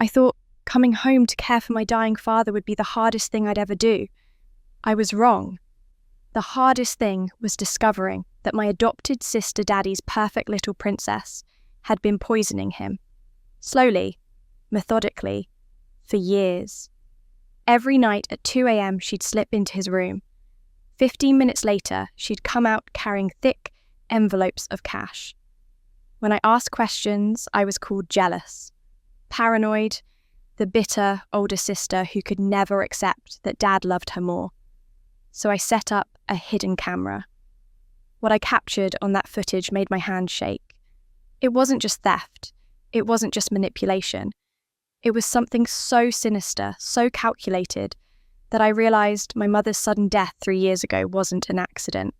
I thought coming home to care for my dying father would be the hardest thing I'd ever do. I was wrong. The hardest thing was discovering that my adopted sister Daddy's perfect little princess had been poisoning him. Slowly, methodically, for years. Every night at 2 a.m. she'd slip into his room. 15 minutes later, she'd come out carrying thick envelopes of cash. When I asked questions, I was called jealous, paranoid, the bitter older sister who could never accept that Dad loved her more. So I set up a hidden camera. What I captured on that footage made my hand shake. It wasn't just theft. It wasn't just manipulation. It was something so sinister, so calculated, that I realised my mother's sudden death 3 years ago wasn't an accident.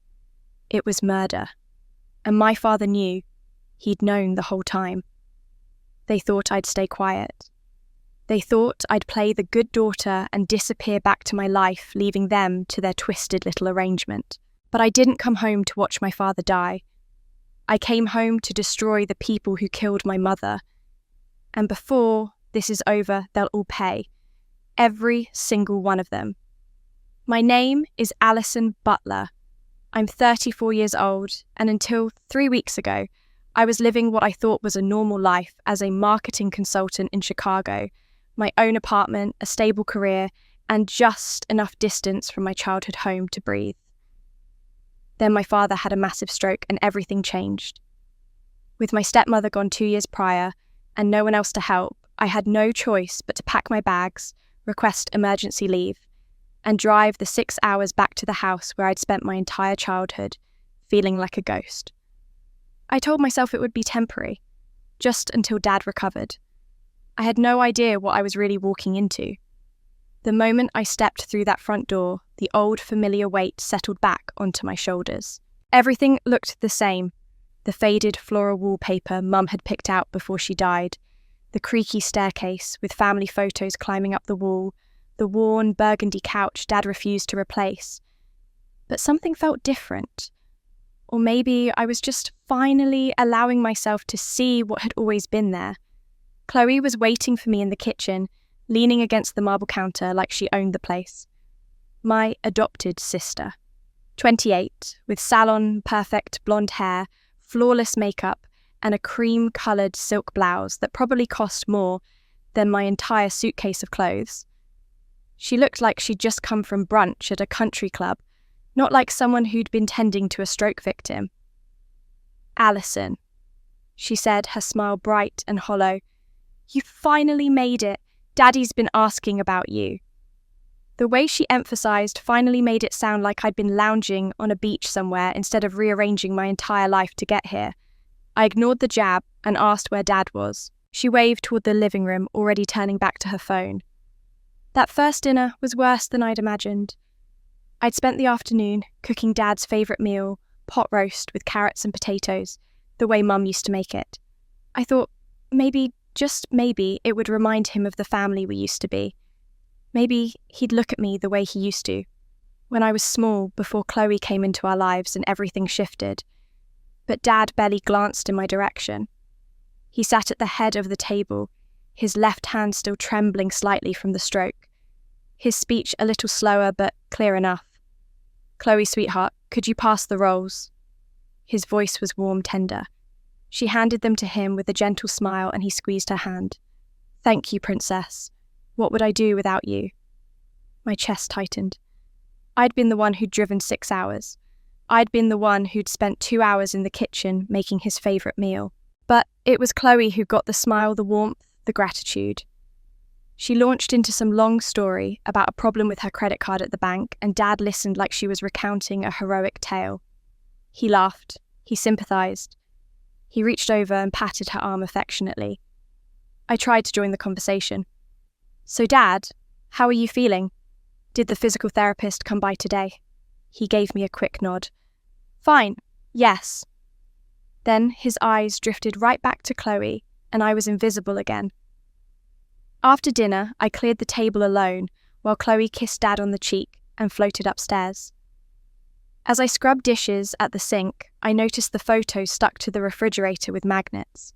It was murder. And my father knew. He'd known the whole time. They thought I'd stay quiet. They thought I'd play the good daughter and disappear back to my life, leaving them to their twisted little arrangement. But I didn't come home to watch my father die. I came home to destroy the people who killed my mother. And before this is over, they'll all pay. Every single one of them. My name is Alison Butler. I'm 34 years old, and until 3 weeks ago, I was living what I thought was a normal life as a marketing consultant in Chicago, my own apartment, a stable career, and just enough distance from my childhood home to breathe. Then my father had a massive stroke and everything changed. With my stepmother gone 2 years prior and no one else to help, I had no choice but to pack my bags, request emergency leave, and drive the 6 hours back to the house where I'd spent my entire childhood, feeling like a ghost. I told myself it would be temporary, just until Dad recovered. I had no idea what I was really walking into. The moment I stepped through that front door, the old familiar weight settled back onto my shoulders. Everything looked the same. The faded floral wallpaper Mum had picked out before she died, the creaky staircase with family photos climbing up the wall, the worn burgundy couch Dad refused to replace. But something felt different. Or maybe I was just finally allowing myself to see what had always been there. Chloe was waiting for me in the kitchen, leaning against the marble counter like she owned the place. My adopted sister. 28, with salon-perfect blonde hair, flawless makeup, and a cream-coloured silk blouse that probably cost more than my entire suitcase of clothes. She looked like she'd just come from brunch at a country club, not like someone who'd been tending to a stroke victim. "Alison," she said, her smile bright and hollow. "You finally made it. Daddy's been asking about you." The way she emphasised finally made it sound like I'd been lounging on a beach somewhere instead of rearranging my entire life to get here. I ignored the jab and asked where Dad was. She waved toward the living room, already turning back to her phone. That first dinner was worse than I'd imagined. I'd spent the afternoon cooking Dad's favourite meal, pot roast with carrots and potatoes, the way Mum used to make it. I thought maybe, just maybe, it would remind him of the family we used to be. Maybe he'd look at me the way he used to, when I was small before Chloe came into our lives and everything shifted. But Dad barely glanced in my direction. He sat at the head of the table, his left hand still trembling slightly from the stroke. His speech a little slower but clear enough. "Chloe, sweetheart, could you pass the rolls?" His voice was warm, tender. She handed them to him with a gentle smile and he squeezed her hand. "Thank you, Princess. What would I do without you?" My chest tightened. I'd been the one who'd driven 6 hours. I'd been the one who'd spent 2 hours in the kitchen making his favourite meal. But it was Chloe who got the smile, the warmth, the gratitude. She launched into some long story about a problem with her credit card at the bank, and Dad listened like she was recounting a heroic tale. He laughed. He sympathised. He reached over and patted her arm affectionately. I tried to join the conversation. "So, Dad, how are you feeling? Did the physical therapist come by today?" He gave me a quick nod. "Fine, yes." Then his eyes drifted right back to Chloe, and I was invisible again. After dinner, I cleared the table alone, while Chloe kissed Dad on the cheek and floated upstairs. As I scrubbed dishes at the sink, I noticed the photos stuck to the refrigerator with magnets.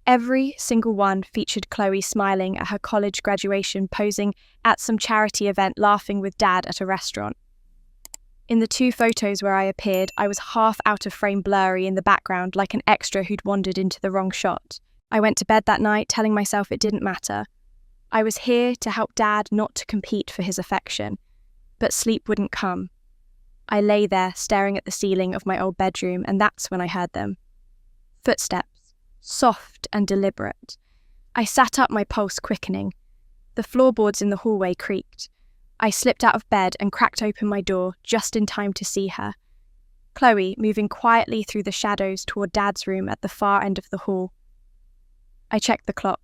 Every single one featured Chloe smiling at her college graduation, posing at some charity event, laughing with Dad at a restaurant. In the 2 photos where I appeared, I was half out of frame, blurry in the background, like an extra who'd wandered into the wrong shot. I went to bed that night telling myself it didn't matter. I was here to help Dad, not to compete for his affection. But sleep wouldn't come. I lay there staring at the ceiling of my old bedroom, and that's when I heard them. Footsteps, soft and deliberate. I sat up, my pulse quickening. The floorboards in the hallway creaked. I slipped out of bed and cracked open my door just in time to see her. Chloe moving quietly through the shadows toward Dad's room at the far end of the hall. I checked the clock.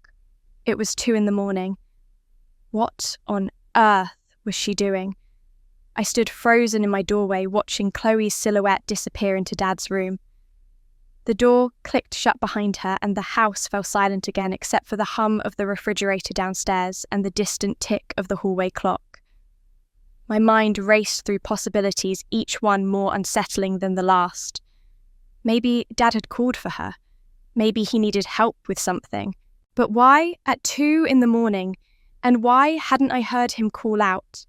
It was 2 a.m. What on earth was she doing? I stood frozen in my doorway, watching Chloe's silhouette disappear into Dad's room. The door clicked shut behind her, and the house fell silent again, except for the hum of the refrigerator downstairs and the distant tick of the hallway clock. My mind raced through possibilities, each one more unsettling than the last. Maybe Dad had called for her. Maybe he needed help with something. But why at 2 a.m? And why hadn't I heard him call out?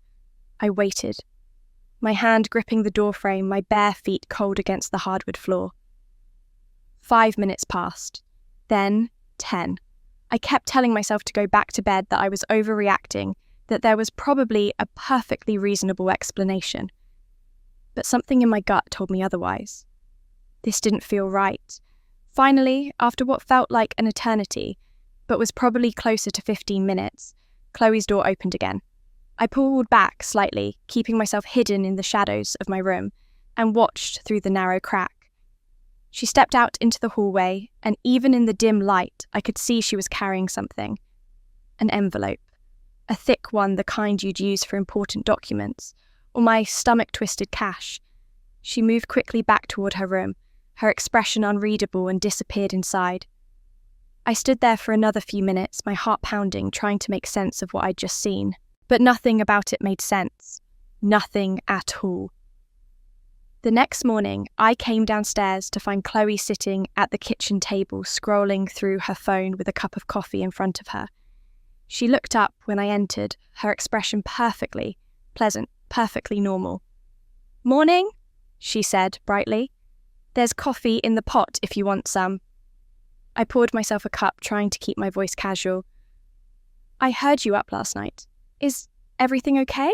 I waited, my hand gripping the doorframe, my bare feet cold against the hardwood floor. 5 minutes passed, then 10. I kept telling myself to go back to bed, that I was overreacting, that there was probably a perfectly reasonable explanation. But something in my gut told me otherwise. This didn't feel right. Finally, after what felt like an eternity, but was probably closer to 15 minutes, Chloe's door opened again. I pulled back slightly, keeping myself hidden in the shadows of my room, and watched through the narrow crack. She stepped out into the hallway, and even in the dim light, I could see she was carrying something. An envelope. A thick one, the kind you'd use for important documents, or my stomach-twisted cash. She moved quickly back toward her room, her expression unreadable, and disappeared inside. I stood there for another few minutes, my heart pounding, trying to make sense of what I'd just seen. But nothing about it made sense. Nothing at all. The next morning, I came downstairs to find Chloe sitting at the kitchen table, scrolling through her phone with a cup of coffee in front of her. She looked up when I entered, her expression perfectly pleasant, perfectly normal. "Morning," she said brightly. "There's coffee in the pot if you want some." I poured myself a cup, trying to keep my voice casual. "I heard you up last night. Is everything okay?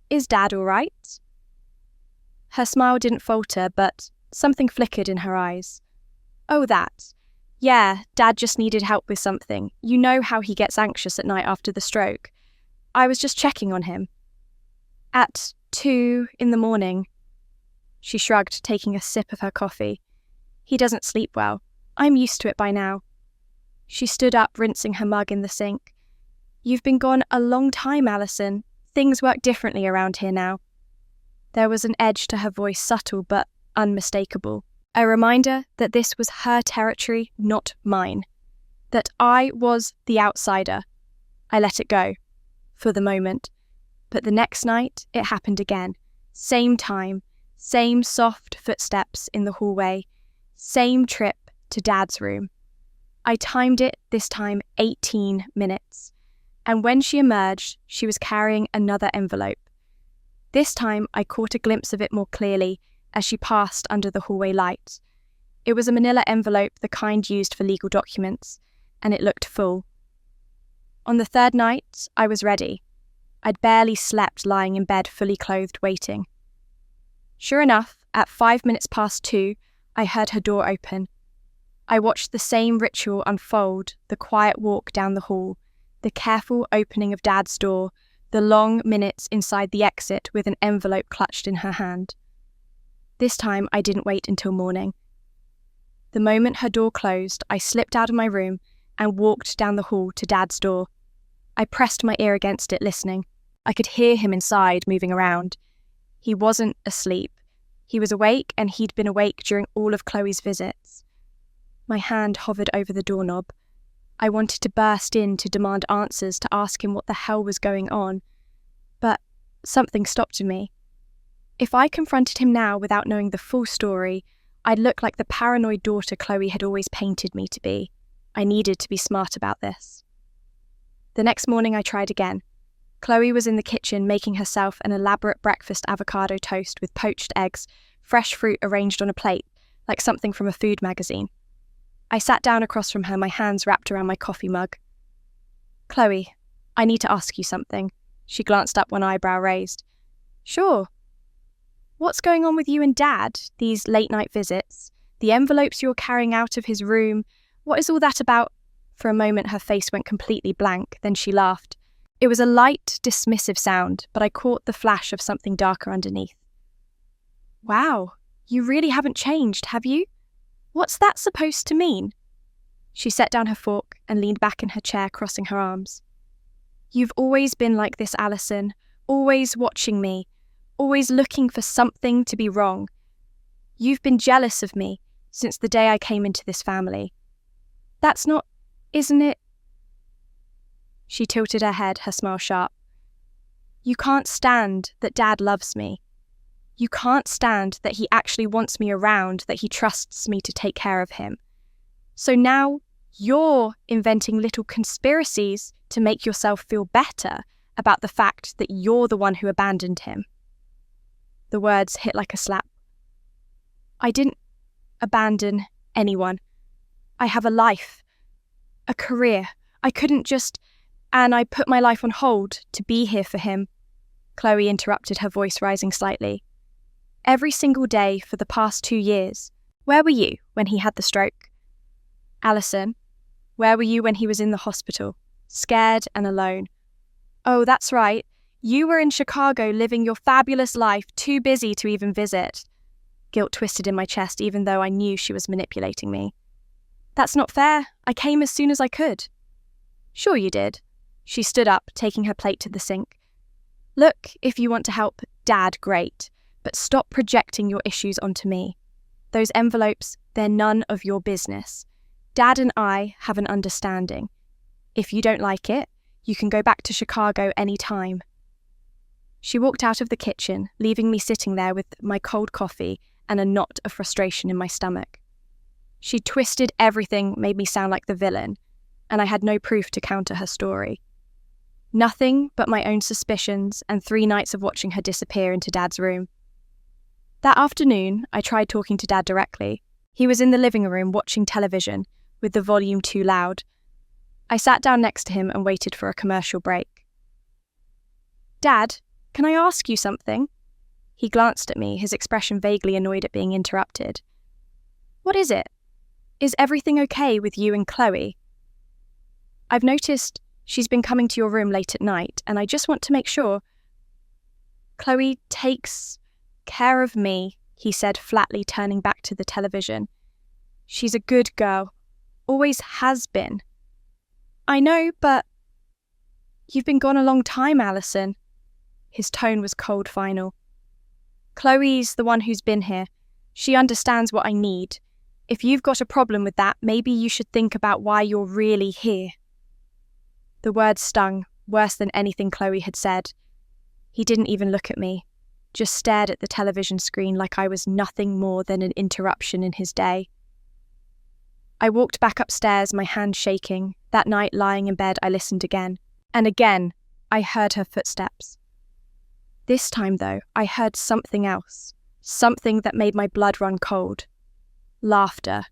Is Dad all right?" Her smile didn't falter, but something flickered in her eyes. "Oh, that. Yeah, Dad just needed help with something. You know how he gets anxious at night after the stroke. I was just checking on him." "At 2 a.m? She shrugged, taking a sip of her coffee. "He doesn't sleep well. I'm used to it by now." She stood up, rinsing her mug in the sink. "You've been gone a long time, Alison. Things work differently around here now." There was an edge to her voice, subtle but unmistakable. A reminder that this was her territory, not mine. That I was the outsider. I let it go. For the moment. But the next night, it happened again. Same time. Same soft footsteps in the hallway. Same trip to Dad's room. I timed it, this time 18 minutes. And when she emerged, she was carrying another envelope. This time, I caught a glimpse of it more clearly as she passed under the hallway light. It was a manila envelope, the kind used for legal documents, and it looked full. On the 3rd night, I was ready. I'd barely slept, lying in bed, fully clothed, waiting. Sure enough, at 5 minutes past 2, I heard her door open. I watched the same ritual unfold, the quiet walk down the hall, the careful opening of Dad's door, the long minutes inside the exit with an envelope clutched in her hand. This time, I didn't wait until morning. The moment her door closed, I slipped out of my room and walked down the hall to Dad's door. I pressed my ear against it, listening. I could hear him inside, moving around. He wasn't asleep. He was awake, and he'd been awake during all of Chloe's visits. My hand hovered over the doorknob. I wanted to burst in to demand answers, to ask him what the hell was going on. But something stopped me. If I confronted him now without knowing the full story, I'd look like the paranoid daughter Chloe had always painted me to be. I needed to be smart about this. The next morning I tried again. Chloe was in the kitchen making herself an elaborate breakfast avocado toast with poached eggs, fresh fruit arranged on a plate, like something from a food magazine. I sat down across from her, my hands wrapped around my coffee mug. "Chloe, I need to ask you something." She glanced up, one eyebrow raised. "Sure. What's going on with you and Dad, these late-night visits? The envelopes you're carrying out of his room? What is all that about?" For a moment her face went completely blank, then she laughed. It was a light, dismissive sound, but I caught the flash of something darker underneath. "Wow, you really haven't changed, have you? What's that supposed to mean?" She set down her fork and leaned back in her chair, crossing her arms. "You've always been like this, Alison, always watching me, always looking for something to be wrong. You've been jealous of me since the day I came into this family. That's not, isn't it?" She tilted her head, her smile sharp. "You can't stand that Dad loves me. You can't stand that he actually wants me around, that he trusts me to take care of him. So now you're inventing little conspiracies to make yourself feel better about the fact that you're the one who abandoned him." The words hit like a slap. "I didn't abandon anyone. I have a life, a career. I couldn't just, and I put my life on hold to be here for him." Chloe interrupted, her voice rising slightly. "Every single day for the past 2 years. Where were you when he had the stroke? Alison, where were you when he was in the hospital, scared and alone? Oh, that's right. You were in Chicago living your fabulous life, too busy to even visit." Guilt twisted in my chest, even though I knew she was manipulating me. "That's not fair. I came as soon as I could." "Sure you did." She stood up, taking her plate to the sink. "Look, if you want to help Dad, great, but stop projecting your issues onto me. Those envelopes, they're none of your business. Dad and I have an understanding. If you don't like it, you can go back to Chicago any time." She walked out of the kitchen, leaving me sitting there with my cold coffee and a knot of frustration in my stomach. She twisted everything, made me sound like the villain, and I had no proof to counter her story. Nothing but my own suspicions and 3 nights of watching her disappear into Dad's room. That afternoon, I tried talking to Dad directly. He was in the living room watching television, with the volume too loud. I sat down next to him and waited for a commercial break. "Dad, can I ask you something?" He glanced at me, his expression vaguely annoyed at being interrupted. "What is it? Is everything okay with you and Chloe? I've noticed she's been coming to your room late at night, and I just want to make sure." "Chloe takes care of me," he said flatly, turning back to the television. "She's a good girl. Always has been." "I know, but you've been gone a long time, Alison." His tone was cold final. "Chloe's the one who's been here. She understands what I need. If you've got a problem with that, maybe you should think about why you're really here." The words stung, worse than anything Chloe had said. He didn't even look at me, just stared at the television screen like I was nothing more than an interruption in his day. I walked back upstairs, my hand shaking. That night, lying in bed, I listened again. And again, I heard her footsteps. This time, though, I heard something else. Something that made my blood run cold. Laughter.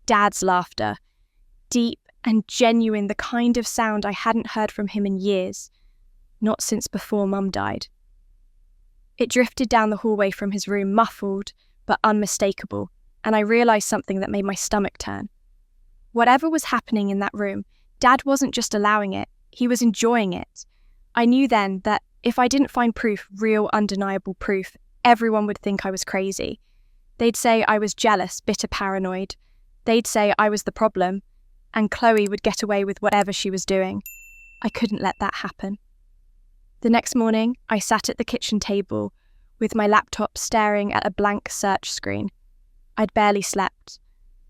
Dad's laughter. Deep and genuine, the kind of sound I hadn't heard from him in years. Not since before Mum died. It drifted down the hallway from his room, muffled but unmistakable, and I realised something that made my stomach turn. Whatever was happening in that room, Dad wasn't just allowing it, he was enjoying it. I knew then that if I didn't find proof, real, undeniable proof, everyone would think I was crazy. They'd say I was jealous, bitter, paranoid. They'd say I was the problem, and Chloe would get away with whatever she was doing. I couldn't let that happen. The next morning, I sat at the kitchen table with my laptop staring at a blank search screen. I'd barely slept.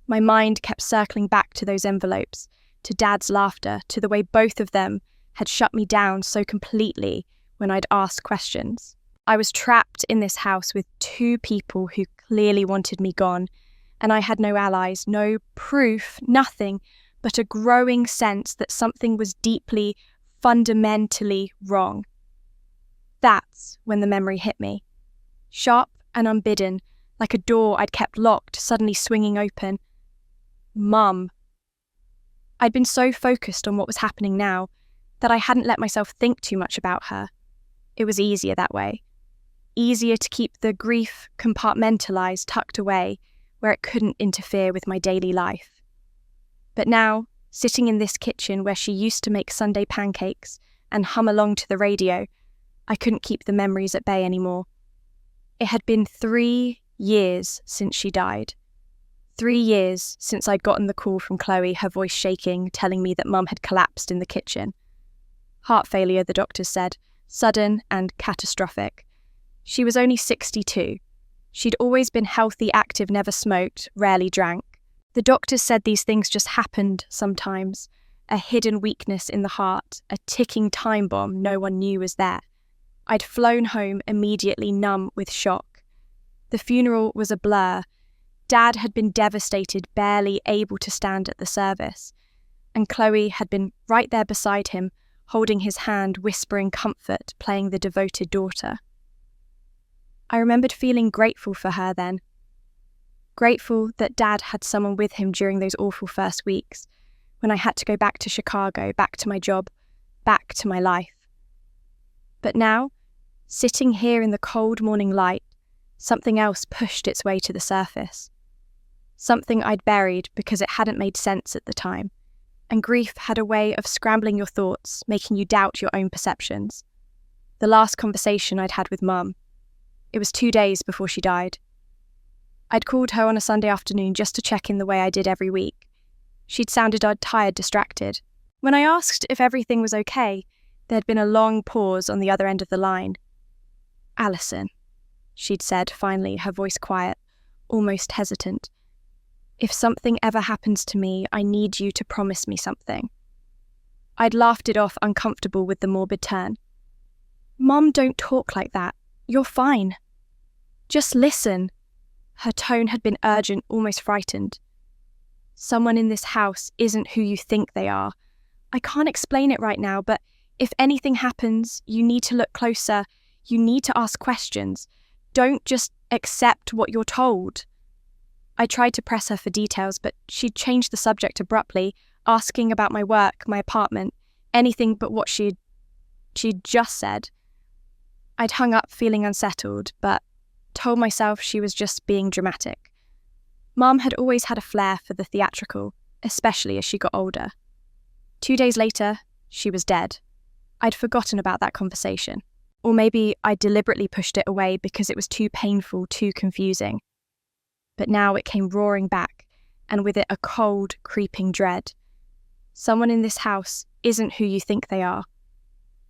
My mind kept circling back to those envelopes, to Dad's laughter, to the way both of them had shut me down so completely when I'd asked questions. I was trapped in this house with 2 people who clearly wanted me gone, and I had no allies, no proof, nothing but a growing sense that something was deeply, fundamentally wrong. That's when the memory hit me. Sharp and unbidden, like a door I'd kept locked suddenly swinging open. Mum. I'd been so focused on what was happening now that I hadn't let myself think too much about her. It was easier that way. Easier to keep the grief compartmentalized, tucked away, where it couldn't interfere with my daily life. But now, sitting in this kitchen where she used to make Sunday pancakes and hum along to the radio, I couldn't keep the memories at bay anymore. It had been 3 years since she died. 3 years since I'd gotten the call from Chloe, her voice shaking, telling me that Mum had collapsed in the kitchen. Heart failure, the doctors said, sudden and catastrophic. She was only 62. She'd always been healthy, active, never smoked, rarely drank. The doctors said these things just happened sometimes. A hidden weakness in the heart, a ticking time bomb no one knew was there. I'd flown home immediately, numb with shock. The funeral was a blur. Dad had been devastated, barely able to stand at the service. And Chloe had been right there beside him, holding his hand, whispering comfort, playing the devoted daughter. I remembered feeling grateful for her then. Grateful that Dad had someone with him during those awful first weeks, when I had to go back to Chicago, back to my job, back to my life. But now, sitting here in the cold morning light, something else pushed its way to the surface. Something I'd buried because it hadn't made sense at the time. And grief had a way of scrambling your thoughts, making you doubt your own perceptions. The last conversation I'd had with Mum. It was 2 days before she died. I'd called her on a Sunday afternoon just to check in the way I did every week. She'd sounded tired, distracted. When I asked if everything was okay, there'd been a long pause on the other end of the line. "Alison," she'd said finally, her voice quiet, almost hesitant. "If something ever happens to me, I need you to promise me something." I'd laughed it off, uncomfortable with the morbid turn. "Mum, don't talk like that. You're fine. Just listen." Her tone had been urgent, almost frightened. "Someone in this house isn't who you think they are. I can't explain it right now, but if anything happens, you need to look closer. You need to ask questions. Don't just accept what you're told." I tried to press her for details, but she'd changed the subject abruptly, asking about my work, my apartment, anything but what she'd just said. I'd hung up feeling unsettled, but told myself she was just being dramatic. Mum had always had a flair for the theatrical, especially as she got older. 2 days later, she was dead. I'd forgotten about that conversation. Or maybe I deliberately pushed it away because it was too painful, too confusing. But now it came roaring back, and with it a cold, creeping dread. Someone in this house isn't who you think they are.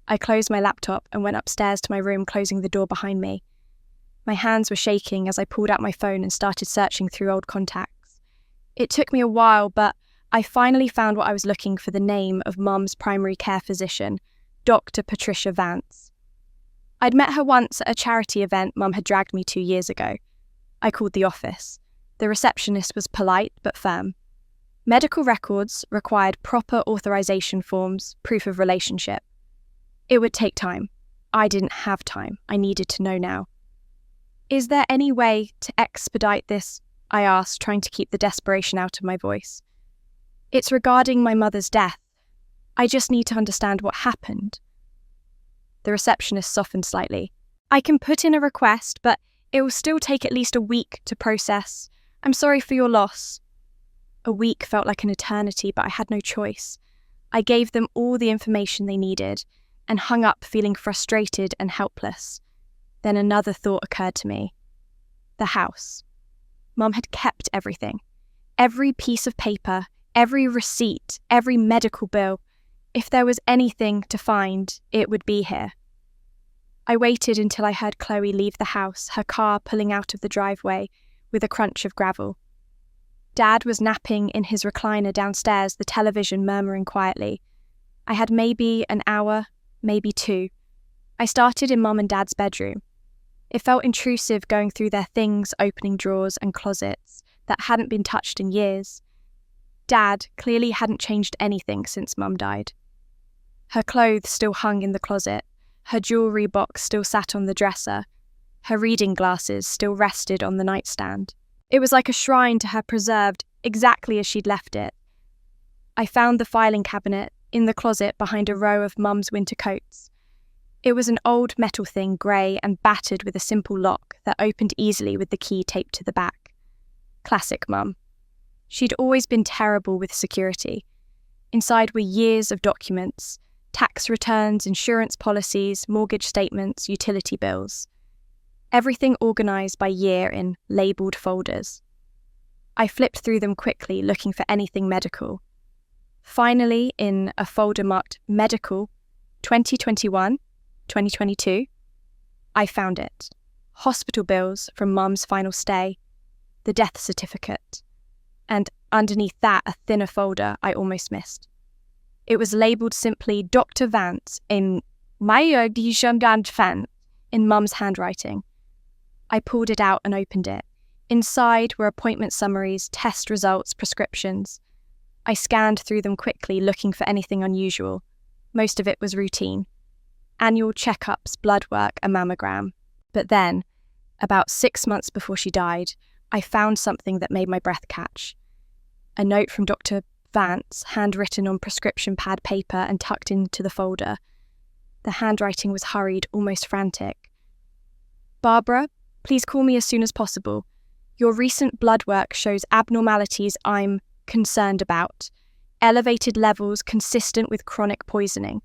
I closed my laptop and went upstairs to my room, closing the door behind me. My hands were shaking as I pulled out my phone and started searching through old contacts. It took me a while, but I finally found what I was looking for: the name of Mum's primary care physician, Dr. Patricia Vance. I'd met her once at a charity event Mum had dragged me 2 years ago. I called the office. The receptionist was polite but firm. Medical records required proper authorization forms, proof of relationship. It would take time. I didn't have time. I needed to know now. "Is there any way to expedite this?" I asked, trying to keep the desperation out of my voice. "It's regarding my mother's death. I just need to understand what happened." The receptionist softened slightly. "I can put in a request, but it will still take at least a week to process. I'm sorry for your loss." A week felt like an eternity, but I had no choice. I gave them all the information they needed and hung up feeling frustrated and helpless. Then another thought occurred to me. The house. Mum had kept everything. Every piece of paper, every receipt, every medical bill. If there was anything to find, it would be here. I waited until I heard Chloe leave the house, her car pulling out of the driveway with a crunch of gravel. Dad was napping in his recliner downstairs, the television murmuring quietly. I had maybe an hour, maybe 2. I started in Mum and Dad's bedroom. It felt intrusive going through their things, opening drawers and closets that hadn't been touched in years. Dad clearly hadn't changed anything since Mum died. Her clothes still hung in the closet, her jewellery box still sat on the dresser, her reading glasses still rested on the nightstand. It was like a shrine to her, preserved exactly as she'd left it. I found the filing cabinet in the closet behind a row of Mum's winter coats. It was an old metal thing, grey and battered, with a simple lock that opened easily with the key taped to the back. Classic Mum. She'd always been terrible with security. Inside were years of documents, tax returns, insurance policies, mortgage statements, utility bills. Everything organised by year in labelled folders. I flipped through them quickly, looking for anything medical. Finally, in a folder marked Medical 2021-2022, I found it. Hospital bills from Mum's final stay, the death certificate, and underneath that a thinner folder I almost missed. It was labelled simply Dr. Vance in in Mum's handwriting. I pulled it out and opened it. Inside were appointment summaries, test results, prescriptions. I scanned through them quickly, looking for anything unusual. Most of it was routine. Annual checkups, blood work, a mammogram. But then, about 6 months before she died, I found something that made my breath catch. A note from Dr. Vance, handwritten on prescription pad paper and tucked into the folder. The handwriting was hurried, almost frantic. "Barbara, please call me as soon as possible. Your recent blood work shows abnormalities I'm concerned about. Elevated levels consistent with chronic poisoning.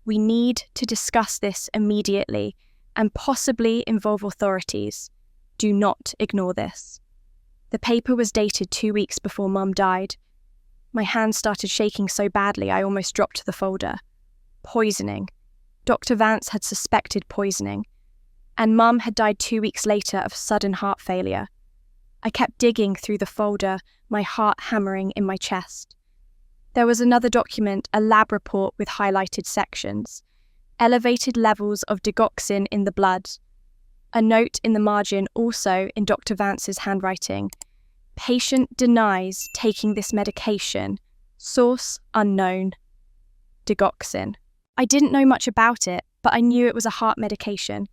We need to discuss this immediately and possibly involve authorities. Do not ignore this." The paper was dated 2 weeks before Mum died. My hands started shaking so badly I almost dropped the folder. Poisoning. Dr. Vance had suspected poisoning. And Mum had died 2 weeks later of sudden heart failure. I kept digging through the folder, my heart hammering in my chest. There was another document, a lab report with highlighted sections. Elevated levels of digoxin in the blood. A note in the margin, also in Dr. Vance's handwriting. Patient denies taking this medication. Source unknown. Digoxin. I didn't know much about it, but I knew it was a heart medication.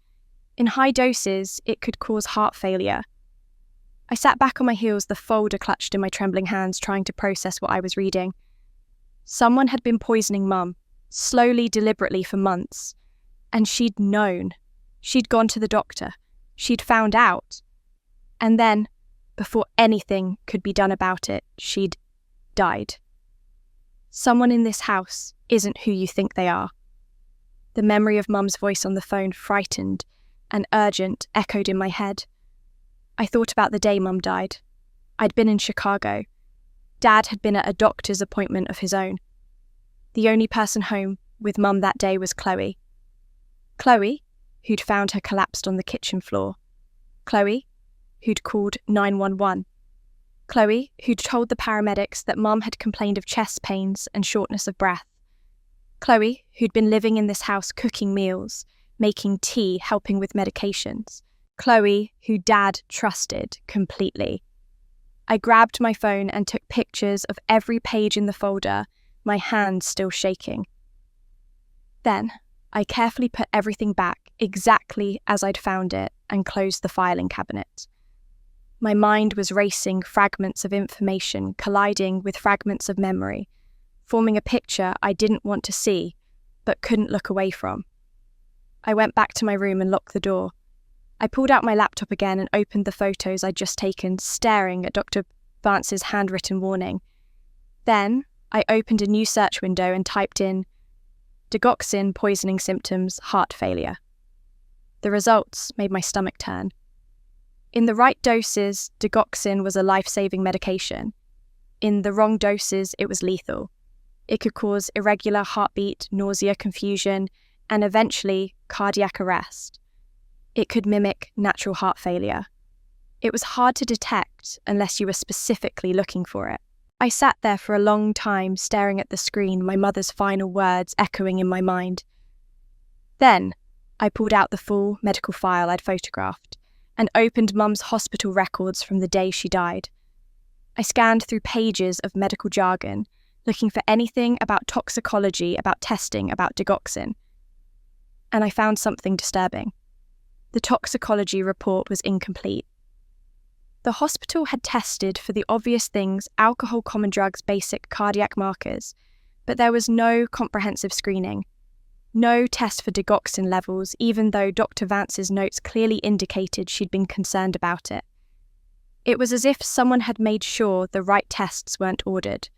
In high doses, it could cause heart failure. I sat back on my heels, the folder clutched in my trembling hands, trying to process what I was reading. Someone had been poisoning Mum, slowly, deliberately, for months. And she'd known. She'd gone to the doctor. She'd found out. And then, before anything could be done about it, she'd died. Someone in this house isn't who you think they are. The memory of Mum's voice on the phone, frightened and urgent, echoed in my head. I thought about the day Mum died. I'd been in Chicago. Dad had been at a doctor's appointment of his own. The only person home with Mum that day was Chloe. Chloe, who'd found her collapsed on the kitchen floor. Chloe, who'd called 911. Chloe, who'd told the paramedics that Mum had complained of chest pains and shortness of breath. Chloe, who'd been living in this house cooking meals, making tea, helping with medications. Chloe, who Dad trusted completely. I grabbed my phone and took pictures of every page in the folder, my hands still shaking. Then, I carefully put everything back exactly as I'd found it and closed the filing cabinet. My mind was racing, fragments of information colliding with fragments of memory, forming a picture I didn't want to see, but couldn't look away from. I went back to my room and locked the door. I pulled out my laptop again and opened the photos I'd just taken, staring at Dr. Vance's handwritten warning. Then, I opened a new search window and typed in digoxin poisoning symptoms, heart failure. The results made my stomach turn. In the right doses, digoxin was a life-saving medication. In the wrong doses, it was lethal. It could cause irregular heartbeat, nausea, confusion, and eventually cardiac arrest. It could mimic natural heart failure. It was hard to detect unless you were specifically looking for it. I sat there for a long time staring at the screen, my mother's final words echoing in my mind. Then, I pulled out the full medical file I'd photographed and opened Mum's hospital records from the day she died. I scanned through pages of medical jargon, looking for anything about toxicology, about testing, about digoxin. And I found something disturbing. The toxicology report was incomplete. The hospital had tested for the obvious things: alcohol, common drugs, basic cardiac markers, but there was no comprehensive screening. No test for digoxin levels, even though Dr. Vance's notes clearly indicated she'd been concerned about it. It was as if someone had made sure the right tests weren't ordered.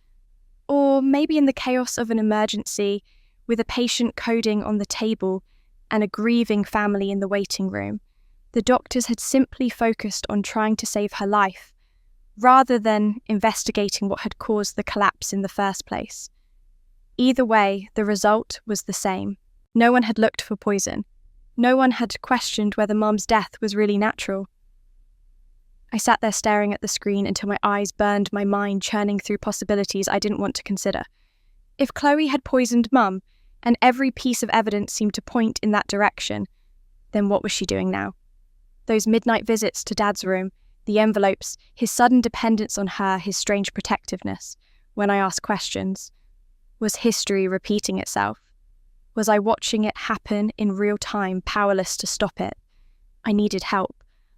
Or maybe in the chaos of an emergency, with a patient coding on the table and a grieving family in the waiting room, the doctors had simply focused on trying to save her life, rather than investigating what had caused the collapse in the first place. Either way, the result was the same. No one had looked for poison. No one had questioned whether Mum's death was really natural. I sat there staring at the screen until my eyes burned, my mind churning through possibilities I didn't want to consider. If Chloe had poisoned Mum, and every piece of evidence seemed to point in that direction, then what was she doing now? Those midnight visits to Dad's room, the envelopes, his sudden dependence on her, his strange protectiveness. When I asked questions, was history repeating itself? Was I watching it happen in real time, powerless to stop it? I needed help.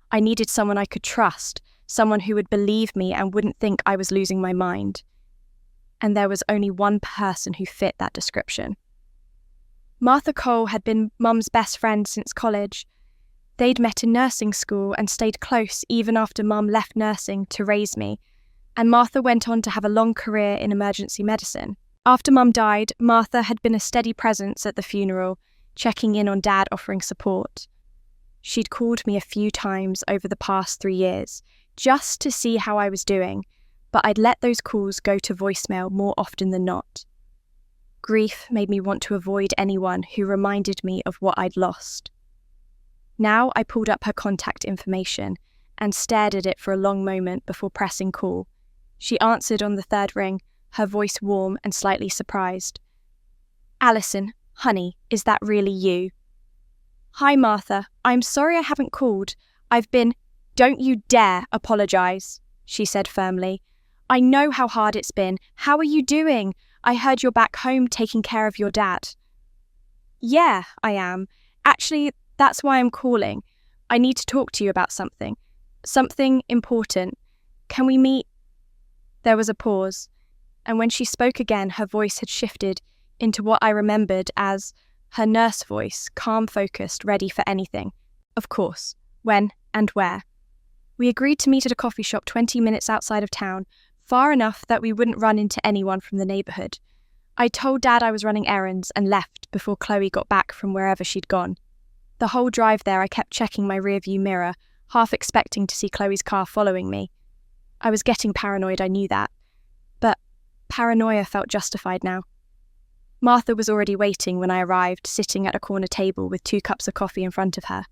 I needed someone I could trust, someone who would believe me and wouldn't think I was losing my mind. And there was only one person who fit that description. Martha Cole had been Mum's best friend since college. They'd met in nursing school and stayed close even after Mum left nursing to raise me, and Martha went on to have a long career in emergency medicine. After Mum died, Martha had been a steady presence at the funeral, checking in on Dad, offering support. She'd called me a few times over the past 3 years, just to see how I was doing, but I'd let those calls go to voicemail more often than not. Grief made me want to avoid anyone who reminded me of what I'd lost. Now I pulled up her contact information and stared at it for a long moment before pressing call. She answered on the third ring, her voice warm and slightly surprised. "Alison, honey, is that really you?" "Hi, Martha. I'm sorry I haven't called. Don't you dare apologise," she said firmly. "I know how hard it's been. How are you doing? I heard you're back home taking care of your dad." "Yeah, I am. Actually, that's why I'm calling. I need to talk to you about something. Something important. Can we meet?" There was a pause, and when she spoke again, her voice had shifted into what I remembered as her nurse voice, calm, focused, ready for anything. "Of course. When and where?" "We agreed to meet at a coffee shop 20 minutes outside of town, far enough that we wouldn't run into anyone from the neighbourhood. I told Dad I was running errands and left before Chloe got back from wherever she'd gone. The whole drive there I kept checking my rearview mirror, half expecting to see Chloe's car following me. I was getting paranoid, I knew that. But paranoia felt justified now. Martha was already waiting when I arrived, sitting at a corner table with 2 cups of coffee in front of her.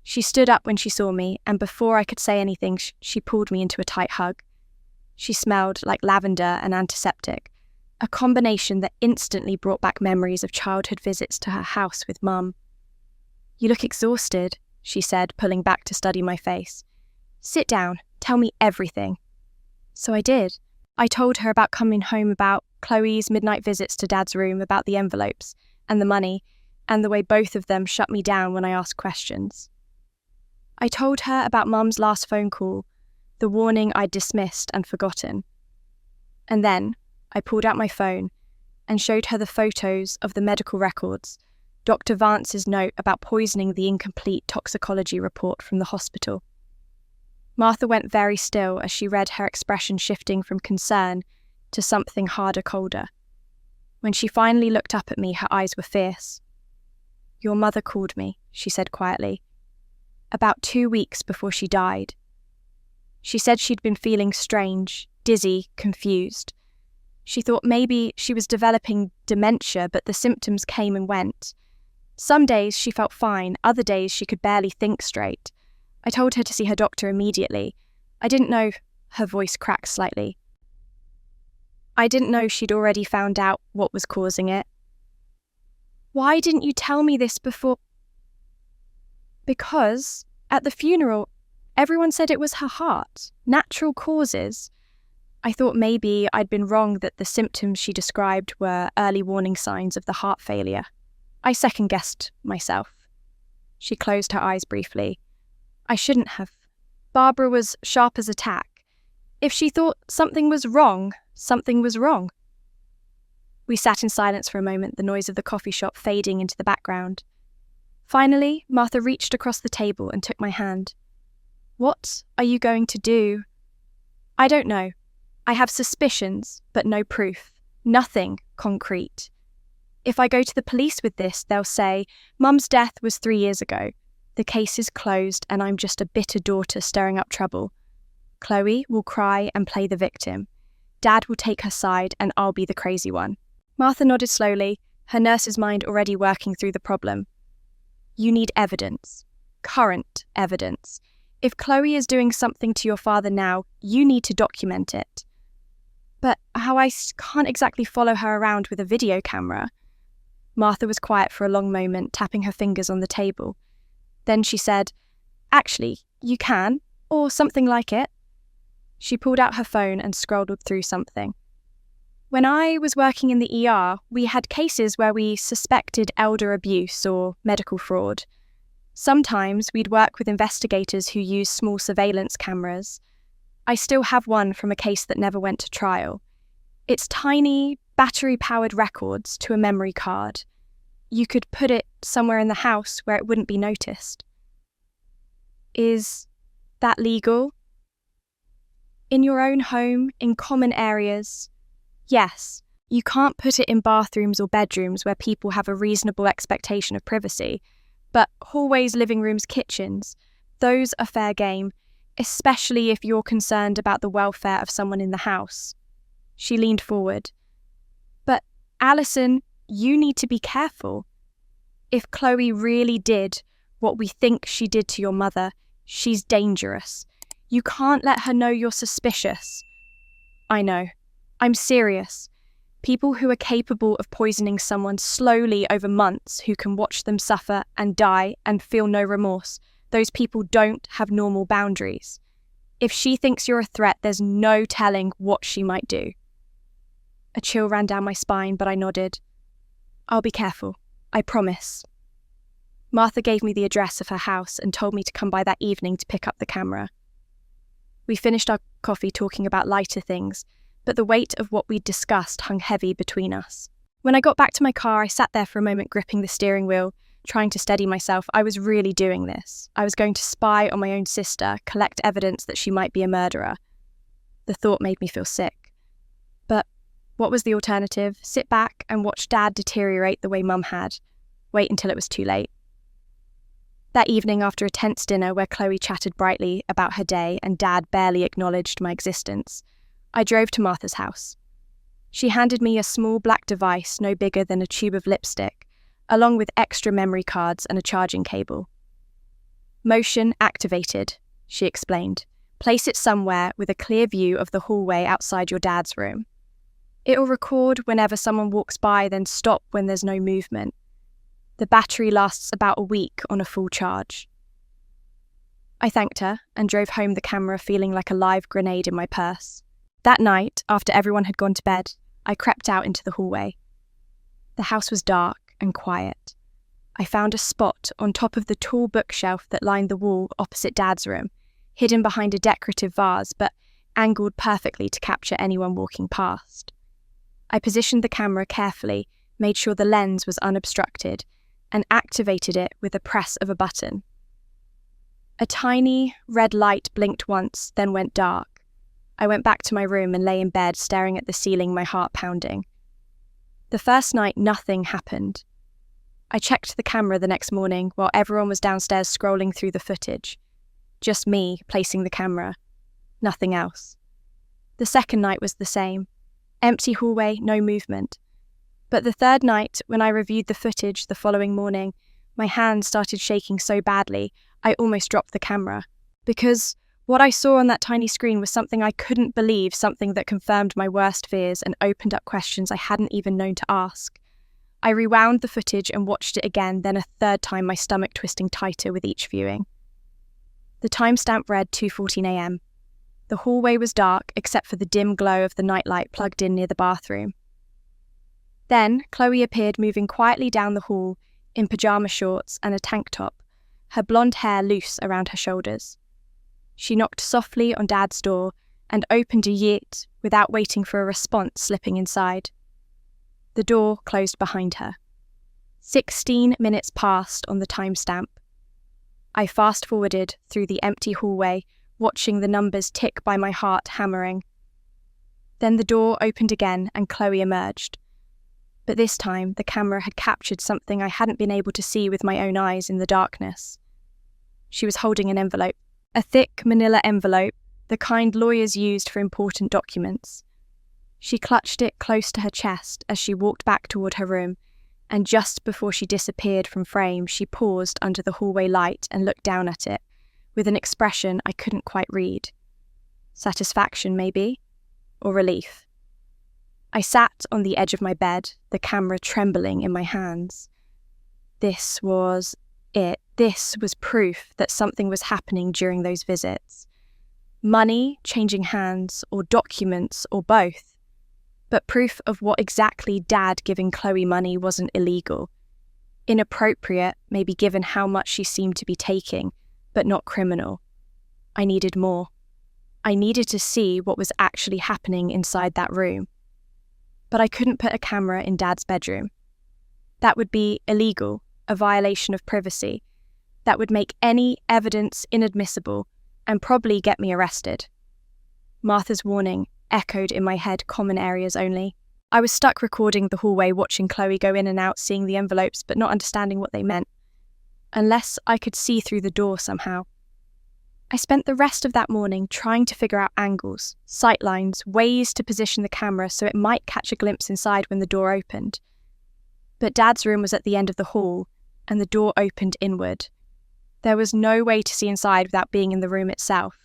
She stood up when she saw me, and before I could say anything, she pulled me into a tight hug. She smelled like lavender and antiseptic, a combination that instantly brought back memories of childhood visits to her house with Mum. "You look exhausted," she said, pulling back to study my face. "Sit down, tell me everything." So I did. I told her about coming home, about Chloe's midnight visits to Dad's room, about the envelopes and the money, and the way both of them shut me down when I asked questions. I told her about Mum's last phone call, the warning I'd dismissed and forgotten. And then I pulled out my phone and showed her the photos of the medical records, Dr. Vance's note about poisoning, the incomplete toxicology report from the hospital. Martha went very still as she read, her expression shifting from concern to something harder, colder. When she finally looked up at me, her eyes were fierce. "Your mother called me," she said quietly, "about 2 weeks before she died. She said she'd been feeling strange, dizzy, confused. She thought maybe she was developing dementia, but the symptoms came and went. Some days she felt fine, other days she could barely think straight. I told her to see her doctor immediately. I didn't know," her voice cracked slightly. "I didn't know she'd already found out what was causing it." "Why didn't you tell me this before?" "Because at the funeral, everyone said it was her heart, natural causes. I thought maybe I'd been wrong that the symptoms she described were early warning signs of the heart failure. I second-guessed myself. She closed her eyes briefly. I shouldn't have. Barbara was sharp as a tack. If she thought something was wrong, something was wrong. We sat in silence for a moment, the noise of the coffee shop fading into the background. Finally, Martha reached across the table and took my hand. What are you going to do? I don't know. I have suspicions, but no proof. Nothing concrete. If I go to the police with this, they'll say, Mum's death was 3 years ago. The case is closed and I'm just a bitter daughter stirring up trouble. Chloe will cry and play the victim. Dad will take her side and I'll be the crazy one. Martha nodded slowly, her nurse's mind already working through the problem. You need evidence. Current evidence. If Chloe is doing something to your father now, you need to document it. But how I can't exactly follow her around with a video camera. Martha was quiet for a long moment, tapping her fingers on the table. Then she said, Actually, you can, or something like it. She pulled out her phone and scrolled through something. When I was working in the ER, we had cases where we suspected elder abuse or medical fraud. Sometimes we'd work with investigators who use small surveillance cameras. I still have one from a case that never went to trial. It's tiny, battery-powered records to a memory card. You could put it somewhere in the house where it wouldn't be noticed. Is that legal? In your own home, in common areas? Yes, you can't put it in bathrooms or bedrooms where people have a reasonable expectation of privacy. But hallways, living rooms, kitchens, those are fair game, especially if you're concerned about the welfare of someone in the house. She leaned forward. But, Alison, you need to be careful. If Chloe really did what we think she did to your mother, she's dangerous. You can't let her know you're suspicious. I know. I'm serious. People who are capable of poisoning someone slowly over months, who can watch them suffer and die and feel no remorse, those people don't have normal boundaries. If she thinks you're a threat, there's no telling what she might do. A chill ran down my spine, but I nodded. I'll be careful. I promise. Martha gave me the address of her house and told me to come by that evening to pick up the camera. We finished our coffee talking about lighter things, but the weight of what we'd discussed hung heavy between us. When I got back to my car, I sat there for a moment gripping the steering wheel, trying to steady myself. I was really doing this. I was going to spy on my own sister, collect evidence that she might be a murderer. The thought made me feel sick. But what was the alternative? Sit back and watch Dad deteriorate the way Mum had. Wait until it was too late. That evening, after a tense dinner where Chloe chatted brightly about her day and Dad barely acknowledged my existence, I drove to Martha's house. She handed me a small black device no bigger than a tube of lipstick, along with extra memory cards and a charging cable. Motion activated, she explained. Place it somewhere with a clear view of the hallway outside your dad's room. It'll record whenever someone walks by, then stop when there's no movement. The battery lasts about a week on a full charge. I thanked her and drove home, the camera feeling like a live grenade in my purse. That night, after everyone had gone to bed, I crept out into the hallway. The house was dark and quiet. I found a spot on top of the tall bookshelf that lined the wall opposite Dad's room, hidden behind a decorative vase but angled perfectly to capture anyone walking past. I positioned the camera carefully, made sure the lens was unobstructed, and activated it with a press of a button. A tiny red light blinked once, then went dark. I went back to my room and lay in bed, staring at the ceiling, my heart pounding. The first night, nothing happened. I checked the camera the next morning while everyone was downstairs scrolling through the footage. Just me placing the camera. Nothing else. The second night was the same. Empty hallway, no movement. But the third night, when I reviewed the footage the following morning, my hand started shaking so badly, I almost dropped the camera. Because what I saw on that tiny screen was something I couldn't believe, something that confirmed my worst fears and opened up questions I hadn't even known to ask. I rewound the footage and watched it again, then a third time, my stomach twisting tighter with each viewing. The timestamp read 2:14 a.m. The hallway was dark except for the dim glow of the nightlight plugged in near the bathroom. Then Chloe appeared moving quietly down the hall in pyjama shorts and a tank top, her blonde hair loose around her shoulders. She knocked softly on Dad's door and opened a yeet without waiting for a response slipping inside. The door closed behind her. 16 minutes passed on the timestamp. I fast-forwarded through the empty hallway, watching the numbers tick by my heart hammering. Then the door opened again and Chloe emerged. But this time the camera had captured something I hadn't been able to see with my own eyes in the darkness. She was holding an envelope, a thick manila envelope, the kind lawyers used for important documents. She clutched it close to her chest as she walked back toward her room, and just before she disappeared from frame, she paused under the hallway light and looked down at it, with an expression I couldn't quite read. Satisfaction, maybe? Or relief? I sat on the edge of my bed, the camera trembling in my hands. This was it. This was proof that something was happening during those visits. Money changing hands, or documents, or both. But proof of what exactly Dad giving Chloe money wasn't illegal. Inappropriate, maybe given how much she seemed to be taking, but not criminal. I needed more. I needed to see what was actually happening inside that room. But I couldn't put a camera in Dad's bedroom. That would be illegal, a violation of privacy. That would make any evidence inadmissible and probably get me arrested. Martha's warning echoed in my head, common areas only. I was stuck recording the hallway, watching Chloe go in and out, seeing the envelopes, but not understanding what they meant. Unless I could see through the door somehow. I spent the rest of that morning trying to figure out angles, sight lines, ways to position the camera so it might catch a glimpse inside when the door opened. But Dad's room was at the end of the hall, and the door opened inward. There was no way to see inside without being in the room itself.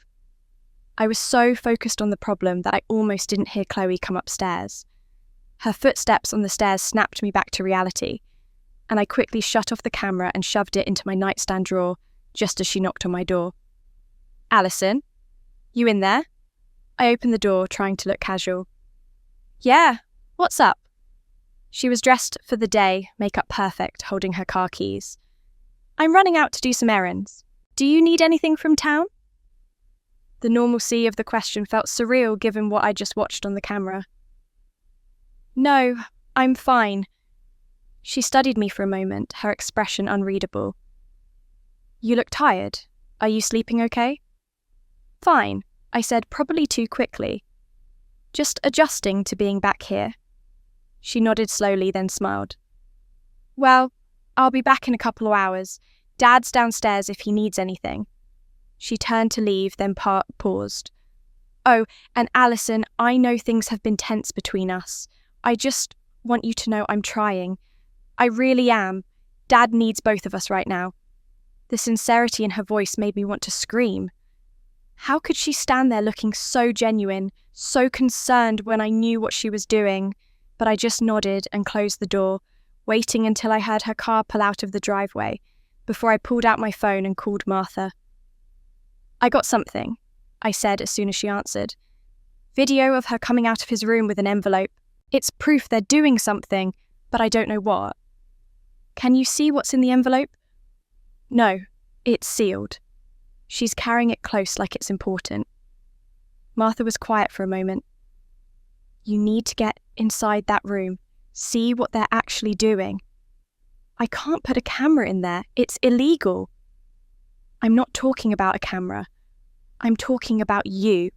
I was so focused on the problem that I almost didn't hear Chloe come upstairs. Her footsteps on the stairs snapped me back to reality, and I quickly shut off the camera and shoved it into my nightstand drawer just as she knocked on my door. "Alison, you in there?" I opened the door, trying to look casual. "Yeah, what's up?" She was dressed for the day, makeup perfect, holding her car keys. "I'm running out to do some errands. Do you need anything from town?" The normalcy of the question felt surreal given what I just watched on the camera. "No, I'm fine." She studied me for a moment, her expression unreadable. "You look tired. Are you sleeping okay?" "Fine," I said, probably too quickly. "Just adjusting to being back here." She nodded slowly, then smiled. "Well, I'll be back in a couple of hours. Dad's downstairs if he needs anything." She turned to leave, then paused. "Oh, and Alison, I know things have been tense between us. I just want you to know I'm trying. I really am. Dad needs both of us right now." The sincerity in her voice made me want to scream. How could she stand there looking so genuine, so concerned when I knew what she was doing? But I just nodded and closed the door, waiting until I heard her car pull out of the driveway, before I pulled out my phone and called Martha. "I got something," I said as soon as she answered. "Video of her coming out of his room with an envelope. It's proof they're doing something, but I don't know what." "Can you see what's in the envelope?" "No, it's sealed." She's carrying it close like it's important. Martha was quiet for a moment. "You need to get inside that room, see what they're actually doing." "I can't put a camera in there. It's illegal." "I'm not talking about a camera. I'm talking about you.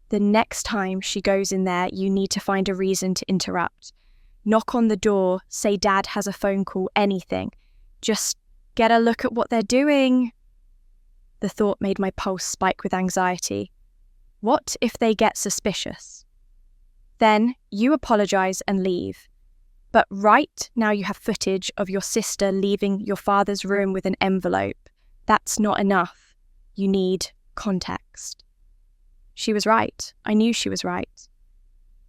The next time she goes in there, you need to find a reason to interrupt. Knock on the door, say Dad has a phone call, anything. Just get a look at what they're doing." The thought made my pulse spike with anxiety. What if they get suspicious? Then you apologize and leave. But right now you have footage of your sister leaving your father's room with an envelope. That's not enough. You need context. She was right. I knew she was right.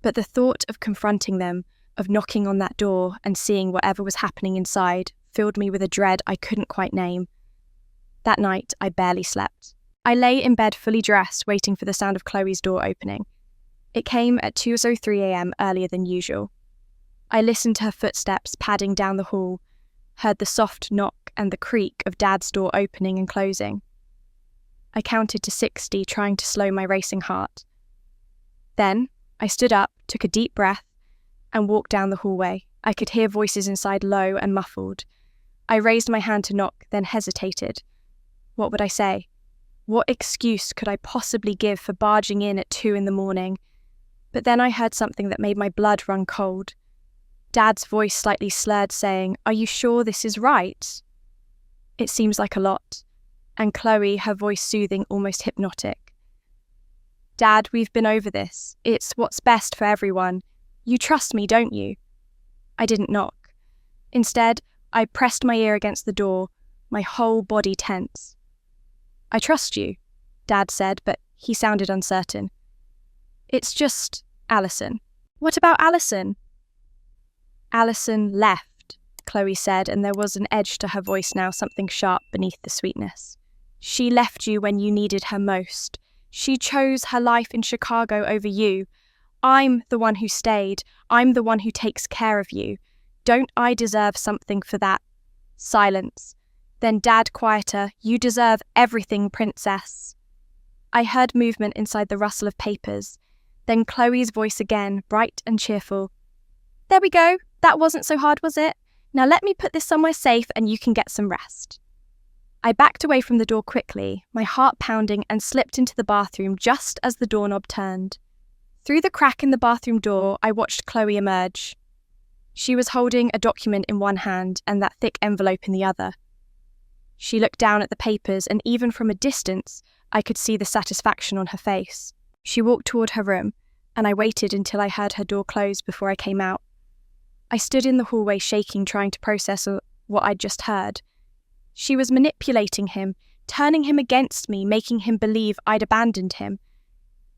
But the thought of confronting them, of knocking on that door and seeing whatever was happening inside, filled me with a dread I couldn't quite name. That night, I barely slept. I lay in bed fully dressed, waiting for the sound of Chloe's door opening. It came at 2:03 a.m. earlier than usual. I listened to her footsteps padding down the hall, heard the soft knock and the creak of Dad's door opening and closing. I counted to 60, trying to slow my racing heart. Then I stood up, took a deep breath, and walked down the hallway. I could hear voices inside, low and muffled. I raised my hand to knock, then hesitated. What would I say? What excuse could I possibly give for barging in at 2 a.m? But then I heard something that made my blood run cold. Dad's voice slightly slurred, saying, "Are you sure this is right?" It seems like a lot. And Chloe, her voice soothing, almost hypnotic. "Dad, we've been over this. It's what's best for everyone. You trust me, don't you?" I didn't knock. Instead, I pressed my ear against the door, my whole body tense. "I trust you," Dad said, but he sounded uncertain. "It's just Alison." "What about Alison?" "Alison left," Chloe said, and there was an edge to her voice now, something sharp beneath the sweetness. "She left you when you needed her most. She chose her life in Chicago over you. I'm the one who stayed. I'm the one who takes care of you. Don't I deserve something for that?" Silence. Then Dad, quieter. "You deserve everything, princess." I heard movement inside the rustle of papers. Then Chloe's voice again, bright and cheerful. "There we go. That wasn't so hard, was it? Now let me put this somewhere safe and you can get some rest." I backed away from the door quickly, my heart pounding, and slipped into the bathroom just as the doorknob turned. Through the crack in the bathroom door, I watched Chloe emerge. She was holding a document in one hand and that thick envelope in the other. She looked down at the papers, and even from a distance, I could see the satisfaction on her face. She walked toward her room, and I waited until I heard her door close before I came out. I stood in the hallway shaking, trying to process what I'd just heard. She was manipulating him, turning him against me, making him believe I'd abandoned him.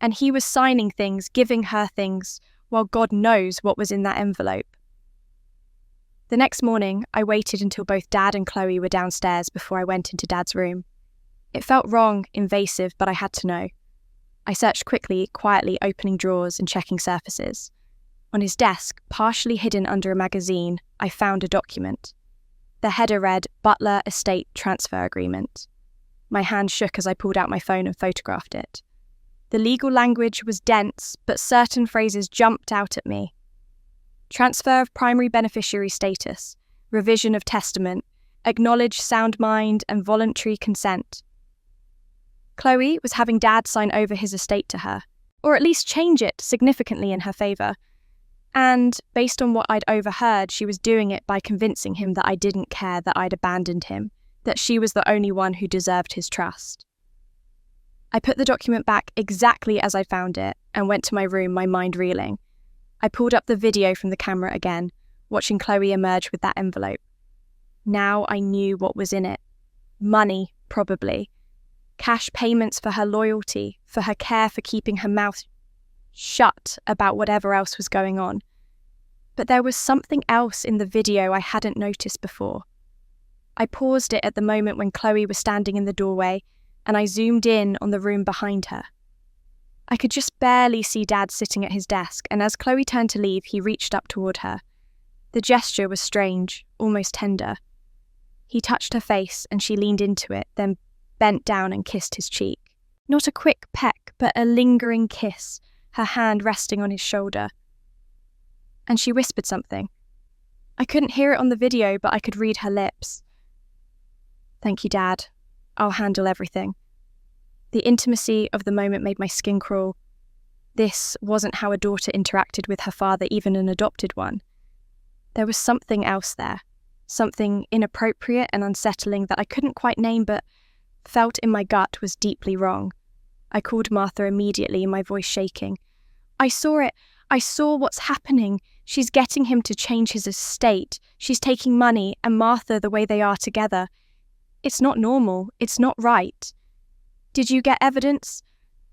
And he was signing things, giving her things, while God knows what was in that envelope. The next morning, I waited until both Dad and Chloe were downstairs before I went into Dad's room. It felt wrong, invasive, but I had to know. I searched quickly, quietly opening drawers and checking surfaces. On his desk, partially hidden under a magazine, I found a document. The header read, "Butler Estate Transfer Agreement." My hand shook as I pulled out my phone and photographed it. The legal language was dense, but certain phrases jumped out at me. Transfer of primary beneficiary status, revision of testament, acknowledge sound mind and voluntary consent. Chloe was having Dad sign over his estate to her, or at least change it significantly in her favour. And, based on what I'd overheard, she was doing it by convincing him that I didn't care, that I'd abandoned him, that she was the only one who deserved his trust. I put the document back exactly as I found it and went to my room, my mind reeling. I pulled up the video from the camera again, watching Chloe emerge with that envelope. Now I knew what was in it. Money, probably. Cash payments for her loyalty, for her care, for keeping her mouth shut about whatever else was going on. But there was something else in the video I hadn't noticed before. I paused it at the moment when Chloe was standing in the doorway, and I zoomed in on the room behind her. I could just barely see Dad sitting at his desk, and as Chloe turned to leave, he reached up toward her. The gesture was strange, almost tender. He touched her face, and she leaned into it, then bent down and kissed his cheek. Not a quick peck, but a lingering kiss, her hand resting on his shoulder. And she whispered something. I couldn't hear it on the video, but I could read her lips. "Thank you, Dad. I'll handle everything." The intimacy of the moment made my skin crawl. This wasn't how a daughter interacted with her father, even an adopted one. There was something else there, something inappropriate and unsettling that I couldn't quite name, but felt in my gut was deeply wrong. I called Martha immediately, my voice shaking. "I saw it. I saw what's happening. She's getting him to change his estate. She's taking money and Martha the way they are together. It's not normal. It's not right." "Did you get evidence?"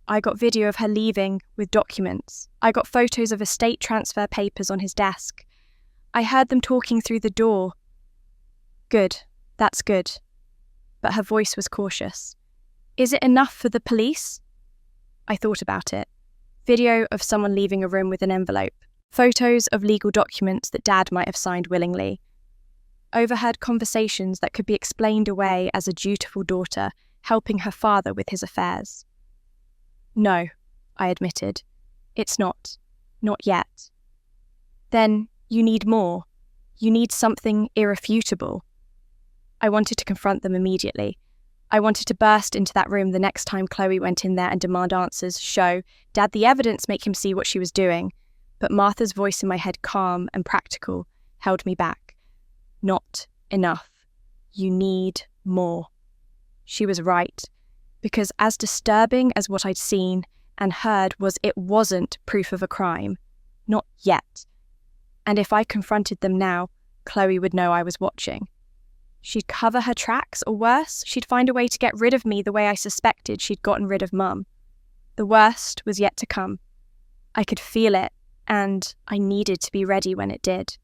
"I got video of her leaving with documents. I got photos of estate transfer papers on his desk. I heard them talking through the door." "Good. That's good." But her voice was cautious. Is it enough for the police? I thought about it. Video of someone leaving a room with an envelope. Photos of legal documents that Dad might have signed willingly. Overheard conversations that could be explained away as a dutiful daughter helping her father with his affairs. No, I admitted. It's not. Not yet. Then you need more. You need something irrefutable. I wanted to confront them immediately. I wanted to burst into that room the next time Chloe went in there and demand answers, show Dad the evidence, make him see what she was doing. But Martha's voice in my head, calm and practical, held me back. Not enough. You need more. She was right, because as disturbing as what I'd seen and heard was, it wasn't proof of a crime. Not yet. And if I confronted them now, Chloe would know I was watching. She'd cover her tracks, or worse, she'd find a way to get rid of me the way I suspected she'd gotten rid of Mum. The worst was yet to come. I could feel it, and I needed to be ready when it did.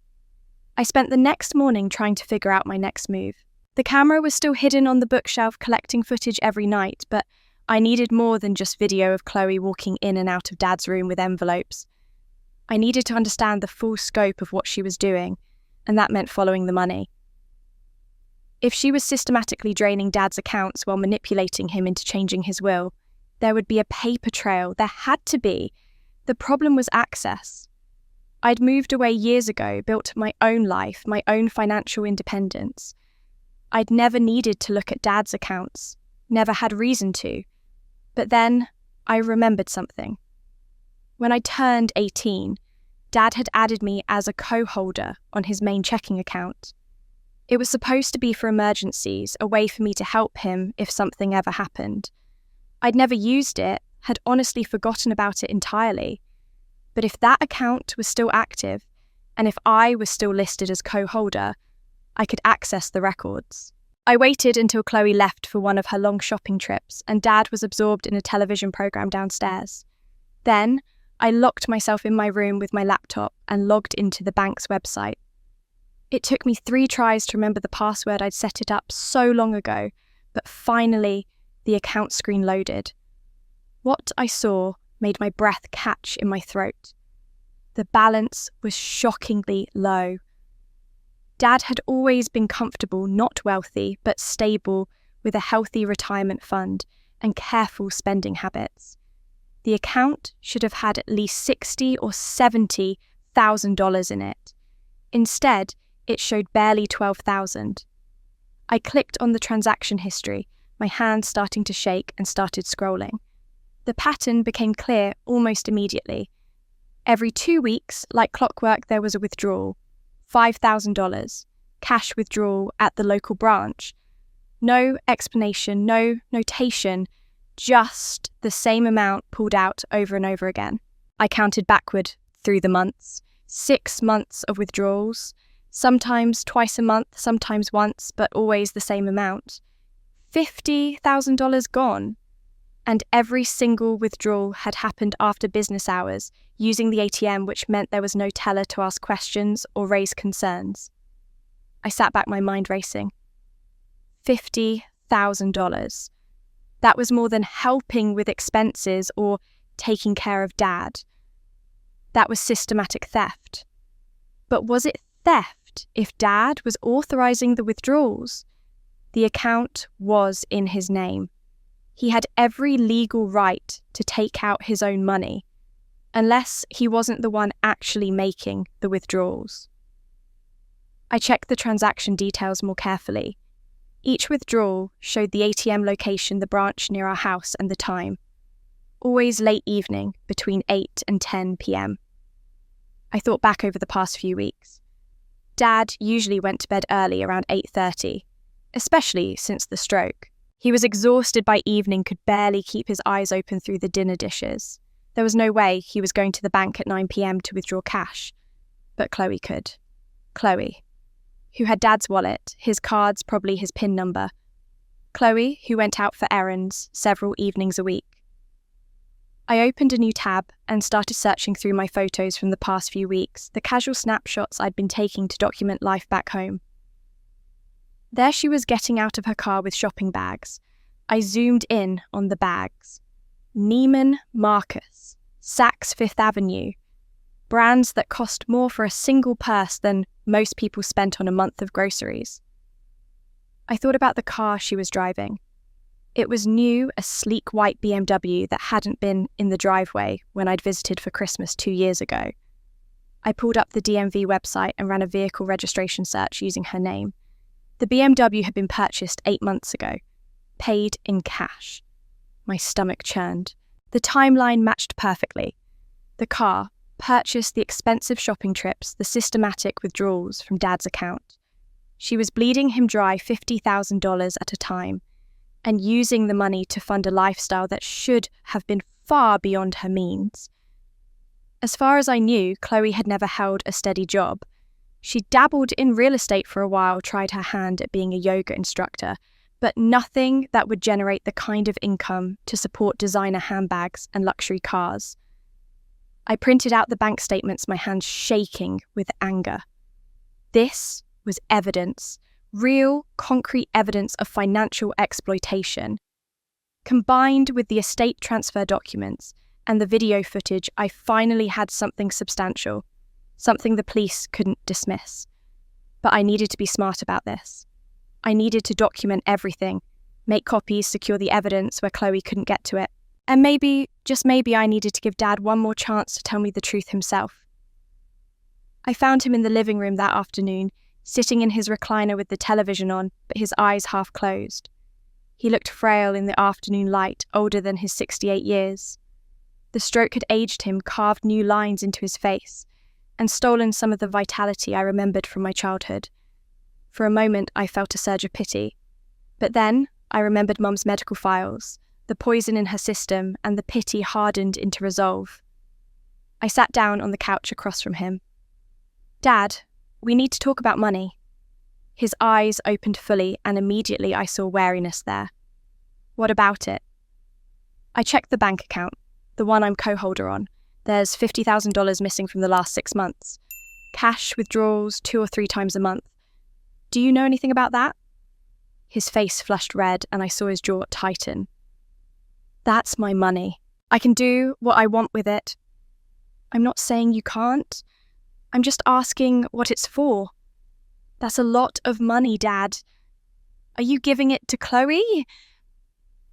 I spent the next morning trying to figure out my next move. The camera was still hidden on the bookshelf, collecting footage every night, but I needed more than just video of Chloe walking in and out of Dad's room with envelopes. I needed to understand the full scope of what she was doing, and that meant following the money. If she was systematically draining Dad's accounts while manipulating him into changing his will, there would be a paper trail. There had to be. The problem was access. I'd moved away years ago, built my own life, my own financial independence. I'd never needed to look at Dad's accounts, never had reason to. But then I remembered something. When I turned 18, Dad had added me as a co-holder on his main checking account. It was supposed to be for emergencies, a way for me to help him if something ever happened. I'd never used it, had honestly forgotten about it entirely. But if that account was still active, and if I was still listed as co-holder, I could access the records. I waited until Chloe left for one of her long shopping trips, and Dad was absorbed in a television program downstairs. Then, I locked myself in my room with my laptop and logged into the bank's website. It took me 3 tries to remember the password. I'd set it up so long ago, but finally, the account screen loaded. What I saw made my breath catch in my throat. The balance was shockingly low. Dad had always been comfortable, not wealthy, but stable, with a healthy retirement fund and careful spending habits. The account should have had at least $60,000 or $70,000 in it. Instead, it showed barely $12,000. I clicked on the transaction history, my hand starting to shake, and started scrolling. The pattern became clear almost immediately. Every 2 weeks, like clockwork, there was a withdrawal. $5,000, cash withdrawal at the local branch. No explanation, no notation, just the same amount pulled out over and over again. I counted backward through the months. 6 months of withdrawals, sometimes twice a month, sometimes once, but always the same amount. $50,000 gone. And every single withdrawal had happened after business hours, using the ATM, which meant there was no teller to ask questions or raise concerns. I sat back, my mind racing. $50,000. That was more than helping with expenses or taking care of Dad. That was systematic theft. But was it theft if Dad was authorizing the withdrawals? The account was in his name. He had every legal right to take out his own money, unless he wasn't the one actually making the withdrawals. I checked the transaction details more carefully. Each withdrawal showed the ATM location, the branch near our house, and the time. Always late evening, between 8 and 10 p.m. I thought back over the past few weeks. Dad usually went to bed early, around 8:30, especially since the stroke. He was exhausted by evening, could barely keep his eyes open through the dinner dishes. There was no way he was going to the bank at 9 p.m. to withdraw cash. But Chloe could. Chloe, who had Dad's wallet, his cards, probably his PIN number. Chloe, who went out for errands several evenings a week. I opened a new tab and started searching through my photos from the past few weeks, the casual snapshots I'd been taking to document life back home. There she was, getting out of her car with shopping bags, I zoomed in on the bags. Neiman Marcus, Saks Fifth Avenue, brands that cost more for a single purse than most people spent on a month of groceries. I thought about the car she was driving. It was new, a sleek white BMW that hadn't been in the driveway when I'd visited for Christmas 2 years ago. I pulled up the DMV website and ran a vehicle registration search using her name. The BMW had been purchased 8 months ago, paid in cash. My stomach churned. The timeline matched perfectly. The car purchased the expensive shopping trips, the systematic withdrawals from Dad's account. She was bleeding him dry $50,000 at a time and using the money to fund a lifestyle that should have been far beyond her means. As far as I knew, Chloe had never held a steady job. She dabbled in real estate for a while, tried her hand at being a yoga instructor, but nothing that would generate the kind of income to support designer handbags and luxury cars. I printed out the bank statements, my hands shaking with anger. This was evidence, real, concrete evidence of financial exploitation. Combined with the estate transfer documents and the video footage, I finally had something substantial, something the police couldn't dismiss. But I needed to be smart about this. I needed to document everything, make copies, secure the evidence where Chloe couldn't get to it. And maybe, just maybe, I needed to give Dad one more chance to tell me the truth himself. I found him in the living room that afternoon, sitting in his recliner with the television on, but his eyes half closed. He looked frail in the afternoon light, older than his 68 years. The stroke had aged him, carved new lines into his face, and stolen some of the vitality I remembered from my childhood. For a moment, I felt a surge of pity. But then, I remembered Mum's medical files, the poison in her system, and the pity hardened into resolve. I sat down on the couch across from him. "Dad, we need to talk about money." His eyes opened fully, and immediately I saw wariness there. "What about it?" I checked the bank account, the one I'm co-holder on. There's $50,000 missing from the last 6 months. Cash withdrawals 2 or 3 times a month. Do you know anything about that? His face flushed red, and I saw his jaw tighten. "That's my money. I can do what I want with it." "I'm not saying you can't. I'm just asking what it's for." "That's a lot of money, Dad. Are you giving it to Chloe?"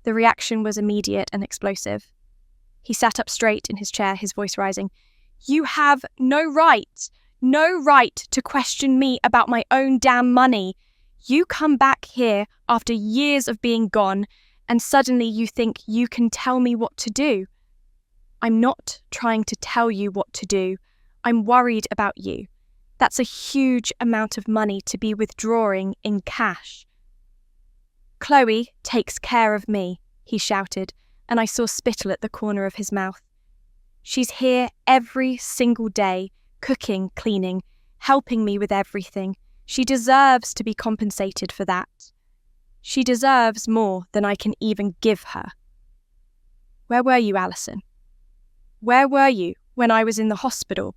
The reaction was immediate and explosive. He sat up straight in his chair, his voice rising. "You have no right to question me about my own damn money. You come back here after years of being gone, and suddenly you think you can tell me what to do. I'm not trying to tell you what to do. I'm worried about you. That's a huge amount of money to be withdrawing in cash." "Chloe takes care of me," he shouted, and I saw spittle at the corner of his mouth. "She's here every single day, cooking, cleaning, helping me with everything. She deserves to be compensated for that. She deserves more than I can even give her." Where were you, Alison? Where were you when I was in the hospital?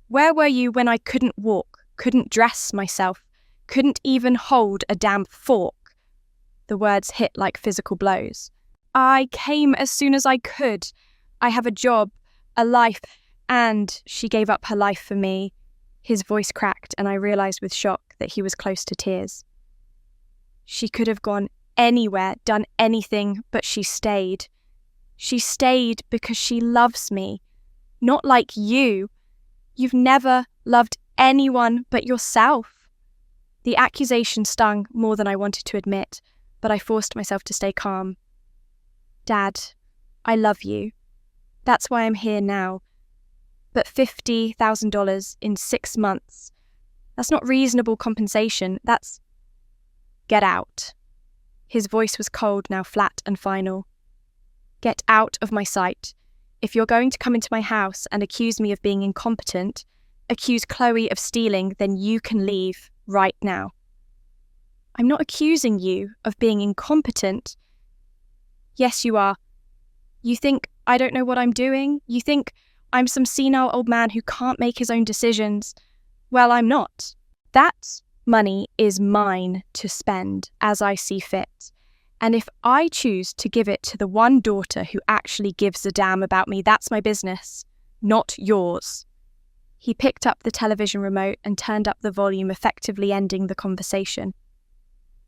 Where were you when I couldn't walk, couldn't dress myself, couldn't even hold a damn fork? The words hit like physical blows. "I came as soon as I could. I have a job, a life, and she gave up her life for me." His voice cracked, and I realized with shock that he was close to tears. "She could have gone anywhere, done anything, but she stayed. She stayed because she loves me. Not like you. You've never loved anyone but yourself." The accusation stung more than I wanted to admit, but I forced myself to stay calm. "Dad, I love you. That's why I'm here now. But $50,000 in 6 months, that's not reasonable compensation. That's..." "Get out." His voice was cold, now flat and final. "Get out of my sight. If you're going to come into my house and accuse me of being incompetent, accuse Chloe of stealing, then you can leave right now." "I'm not accusing you of being incompetent." "Yes, you are. You think I don't know what I'm doing? You think I'm some senile old man who can't make his own decisions? Well, I'm not. That money is mine to spend as I see fit. And if I choose to give it to the one daughter who actually gives a damn about me, that's my business, not yours." He picked up the television remote and turned up the volume, effectively ending the conversation.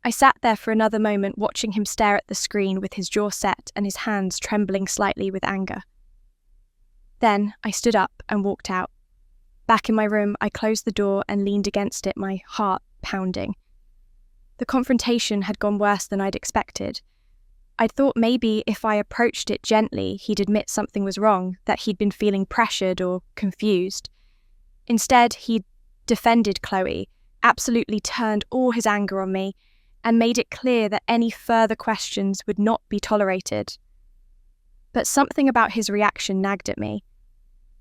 I sat there for another moment watching him stare at the screen with his jaw set and his hands trembling slightly with anger. Then I stood up and walked out. Back in my room, I closed the door and leaned against it, my heart pounding. The confrontation had gone worse than I'd expected. I'd thought maybe if I approached it gently, he'd admit something was wrong, that he'd been feeling pressured or confused. Instead, he'd defended Chloe, absolutely turned all his anger on me, and made it clear that any further questions would not be tolerated. But something about his reaction nagged at me.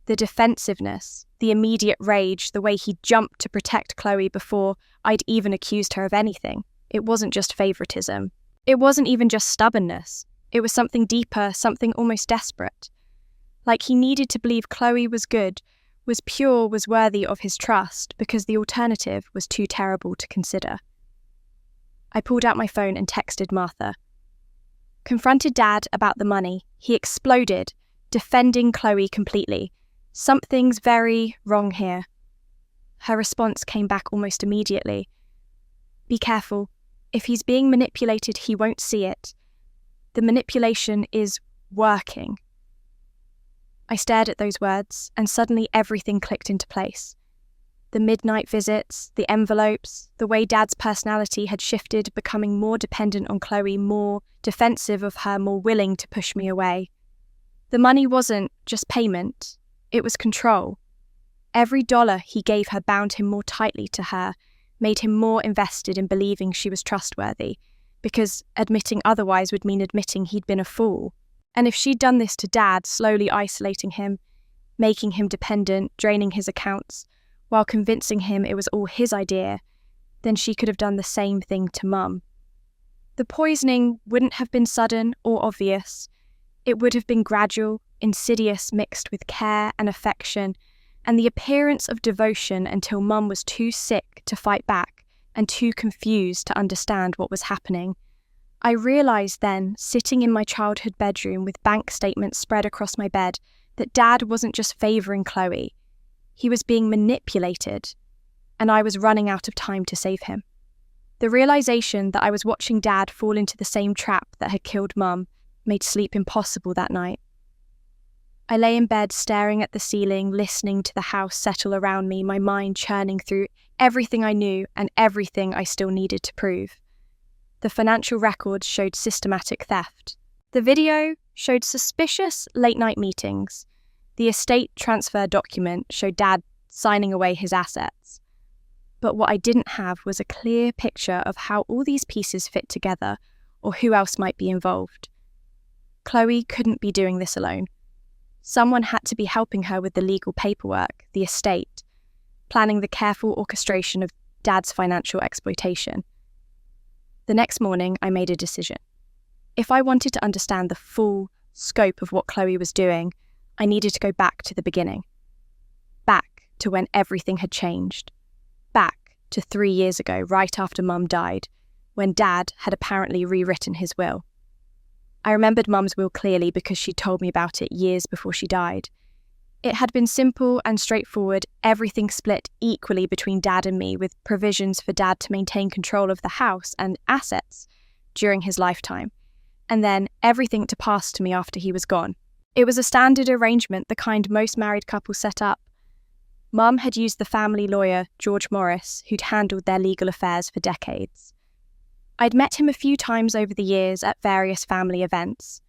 The defensiveness, the immediate rage, the way he jumped to protect Chloe before I'd even accused her of anything. It wasn't just favoritism. It wasn't even just stubbornness. It was something deeper, something almost desperate. Like he needed to believe Chloe was good, was pure, was worthy of his trust, because the alternative was too terrible to consider. I pulled out my phone and texted Martha. Confronted Dad about the money, he exploded, defending Chloe completely. "Something's very wrong here." Her response came back almost immediately. "Be careful. If he's being manipulated, he won't see it. The manipulation is working." I stared at those words, and suddenly everything clicked into place. The midnight visits, the envelopes, the way Dad's personality had shifted, becoming more dependent on Chloe, more defensive of her, more willing to push me away. The money wasn't just payment, it was control. Every dollar he gave her bound him more tightly to her, made him more invested in believing she was trustworthy, because admitting otherwise would mean admitting he'd been a fool. And if she'd done this to Dad, slowly isolating him, making him dependent, draining his accounts, while convincing him it was all his idea, then she could have done the same thing to Mum. The poisoning wouldn't have been sudden or obvious. It would have been gradual, insidious, mixed with care and affection, and the appearance of devotion until Mum was too sick to fight back and too confused to understand what was happening. I realised then, sitting in my childhood bedroom with bank statements spread across my bed, that Dad wasn't just favouring Chloe. He was being manipulated, and I was running out of time to save him. The realisation that I was watching Dad fall into the same trap that had killed Mum made sleep impossible that night. I lay in bed staring at the ceiling, listening to the house settle around me, my mind churning through everything I knew and everything I still needed to prove. The financial records showed systematic theft. The video showed suspicious late-night meetings. The estate transfer document showed Dad signing away his assets. But what I didn't have was a clear picture of how all these pieces fit together, or who else might be involved. Chloe couldn't be doing this alone. Someone had to be helping her with the legal paperwork, the estate, planning the careful orchestration of Dad's financial exploitation. The next morning, I made a decision. If I wanted to understand the full scope of what Chloe was doing, I needed to go back to the beginning. Back to when everything had changed. Back to 3 years ago, right after Mum died, when Dad had apparently rewritten his will. I remembered Mum's will clearly because she told me about it years before she died. It had been simple and straightforward, everything split equally between Dad and me, with provisions for Dad to maintain control of the house and assets during his lifetime, and then everything to pass to me after he was gone. It was a standard arrangement, the kind most married couples set up. Mum had used the family lawyer, George Morris, who'd handled their legal affairs for decades. I'd met him a few times over the years at various family events.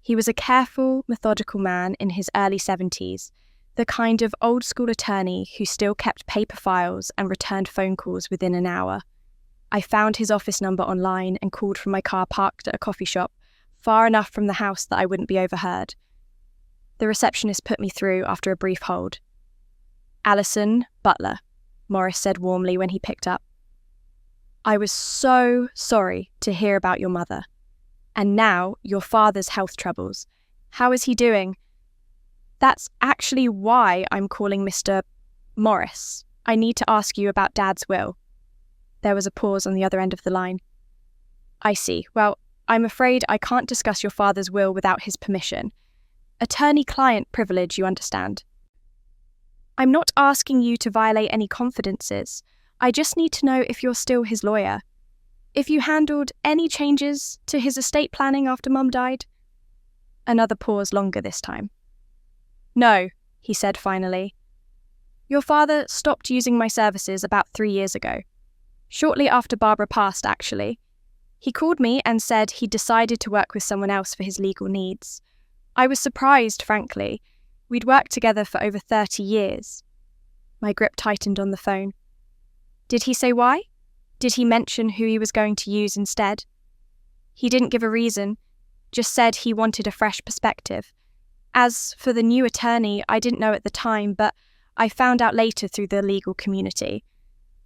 He was a careful, methodical man in his early 70s, the kind of old-school attorney who still kept paper files and returned phone calls within an hour. I found his office number online and called from my car parked at a coffee shop, far enough from the house that I wouldn't be overheard. The receptionist put me through after a brief hold. "Alison Butler," Morris said warmly when he picked up. "I was so sorry to hear about your mother. And now your father's health troubles. How is he doing?" "That's actually why I'm calling Mr. Morris. I need to ask you about Dad's will." There was a pause on the other end of the line. "I see. Well, I'm afraid I can't discuss your father's will without his permission. Attorney-client privilege, you understand. I'm not asking you to violate any confidences. I just need to know if you're still his lawyer. If you handled any changes to his estate planning after Mum died? Another pause, longer this time. No, he said finally. Your father stopped using my services about 3 years ago. Shortly after Barbara passed, actually. He called me and said he'd decided to work with someone else for his legal needs. I was surprised, frankly. We'd worked together for over 30 years. My grip tightened on the phone. Did he say why? Did he mention who he was going to use instead? He didn't give a reason, just said he wanted a fresh perspective. As for the new attorney, I didn't know at the time, but I found out later through the legal community.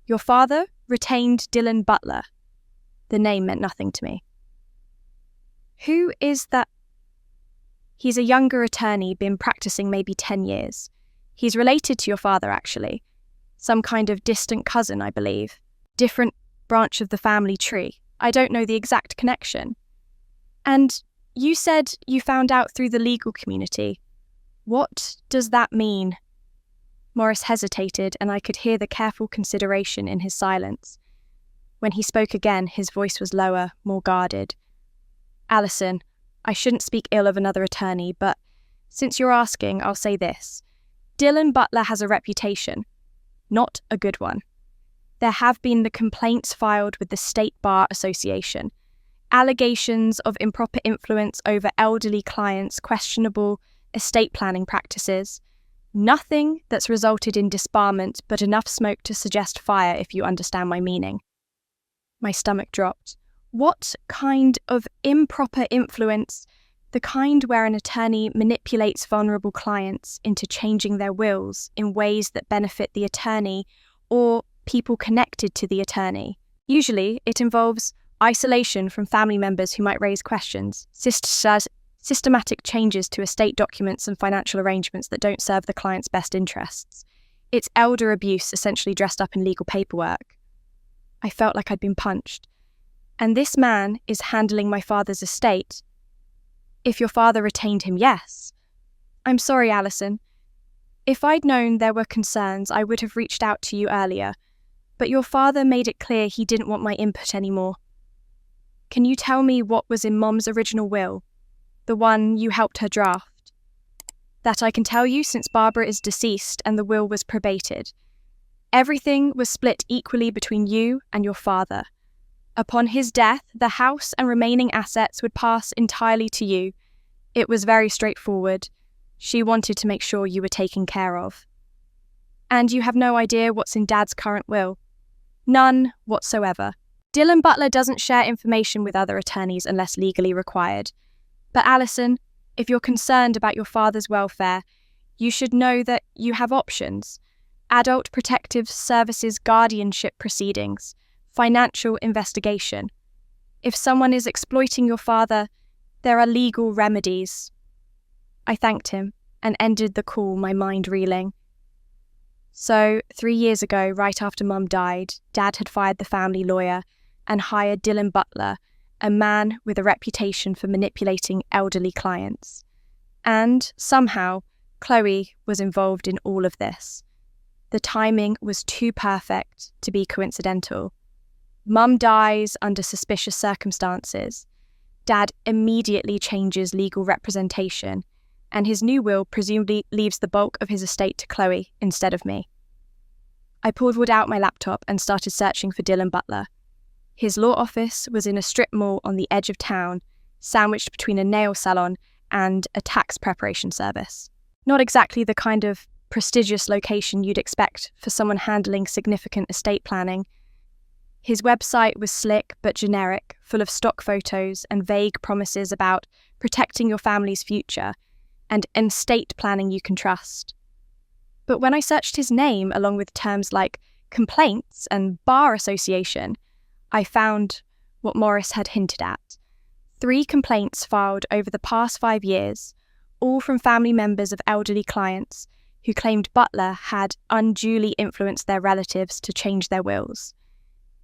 Your father retained Dylan Butler. The name meant nothing to me. Who is that? He's a younger attorney, been practicing maybe 10 years. He's related to your father, actually. Some kind of distant cousin, I believe. Different branch of the family tree. I don't know the exact connection. And you said you found out through the legal community. What does that mean? Morris hesitated, and I could hear the careful consideration in his silence. When he spoke again, his voice was lower, more guarded. Alison, I shouldn't speak ill of another attorney, but since you're asking, I'll say this. Dylan Butler has a reputation. Not a good one. There have been the complaints filed with the State Bar Association. Allegations of improper influence over elderly clients, questionable estate planning practices. Nothing that's resulted in disbarment, but enough smoke to suggest fire, if you understand my meaning. My stomach dropped. What kind of improper influence? The kind where an attorney manipulates vulnerable clients into changing their wills in ways that benefit the attorney or people connected to the attorney. Usually, it involves isolation from family members who might raise questions, systematic changes to estate documents and financial arrangements that don't serve the client's best interests. It's elder abuse essentially dressed up in legal paperwork. I felt like I'd been punched. And this man is handling my father's estate. If your father retained him, yes. I'm sorry, Alison. If I'd known there were concerns, I would have reached out to you earlier. But your father made it clear he didn't want my input anymore. Can you tell me what was in Mom's original will? The one you helped her draft? That I can tell you since Barbara is deceased and the will was probated. Everything was split equally between you and your father. Upon his death, the house and remaining assets would pass entirely to you. It was very straightforward. She wanted to make sure you were taken care of. And you have no idea what's in Dad's current will? None whatsoever. Dylan Butler doesn't share information with other attorneys unless legally required. But Alison, if you're concerned about your father's welfare, you should know that you have options. Adult Protective Services guardianship proceedings. Financial investigation. If someone is exploiting your father, there are legal remedies. I thanked him and ended the call, my mind reeling. So, 3 years ago, right after Mum died, Dad had fired the family lawyer and hired Dylan Butler, a man with a reputation for manipulating elderly clients. And, somehow, Chloe was involved in all of this. The timing was too perfect to be coincidental. Mum dies under suspicious circumstances. Dad immediately changes legal representation, and his new will presumably leaves the bulk of his estate to Chloe instead of me. I pulled out my laptop and started searching for Dylan Butler. His law office was in a strip mall on the edge of town, sandwiched between a nail salon and a tax preparation service. Not exactly the kind of prestigious location you'd expect for someone handling significant estate planning. His website was slick but generic, full of stock photos and vague promises about protecting your family's future and estate planning you can trust. But when I searched his name along with terms like complaints and bar association, I found what Morris had hinted at. 3 complaints filed over the past 5 years, all from family members of elderly clients who claimed Butler had unduly influenced their relatives to change their wills.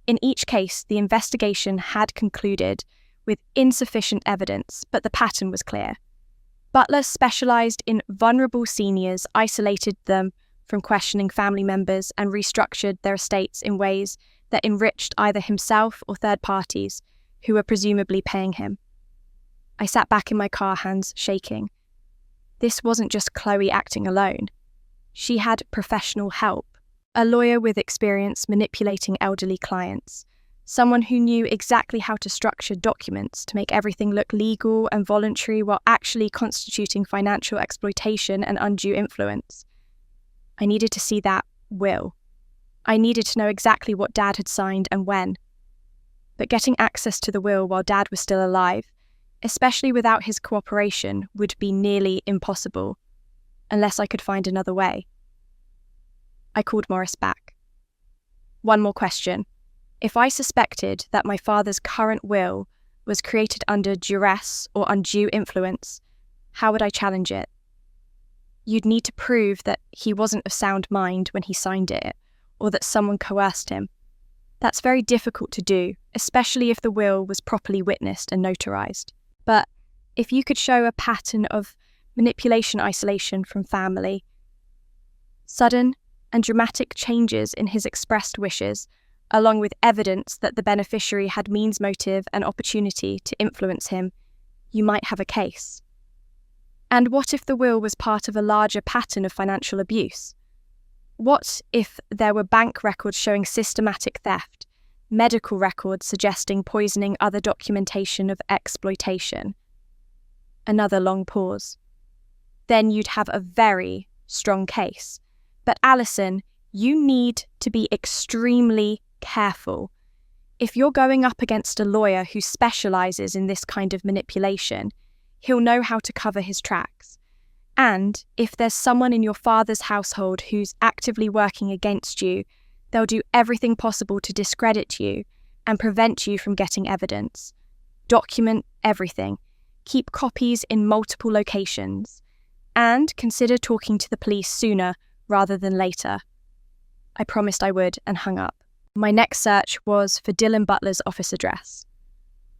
In each case, the investigation had concluded with insufficient evidence, but the pattern was clear. Butler specialised in vulnerable seniors, isolated them from questioning family members, and restructured their estates in ways that enriched either himself or third parties who were presumably paying him. I sat back in my car, hands shaking. This wasn't just Chloe acting alone. She had professional help, a lawyer with experience manipulating elderly clients, someone who knew exactly how to structure documents to make everything look legal and voluntary while actually constituting financial exploitation and undue influence. I needed to see that will. I needed to know exactly what Dad had signed and when. But getting access to the will while Dad was still alive, especially without his cooperation, would be nearly impossible, unless I could find another way. I called Morris back. One more question. If I suspected that my father's current will was created under duress or undue influence, how would I challenge it? You'd need to prove that he wasn't of sound mind when he signed it, or that someone coerced him. That's very difficult to do, especially if the will was properly witnessed and notarized. But if you could show a pattern of manipulation isolation from family, sudden and dramatic changes in his expressed wishes, along with evidence that the beneficiary had means, motive, and opportunity to influence him, you might have a case. And what if the will was part of a larger pattern of financial abuse? What if there were bank records showing systematic theft, medical records suggesting poisoning, other documentation of exploitation? Another long pause. Then you'd have a very strong case. But Alison, you need to be extremely careful. If you're going up against a lawyer who specialises in this kind of manipulation, he'll know how to cover his tracks. And if there's someone in your father's household who's actively working against you, they'll do everything possible to discredit you and prevent you from getting evidence. Document everything. Keep copies in multiple locations. And consider talking to the police sooner rather than later. I promised I would and hung up. My next search was for Dylan Butler's office address.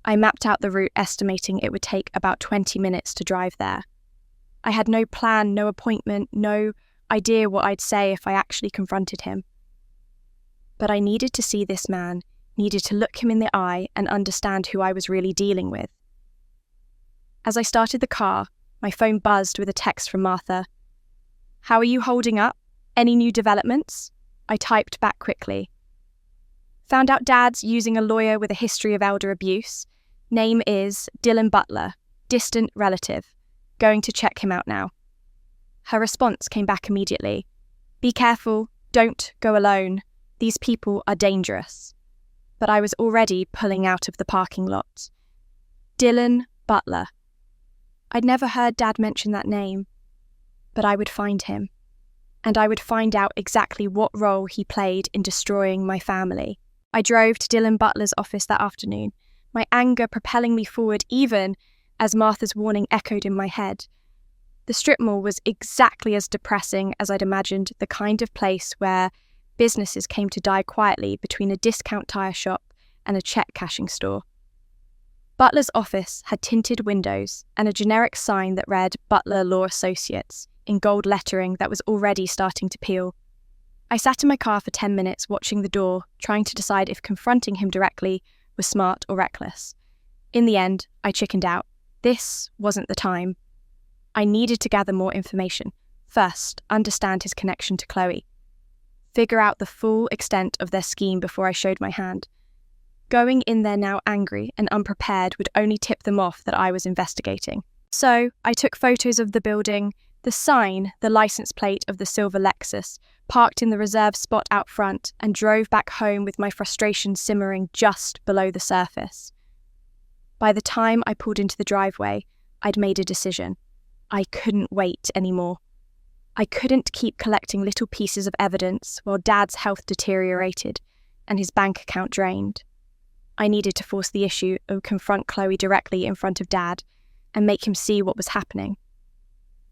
I mapped out the route, estimating it would take about 20 minutes to drive there. I had no plan, no appointment, no idea what I'd say if I actually confronted him. But I needed to see this man, needed to look him in the eye and understand who I was really dealing with. As I started the car, my phone buzzed with a text from Martha. "How are you holding up? Any new developments?" I typed back quickly. "Found out Dad's using a lawyer with a history of elder abuse. Name is Dylan Butler, distant relative. Going to check him out now." Her response came back immediately. "Be careful, don't go alone. These people are dangerous." But I was already pulling out of the parking lot. Dylan Butler. I'd never heard Dad mention that name, but I would find him. And I would find out exactly what role he played in destroying my family. I drove to Dylan Butler's office that afternoon, my anger propelling me forward even as Martha's warning echoed in my head. The strip mall was exactly as depressing as I'd imagined, the kind of place where businesses came to die quietly between a discount tyre shop and a check cashing store. Butler's office had tinted windows and a generic sign that read Butler Law Associates in gold lettering that was already starting to peel. I sat in my car for 10 minutes watching the door, trying to decide if confronting him directly was smart or reckless. In the end, I chickened out. This wasn't the time. I needed to gather more information. First, understand his connection to Chloe. Figure out the full extent of their scheme before I showed my hand. Going in there now angry and unprepared would only tip them off that I was investigating. So, I took photos of the building, the sign, the license plate of the silver Lexus, parked in the reserved spot out front, and drove back home with my frustration simmering just below the surface. By the time I pulled into the driveway, I'd made a decision. I couldn't wait anymore. I couldn't keep collecting little pieces of evidence while Dad's health deteriorated and his bank account drained. I needed to force the issue and confront Chloe directly in front of Dad and make him see what was happening.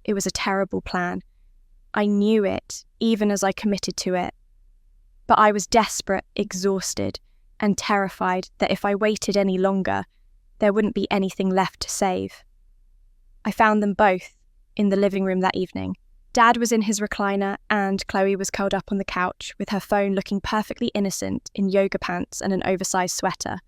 It was a terrible plan. I knew it, even as I committed to it. But I was desperate, exhausted, and terrified that if I waited any longer, there wouldn't be anything left to save. I found them both in the living room that evening. Dad was in his recliner and Chloe was curled up on the couch with her phone looking perfectly innocent in yoga pants and an oversized sweater.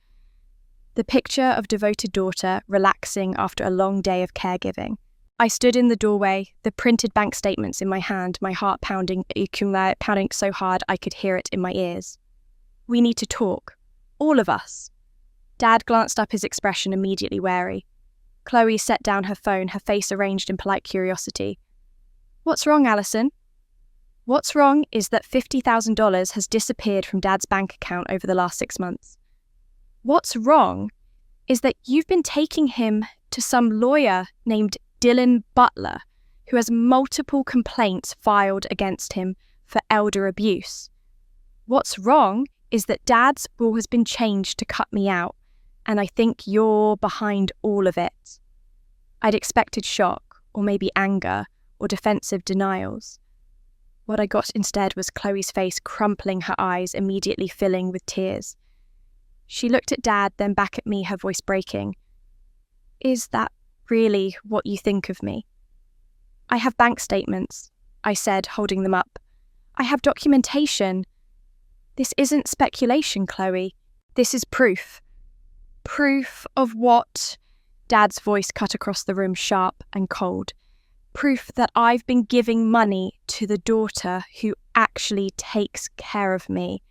The picture of devoted daughter relaxing after a long day of caregiving. I stood in the doorway, the printed bank statements in my hand, my heart pounding so hard I could hear it in my ears. We need to talk. All of us. Dad glanced up, his expression immediately wary. Chloe set down her phone, her face arranged in polite curiosity. What's wrong, Alison? What's wrong is that $50,000 has disappeared from Dad's bank account over the last 6 months. What's wrong is that you've been taking him to some lawyer named Dylan Butler, who has multiple complaints filed against him for elder abuse. What's wrong is that Dad's rule has been changed to cut me out, and I think you're behind all of it. I'd expected shock, or maybe anger, or defensive denials. What I got instead was Chloe's face crumpling, her eyes immediately filling with tears. She looked at Dad, then back at me, her voice breaking. Is that really what you think of me? I have bank statements, I said, holding them up. I have documentation. This isn't speculation, Chloe. This is proof. Proof of what? Dad's voice cut across the room, sharp and cold. Proof that I've been giving money to the daughter who actually takes care of me.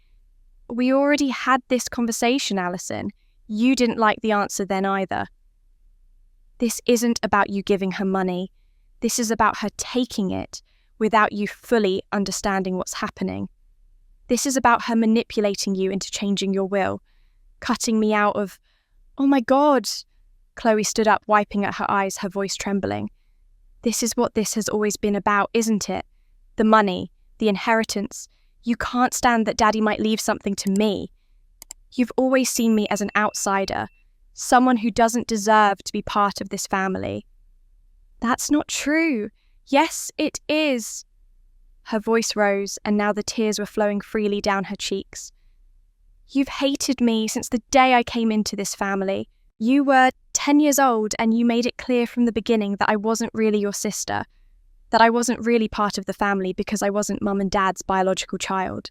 We already had this conversation, Alison. You didn't like the answer then either. This isn't about you giving her money. This is about her taking it without you fully understanding what's happening. This is about her manipulating you into changing your will, cutting me out of... Oh my God! Chloe stood up, wiping at her eyes, her voice trembling. This is what this has always been about, isn't it? The money, the inheritance. You can't stand that Daddy might leave something to me. You've always seen me as an outsider, someone who doesn't deserve to be part of this family. That's not true. Yes, it is. Her voice rose, and now the tears were flowing freely down her cheeks. You've hated me since the day I came into this family. You were 10 years old and you made it clear from the beginning that I wasn't really your sister, that I wasn't really part of the family because I wasn't Mum and Dad's biological child.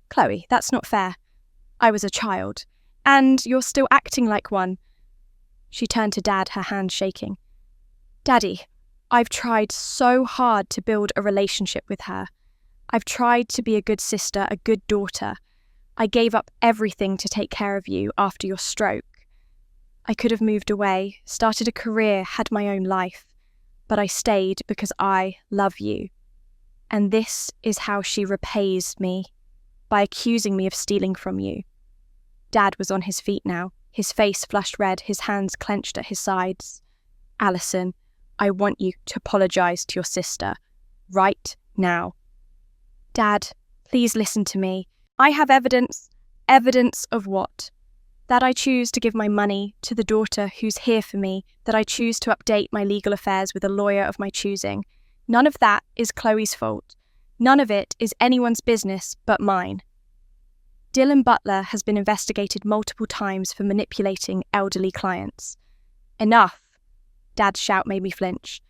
Chloe, that's not fair. I was a child, and you're still acting like one. She turned to Dad, her hand shaking. Daddy, I've tried so hard to build a relationship with her. I've tried to be a good sister, a good daughter. I gave up everything to take care of you after your stroke. I could have moved away, started a career, had my own life, but I stayed because I love you. And this is how she repays me, by accusing me of stealing from you. Dad was on his feet now, his face flushed red, his hands clenched at his sides. Alison, I want you to apologise to your sister, right now. Dad, please listen to me. I have evidence. Evidence of what? That I choose to give my money to the daughter who's here for me, that I choose to update my legal affairs with a lawyer of my choosing. None of that is Chloe's fault. None of it is anyone's business but mine. Dylan Butler has been investigated multiple times for manipulating elderly clients. Enough! Dad's shout made me flinch.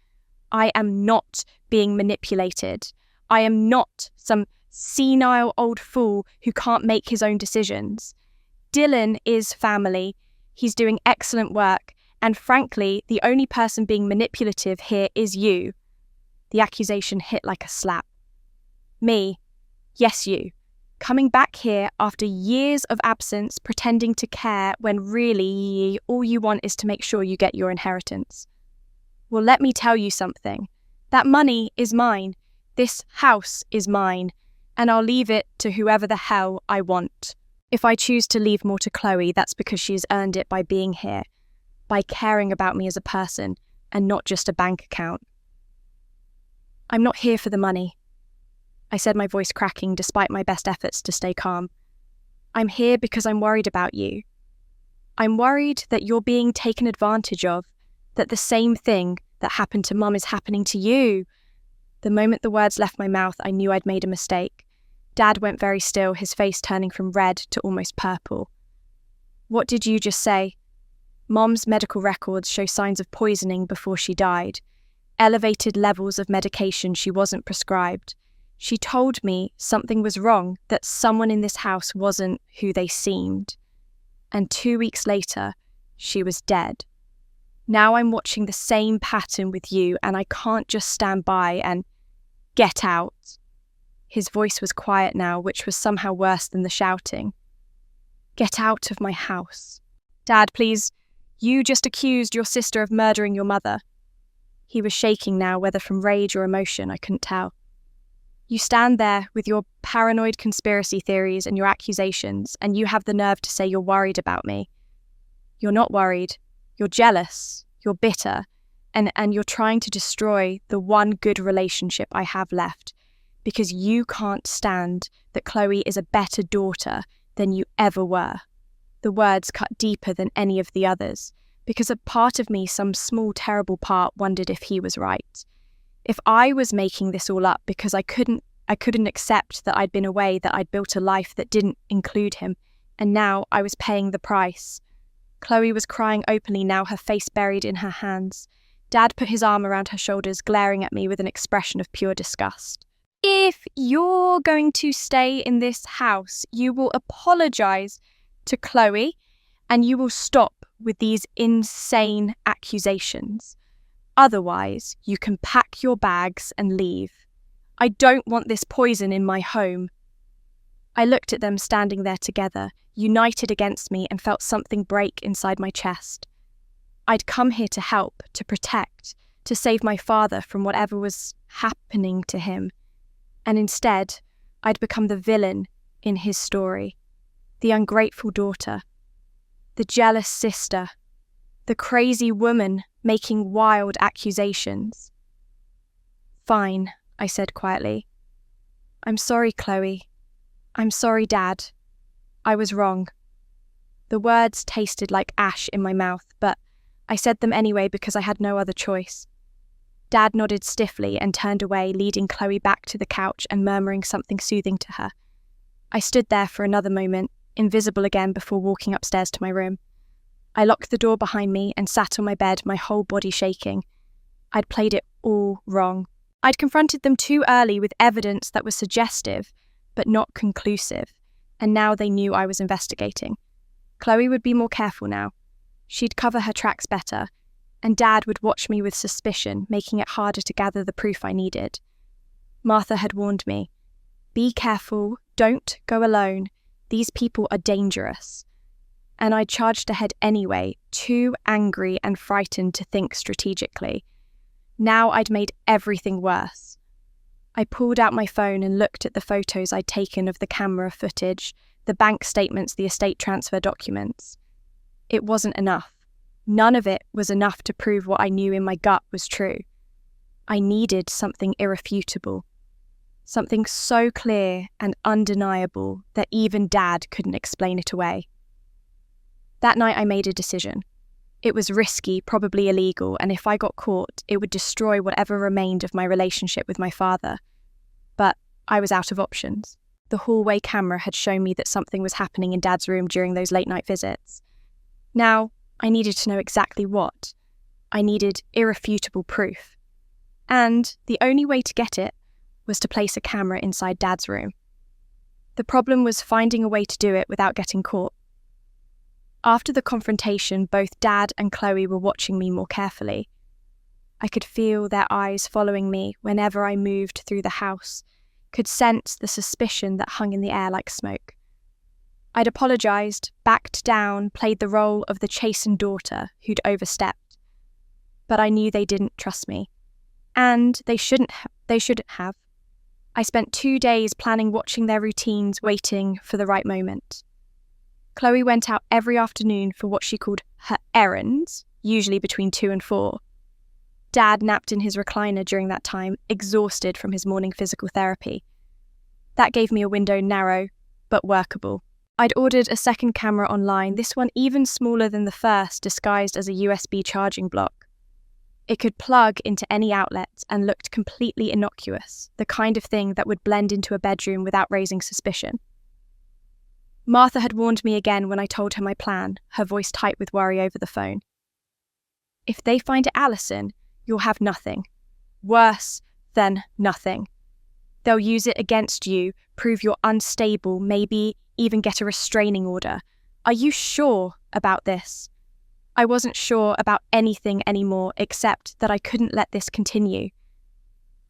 I am not being manipulated. I am not some senile old fool who can't make his own decisions. Dylan is family. He's doing excellent work, and frankly, the only person being manipulative here is you. The accusation hit like a slap. Me. Yes, you. Coming back here after years of absence, pretending to care when really all you want is to make sure you get your inheritance. Well, let me tell you something. That money is mine. This house is mine, and I'll leave it to whoever the hell I want. If I choose to leave more to Chloe, that's because she's earned it by being here, by caring about me as a person, and not just a bank account. I'm not here for the money, I said, my voice cracking despite my best efforts to stay calm. I'm here because I'm worried about you. I'm worried that you're being taken advantage of, that the same thing that happened to Mum is happening to you. The moment the words left my mouth, I knew I'd made a mistake. Dad went very still, his face turning from red to almost purple. What did you just say? Mom's medical records show signs of poisoning before she died, elevated levels of medication she wasn't prescribed. She told me something was wrong, that someone in this house wasn't who they seemed. And 2 weeks later, she was dead. Now I'm watching the same pattern with you, and I can't just stand by and get out. His voice was quiet now, which was somehow worse than the shouting. Get out of my house. Dad, please. You just accused your sister of murdering your mother. He was shaking now, whether from rage or emotion, I couldn't tell. You stand there with your paranoid conspiracy theories and your accusations, and you have the nerve to say you're worried about me. You're not worried. You're jealous. You're bitter. And you're trying to destroy the one good relationship I have left, because you can't stand that Chloe is a better daughter than you ever were. The words cut deeper than any of the others, because a part of me, some small terrible part, wondered if he was right. If I was making this all up because I couldn't accept that I'd been away, that I'd built a life that didn't include him, and now I was paying the price. Chloe was crying openly now, her face buried in her hands. Dad put his arm around her shoulders, glaring at me with an expression of pure disgust. If you're going to stay in this house, you will apologise to Chloe and you will stop with these insane accusations. Otherwise, you can pack your bags and leave. I don't want this poison in my home. I looked at them standing there together, united against me, and felt something break inside my chest. I'd come here to help, to protect, to save my father from whatever was happening to him. And instead, I'd become the villain in his story, the ungrateful daughter, the jealous sister, the crazy woman making wild accusations. Fine, I said quietly. I'm sorry, Chloe. I'm sorry, Dad. I was wrong. The words tasted like ash in my mouth, but I said them anyway because I had no other choice. Dad nodded stiffly and turned away, leading Chloe back to the couch and murmuring something soothing to her. I stood there for another moment, invisible again, before walking upstairs to my room. I locked the door behind me and sat on my bed, my whole body shaking. I'd played it all wrong. I'd confronted them too early with evidence that was suggestive, but not conclusive, and now they knew I was investigating. Chloe would be more careful now. She'd cover her tracks better, and Dad would watch me with suspicion, making it harder to gather the proof I needed. Martha had warned me, be careful, don't go alone, these people are dangerous. And I charged ahead anyway, too angry and frightened to think strategically. Now I'd made everything worse. I pulled out my phone and looked at the photos I'd taken of the camera footage, the bank statements, the estate transfer documents. It wasn't enough. None of it was enough to prove what I knew in my gut was true. I needed something irrefutable. Something so clear and undeniable that even Dad couldn't explain it away. That night I made a decision. It was risky, probably illegal, and if I got caught, it would destroy whatever remained of my relationship with my father. But I was out of options. The hallway camera had shown me that something was happening in Dad's room during those late-night visits. Now, I needed to know exactly what. I needed irrefutable proof. And the only way to get it was to place a camera inside Dad's room. The problem was finding a way to do it without getting caught. After the confrontation, both Dad and Chloe were watching me more carefully. I could feel their eyes following me whenever I moved through the house, could sense the suspicion that hung in the air like smoke. I'd apologised, backed down, played the role of the chastened daughter who'd overstepped. But I knew they didn't trust me. And they shouldn't have. I spent 2 days planning, watching their routines, waiting for the right moment. Chloe went out every afternoon for what she called her errands, usually between 2 and 4. Dad napped in his recliner during that time, exhausted from his morning physical therapy. That gave me a window narrow, but workable. I'd ordered a second camera online, this one even smaller than the first, disguised as a USB charging block. It could plug into any outlet and looked completely innocuous, the kind of thing that would blend into a bedroom without raising suspicion. Martha had warned me again when I told her my plan, her voice tight with worry over the phone. If they find it Alison, you'll have nothing. Worse than nothing. They'll use it against you, prove you're unstable, maybe even get a restraining order. Are you sure about this? I wasn't sure about anything anymore except that I couldn't let this continue.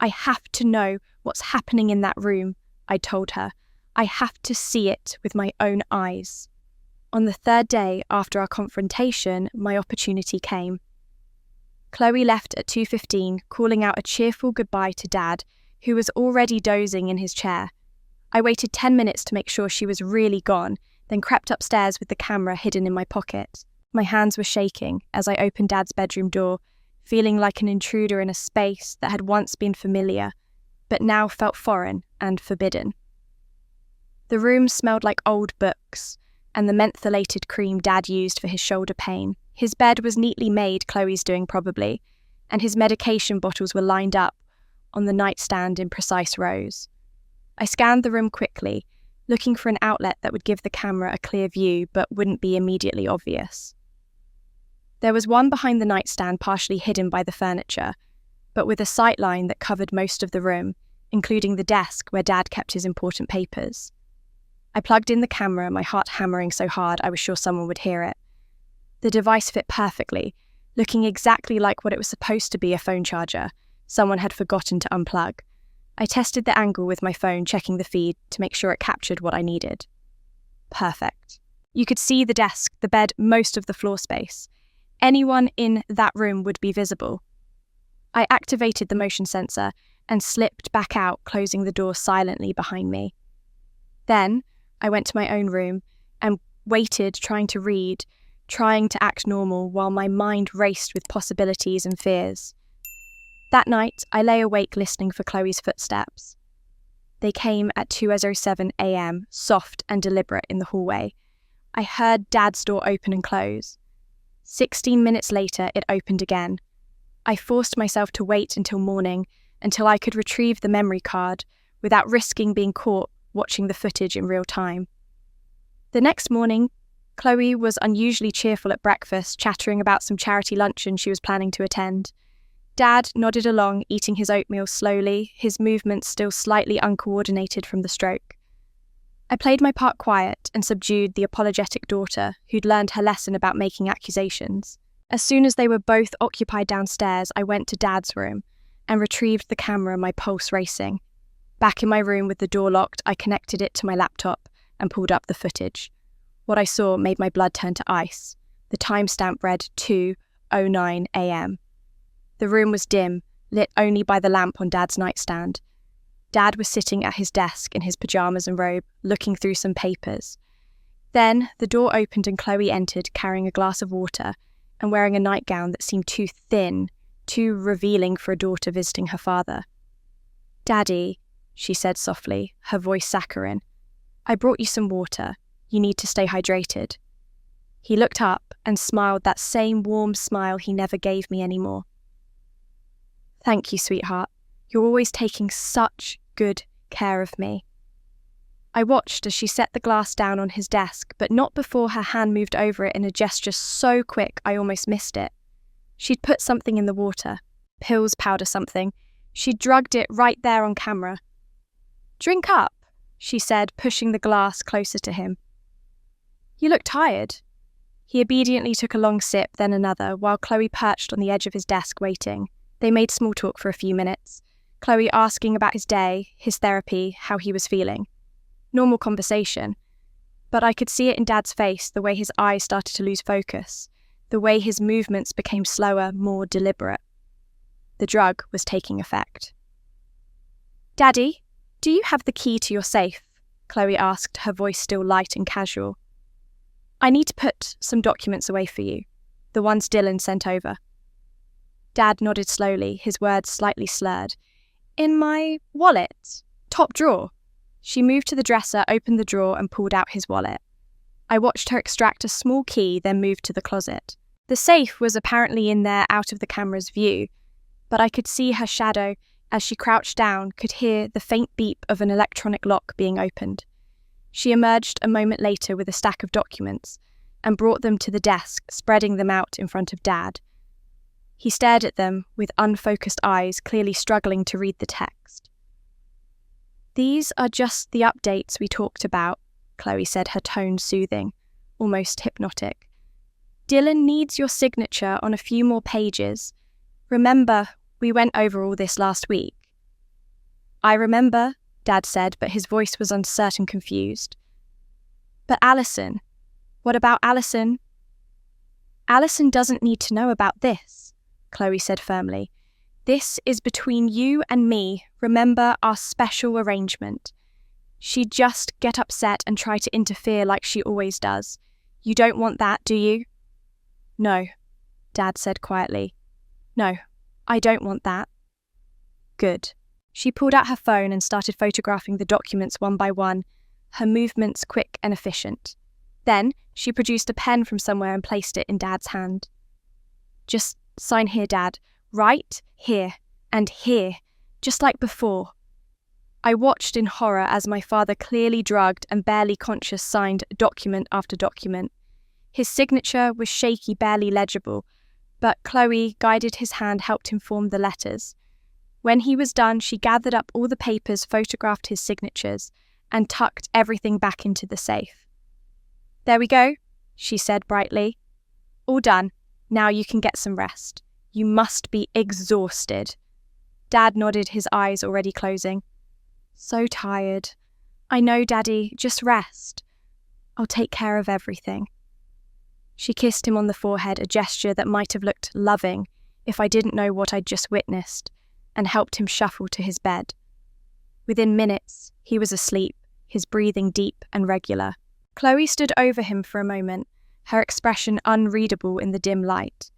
I have to know what's happening in that room, I told her. I have to see it with my own eyes. On the third day after our confrontation, my opportunity came. Chloe left at 2:15, calling out a cheerful goodbye to Dad, who was already dozing in his chair. I waited 10 minutes to make sure she was really gone, then crept upstairs with the camera hidden in my pocket. My hands were shaking as I opened Dad's bedroom door, feeling like an intruder in a space that had once been familiar, but now felt foreign and forbidden. The room smelled like old books and the mentholated cream Dad used for his shoulder pain. His bed was neatly made, Chloe's doing probably, and his medication bottles were lined up on the nightstand in precise rows. I scanned the room quickly, looking for an outlet that would give the camera a clear view but wouldn't be immediately obvious. There was one behind the nightstand, partially hidden by the furniture, but with a sight line that covered most of the room, including the desk where Dad kept his important papers. I plugged in the camera, my heart hammering so hard I was sure someone would hear it. The device fit perfectly, looking exactly like what it was supposed to be, a phone charger. Someone had forgotten to unplug. I tested the angle with my phone, checking the feed to make sure it captured what I needed. Perfect. You could see the desk, the bed, most of the floor space. Anyone in that room would be visible. I activated the motion sensor and slipped back out, closing the door silently behind me. Then I went to my own room and waited, trying to read, trying to act normal while my mind raced with possibilities and fears. That night, I lay awake listening for Chloe's footsteps. They came at 2:07 a.m., soft and deliberate in the hallway. I heard Dad's door open and close. 16 minutes later, it opened again. I forced myself to wait until morning, until I could retrieve the memory card, without risking being caught watching the footage in real time. The next morning, Chloe was unusually cheerful at breakfast, chattering about some charity luncheon she was planning to attend. Dad nodded along, eating his oatmeal slowly, his movements still slightly uncoordinated from the stroke. I played my part quiet and subdued the apologetic daughter, who'd learned her lesson about making accusations. As soon as they were both occupied downstairs, I went to Dad's room and retrieved the camera, my pulse racing. Back in my room with the door locked, I connected it to my laptop and pulled up the footage. What I saw made my blood turn to ice. The timestamp read 2:09 a.m. The room was dim, lit only by the lamp on Dad's nightstand. Dad was sitting at his desk in his pajamas and robe, looking through some papers. Then the door opened and Chloe entered, carrying a glass of water and wearing a nightgown that seemed too thin, too revealing for a daughter visiting her father. "Daddy," she said softly, her voice saccharine, "I brought you some water. You need to stay hydrated." He looked up and smiled, that same warm smile he never gave me anymore. "Thank you, sweetheart. You're always taking such good care of me." I watched as she set the glass down on his desk, but not before her hand moved over it in a gesture so quick I almost missed it. She'd put something in the water. Pills, powder, something. She'd drugged it right there on camera. "Drink up," she said, pushing the glass closer to him. "You look tired." He obediently took a long sip, then another, while Chloe perched on the edge of his desk waiting. They made small talk for a few minutes, Chloe asking about his day, his therapy, how he was feeling. Normal conversation, but I could see it in Dad's face, the way his eyes started to lose focus, the way his movements became slower, more deliberate. The drug was taking effect. "Daddy, do you have the key to your safe?" Chloe asked, her voice still light and casual. "I need to put some documents away for you, the ones Dylan sent over." Dad nodded slowly, his words slightly slurred. "In my wallet, top drawer." She moved to the dresser, opened the drawer, and pulled out his wallet. I watched her extract a small key, then moved to the closet. The safe was apparently in there, out of the camera's view, but I could see her shadow as she crouched down, could hear the faint beep of an electronic lock being opened. She emerged a moment later with a stack of documents and brought them to the desk, spreading them out in front of Dad. He stared at them with unfocused eyes, clearly struggling to read the text. "These are just the updates we talked about," Chloe said, her tone soothing, almost hypnotic. "Dylan needs your signature on a few more pages. Remember, we went over all this last week." "I remember," Dad said, but his voice was uncertain, confused. "But Allison, what about Allison?" "Allison doesn't need to know about this," Chloe said firmly. "This is between you and me. Remember our special arrangement. She'd just get upset and try to interfere like she always does. You don't want that, do you?" "No," Dad said quietly. "No, I don't want that." "Good." She pulled out her phone and started photographing the documents one by one, her movements quick and efficient. Then she produced a pen from somewhere and placed it in Dad's hand. "Just sign here, Dad. Right here and here, just like before." I watched in horror as my father, clearly drugged and barely conscious, signed document after document. His signature was shaky, barely legible, but Chloe, guided his hand, helped him form the letters. When he was done, she gathered up all the papers, photographed his signatures, and tucked everything back into the safe. "There we go," she said brightly. "All done. Now you can get some rest. You must be exhausted." Dad nodded, his eyes already closing. "So tired." "I know, Daddy. Just rest. I'll take care of everything." She kissed him on the forehead, a gesture that might have looked loving if I didn't know what I'd just witnessed, and helped him shuffle to his bed. Within minutes, he was asleep, his breathing deep and regular. Chloe stood over him for a moment, her expression unreadable in the dim light.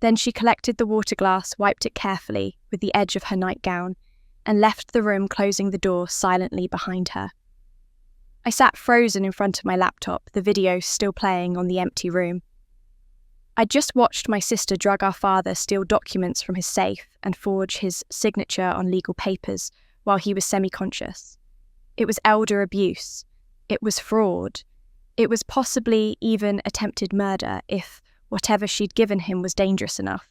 Then she collected the water glass, wiped it carefully with the edge of her nightgown, and left the room, closing the door silently behind her. I sat frozen in front of my laptop, the video still playing on the empty room. I'd just watched my sister drug our father, steal documents from his safe, and forge his signature on legal papers while he was semi-conscious. It was elder abuse. It was fraud. It was possibly even attempted murder if whatever she'd given him was dangerous enough.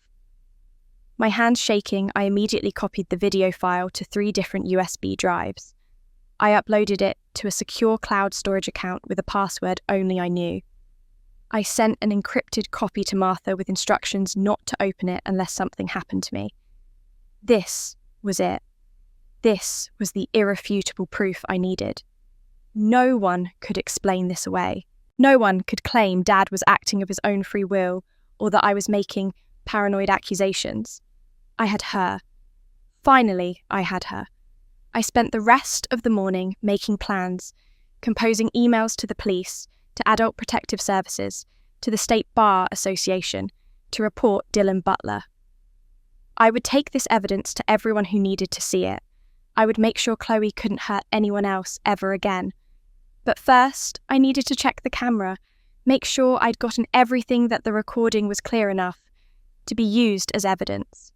My hands shaking, I immediately copied the video file to 3 different USB drives. I uploaded it to a secure cloud storage account with a password only I knew. I sent an encrypted copy to Martha with instructions not to open it unless something happened to me. This was it. This was the irrefutable proof I needed. No one could explain this away. No one could claim Dad was acting of his own free will or that I was making paranoid accusations. I had her. Finally, I had her. I spent the rest of the morning making plans, composing emails to the police, to Adult Protective Services, to the State Bar Association, to report Dylan Butler. I would take this evidence to everyone who needed to see it. I would make sure Chloe couldn't hurt anyone else ever again. But first, I needed to check the camera, make sure I'd gotten everything, that the recording was clear enough to be used as evidence.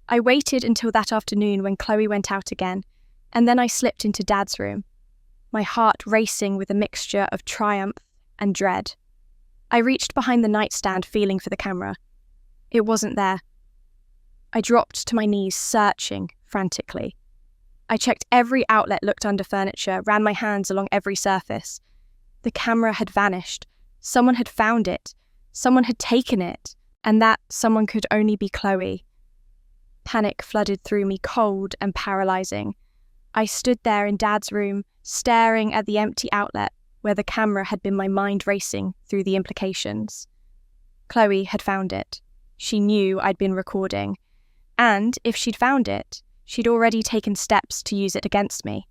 I waited until that afternoon when Chloe went out again, and then I slipped into Dad's room, my heart racing with a mixture of triumph and dread. I reached behind the nightstand, feeling for the camera. It wasn't there. I dropped to my knees, searching frantically. I checked every outlet, looked under furniture, ran my hands along every surface. The camera had vanished. Someone had found it. Someone had taken it, and that someone could only be Chloe. Panic flooded through me, cold and paralyzing. I stood there in Dad's room, staring at the empty outlet where the camera had been, my mind racing through the implications. Chloe had found it. She knew I'd been recording. And if she'd found it, she'd already taken steps to use it against me.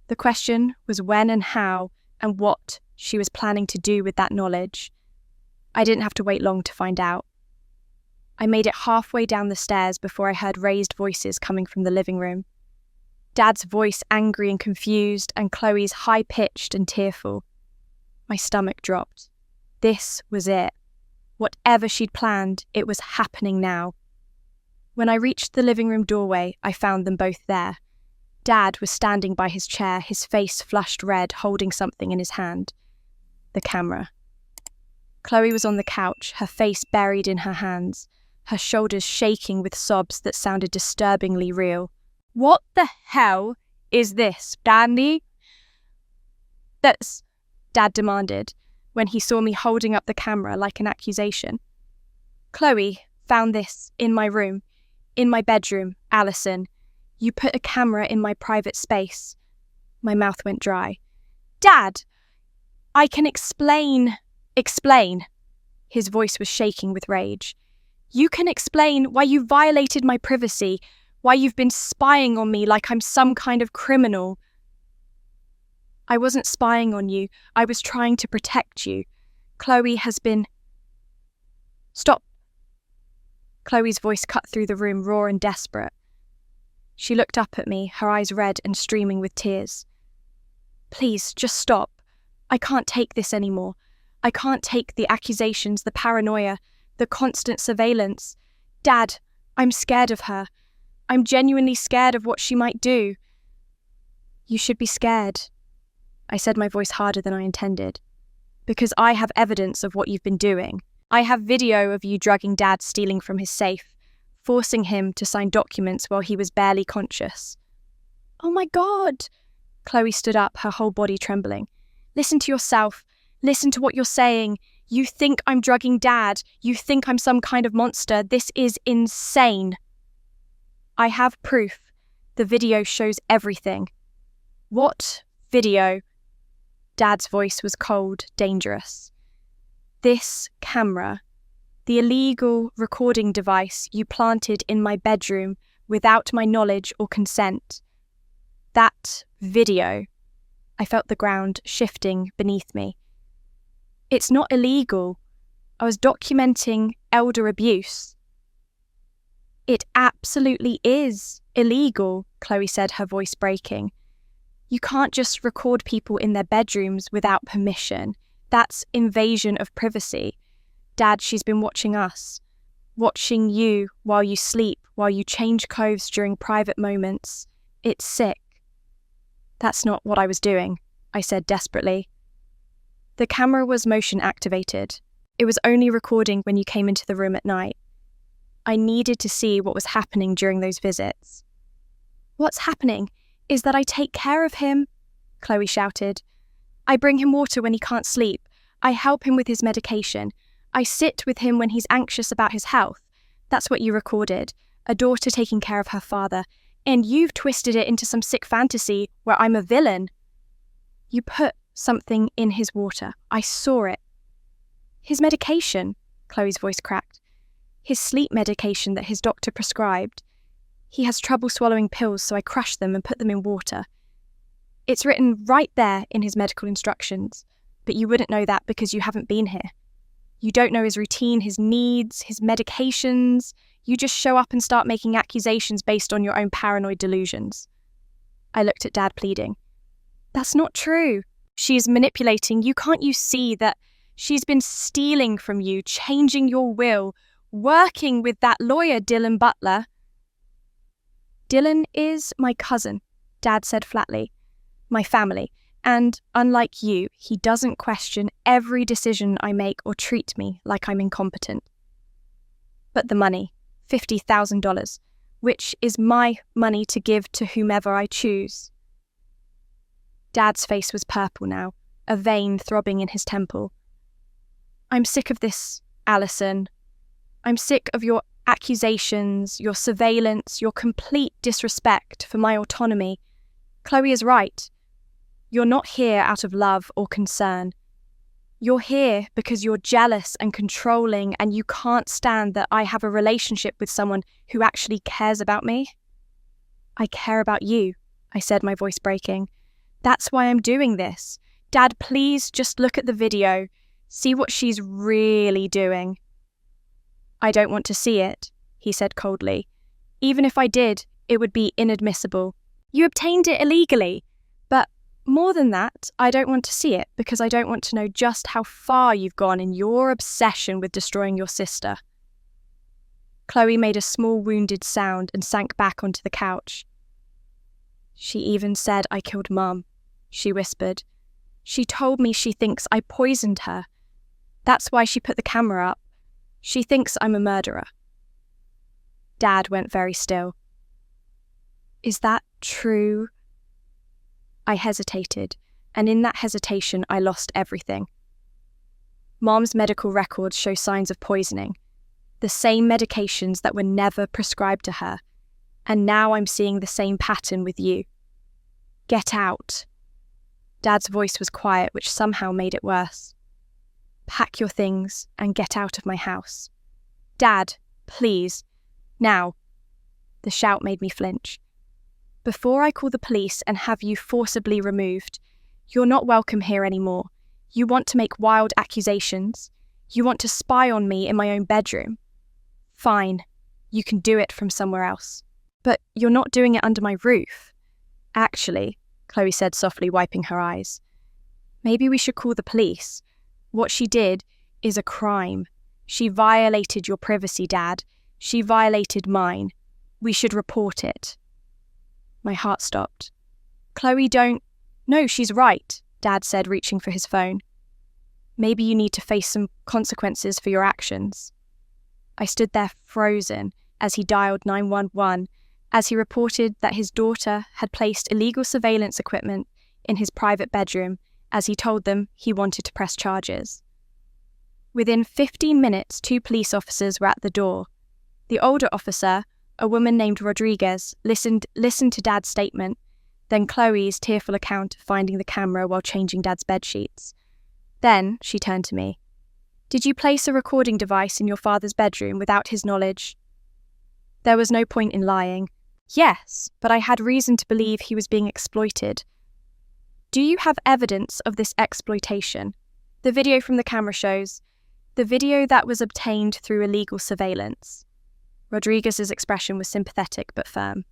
The question was when and how and what she was planning to do with that knowledge. I didn't have to wait long to find out. I made it halfway down the stairs before I heard raised voices coming from the living room. Dad's voice angry and confused, and Chloe's high-pitched and tearful. My stomach dropped. This was it. Whatever she'd planned, it was happening now. When I reached the living room doorway, I found them both there. Dad was standing by his chair, his face flushed red, holding something in his hand. The camera. Chloe was on the couch, her face buried in her hands, her shoulders shaking with sobs that sounded disturbingly real. "What the hell is this, Danny?" "That's," Dad demanded, when he saw me holding up the camera like an accusation. "Chloe found this in my room, in my bedroom, Alison. You put a camera in my private space." My mouth went dry. "Dad, I can explain." "Explain." His voice was shaking with rage. "You can explain why you violated my privacy, why you've been spying on me like I'm some kind of criminal." "I wasn't spying on you. I was trying to protect you. Chloe has been—" "Stop." Chloe's voice cut through the room, raw and desperate. She looked up at me, her eyes red and streaming with tears. "Please, just stop. I can't take this anymore. I can't take the accusations, the paranoia, the constant surveillance. Dad, I'm scared of her. I'm genuinely scared of what she might do." "You should be scared," I said, my voice harder than I intended, "because I have evidence of what you've been doing. I have video of you drugging Dad, stealing from his safe, forcing him to sign documents while he was barely conscious." "Oh my God!" Chloe stood up, her whole body trembling. "Listen to yourself. Listen to what you're saying. You think I'm drugging Dad. You think I'm some kind of monster. This is insane." "I have proof. The video shows everything." "What video?" Dad's voice was cold, dangerous. "This camera. The illegal recording device you planted in my bedroom without my knowledge or consent. That video." I felt the ground shifting beneath me. "It's not illegal. I was documenting elder abuse." "It absolutely is illegal," Chloe said, her voice breaking. "You can't just record people in their bedrooms without permission. That's invasion of privacy. Dad, she's been watching us. Watching you while you sleep, while you change clothes during private moments. It's sick." "That's not what I was doing," I said desperately. "The camera was motion activated. It was only recording when you came into the room at night. I needed to see what was happening during those visits." "What's happening is that I take care of him," Chloe shouted. "I bring him water when he can't sleep. I help him with his medication. I sit with him when he's anxious about his health. That's what you recorded, a daughter taking care of her father. And you've twisted it into some sick fantasy where I'm a villain." "You put something in his water. I saw it." "His medication," Chloe's voice cracked. "His sleep medication that his doctor prescribed. He has trouble swallowing pills, so I crushed them and put them in water. It's written right there in his medical instructions, but you wouldn't know that because you haven't been here. You don't know his routine, his needs, his medications. You just show up and start making accusations based on your own paranoid delusions." I looked at Dad, pleading. "That's not true. She's manipulating. Can't you see that she's been stealing from you, changing your will, working with that lawyer, Dylan Butler?" "Dylan is my cousin," Dad said flatly. "My family. And unlike you, he doesn't question every decision I make or treat me like I'm incompetent." "But the money, $50,000, which is my money to give to whomever I choose." Dad's face was purple now, a vein throbbing in his temple. "I'm sick of this, Alison. I'm sick of your accusations, your surveillance, your complete disrespect for my autonomy. Chloe is right. You're not here out of love or concern. You're here because you're jealous and controlling and you can't stand that I have a relationship with someone who actually cares about me." "I care about you," I said, my voice breaking. "That's why I'm doing this. Dad, please just look at the video. See what she's really doing." "I don't want to see it," he said coldly. "Even if I did, it would be inadmissible. You obtained it illegally. But more than that, I don't want to see it because I don't want to know just how far you've gone in your obsession with destroying your sister." Chloe made a small wounded sound and sank back onto the couch. She even said I killed Mum, she whispered. She told me she thinks I poisoned her. That's why she put the camera up. She thinks I'm a murderer. Dad went very still. Is that true? I hesitated, and in that hesitation I lost everything. Mom's medical records show signs of poisoning, the same medications that were never prescribed to her, and now I'm seeing the same pattern with you. Get out. Dad's voice was quiet, which somehow made it worse. Pack your things and get out of my house. Dad, please. Now. The shout made me flinch. Before I call the police and have you forcibly removed, you're not welcome here anymore. You want to make wild accusations. You want to spy on me in my own bedroom. Fine, you can do it from somewhere else. But you're not doing it under my roof. Actually, Chloe said softly, wiping her eyes. Maybe we should call the police. What she did is a crime. She violated your privacy, Dad. She violated mine. We should report it. My heart stopped. Chloe, don't... No, she's right, Dad said, reaching for his phone. Maybe you need to face some consequences for your actions. I stood there frozen as he dialed 911, as he reported that his daughter had placed illegal surveillance equipment in his private bedroom, as he told them he wanted to press charges. Within 15 minutes, 2 police officers were at the door. The older officer, a woman named Rodriguez, listened to Dad's statement, then Chloe's tearful account of finding the camera while changing Dad's bedsheets. Then she turned to me. Did you place a recording device in your father's bedroom without his knowledge? There was no point in lying. Yes, but I had reason to believe he was being exploited. Do you have evidence of this exploitation? The video from the camera shows. The video that was obtained through illegal surveillance. Rodriguez's expression was sympathetic but firm.